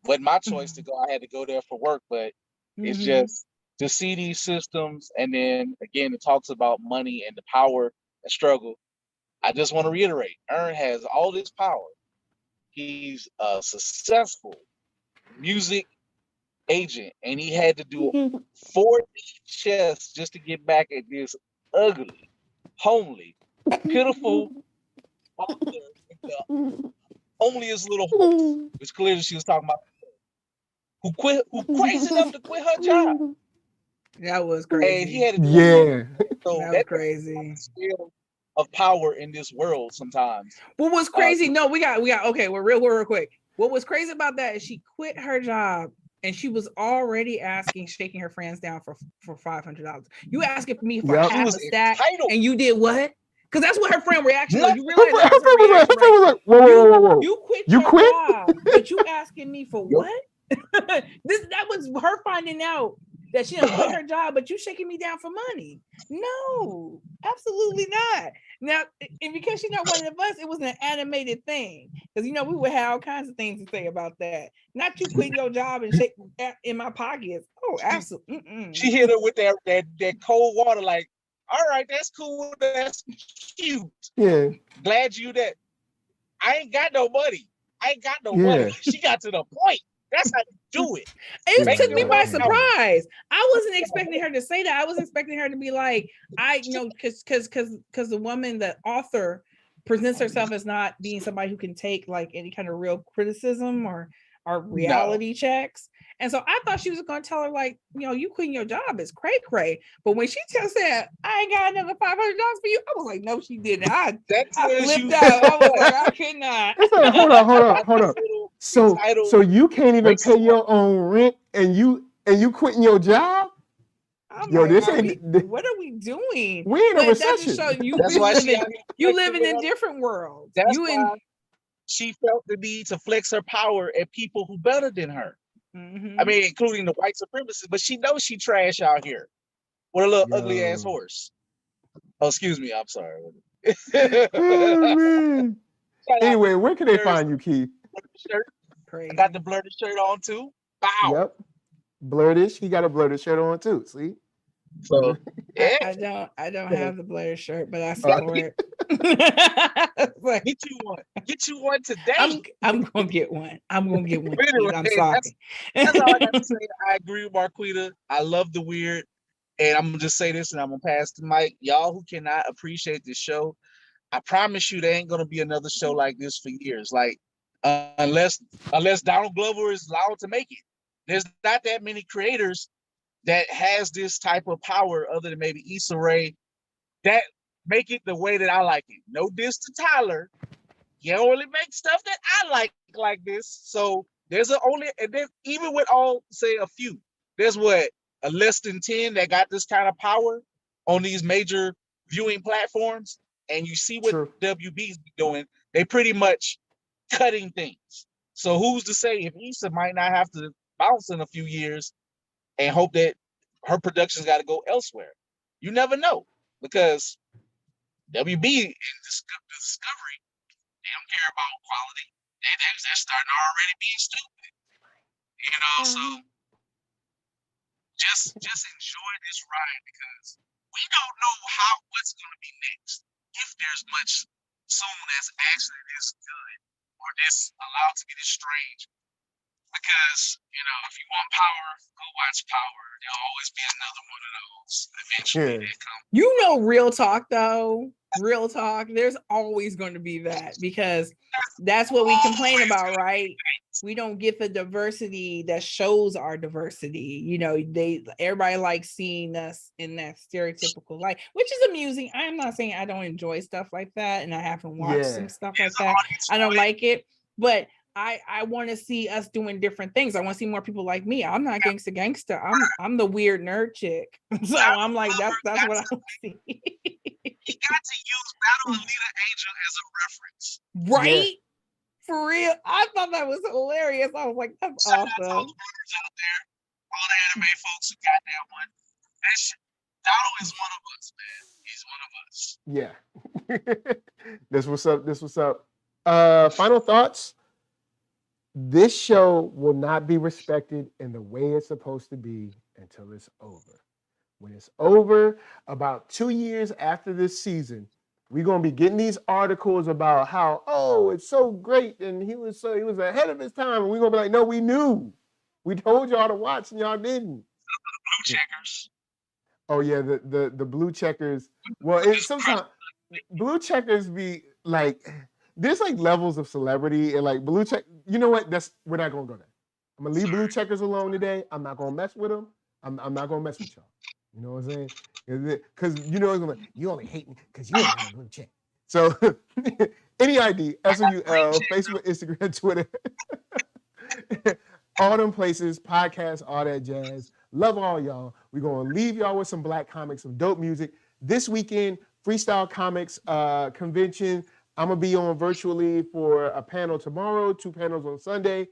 Wasn't my choice to go. I had to go there for work, but it's just to see these systems. And then again, it talks about money and the power and struggle. I just want to reiterate, Ern has all this power. He's a successful music agent, and he had to do 4D chess just to get back at this ugly, homely, pitiful, homeliest little horse, which clearly she was talking about, who crazy enough to quit her job. That was crazy. And he had to do so that was crazy. Of power in this world sometimes. What was crazy? No, we got okay, we're real quick. What was crazy about that is she quit her job and she was already shaking her friends down for $500. You asking for me for half a stack and you did what? Because that's what her friend reaction was. You realize that was her reaction, right? Whoa. You quit your job, but you asking me for what? That was her finding out that she didn't quit her job, but you shaking me down for money. No, absolutely not. Now, and because she's not one of us, it was an animated thing. Because we would have all kinds of things to say about that. Not you quitting your job and shake in my pockets. Oh, absolutely. She hit her with that cold water, like, all right, that's cool, that's cute. Yeah. Glad you that. I ain't got no money. Money. She got to the point. That's how you do it. It took me by surprise. I wasn't expecting her to say that. I was expecting her to be like, because the woman, the author, presents herself as not being somebody who can take like any kind of real criticism or reality checks. And so I thought she was going to tell her like, you quitting your job is cray. But when she said, I ain't got another $500 for you, I was like, no, she didn't. I flipped out. I was like, I could not. Hold on. So you can't even pay your own rent and you quitting your job? What are we doing? We in a recession. You living in different worlds. That's why she felt the need to flex her power at people who better than her. I mean, including the white supremacists, but she knows she trash out here with a little ugly ass horse. Oh, excuse me. I'm sorry. Oh, man. Anyway, where can they find you, Keith? I got the blurted shirt on too. Bow. Yep. Blurtish. He got a blurted shirt on too. See? So yeah. I don't have the blurted shirt, but I support it. Get you one today. I'm gonna get one. I'm sorry. That's all I got to say. I agree with Marquita. I love the weird. And I'm gonna just say this and I'm gonna pass the mic. Y'all who cannot appreciate this show, I promise you there ain't gonna be another show like this for years. Like unless Donald Glover is allowed to make it. There's not that many creators that has this type of power other than maybe Issa Rae that make it the way that I like it. No diss to Tyler. You don't really make stuff that I like this. So there's and then even with all, say a few, there's a less than 10 that got this kind of power on these major viewing platforms. And you see what WB's doing. They pretty much cutting things. So who's to say if Issa might not have to bounce in a few years and hope that her production's got to go elsewhere? You never know, because WB and Discovery, they don't care about quality. They're starting to already being stupid. So just enjoy this ride because we don't know what's going to be next. If there's much soon that's actually this good or this allowed to be this strange. Because, if you want power, go watch Power. There'll always be another one of those eventually that come. Real talk though. Real talk. There's always going to be that because that's what we complain about, right? We don't get the diversity that shows our diversity. Everybody likes seeing us in that stereotypical light, which is amusing. I'm not saying I don't enjoy stuff like that, and I haven't watched some stuff like that. I don't like it, but I want to see us doing different things. I want to see more people like me. I'm not gangsta. I'm the weird nerd chick. So I'm like, that's what I want to see. You got to use Battle of Alita Angel as a reference. Right? Yeah. For real. I thought that was hilarious. I was like, that's awesome. All the brothers out there, all the anime folks who got that one. Donald is one of us, man. He's one of us. Yeah. This what's up. Final thoughts. This show will not be respected in the way it's supposed to be until it's over. When it's over, about 2 years after this season, we're gonna be getting these articles about how, it's so great, and he was ahead of his time, and we're gonna be like, no, we knew. We told y'all to watch, and y'all didn't. Blue checkers. Oh yeah, the blue checkers. Well, it's sometimes blue checkers be like, there's like levels of celebrity, and like blue check. You know what? We're not gonna go there. I'm gonna leave blue checkers alone today. I'm not gonna mess with them. I'm not gonna mess with y'all. You know what I'm saying? Because you only hate me because you ain't got a blue check. So any ID, SOUL, Facebook, Instagram, Twitter, all them places, podcasts, all that jazz. Love all y'all. We're gonna leave y'all with some black comics, some dope music. This weekend, Freestyle Comics convention. I'm gonna be on virtually for a panel tomorrow, 2 panels on Sunday.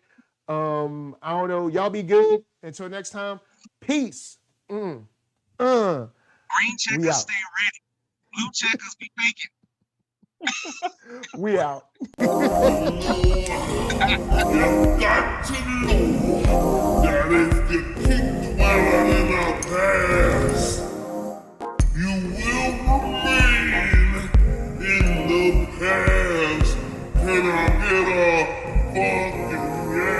I don't know. Y'all be good. Until next time, peace. Green checkers stay ready. Blue checkers be faking. We out. You got to know that if you keep dwelling in the past, you will remain in the past. Can I get a fucking yeah?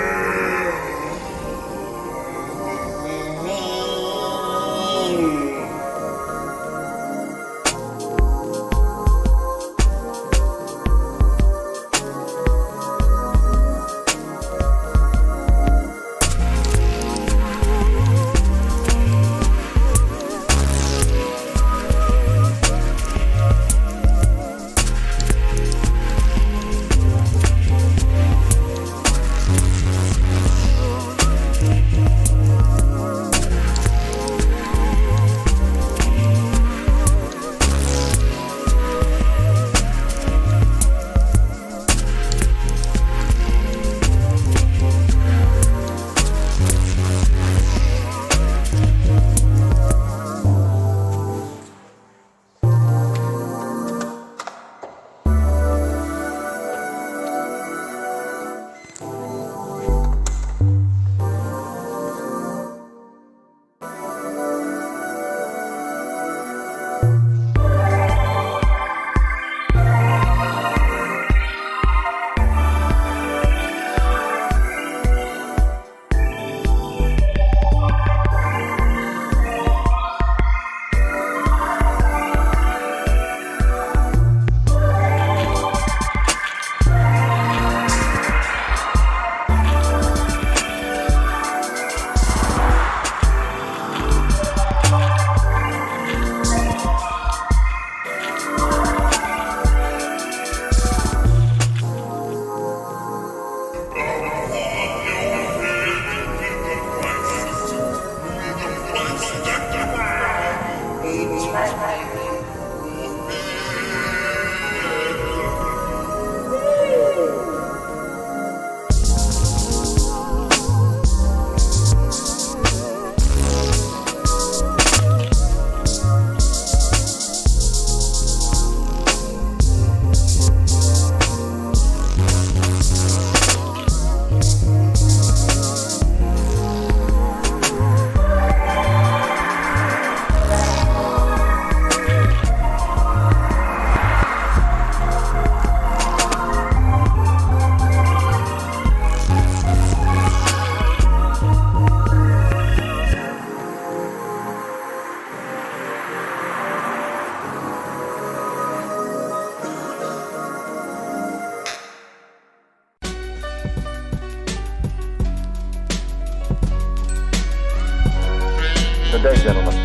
Today, gentlemen,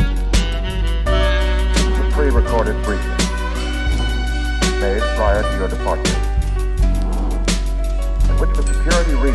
this is a pre-recorded briefing made prior to your departure, in which for security reasons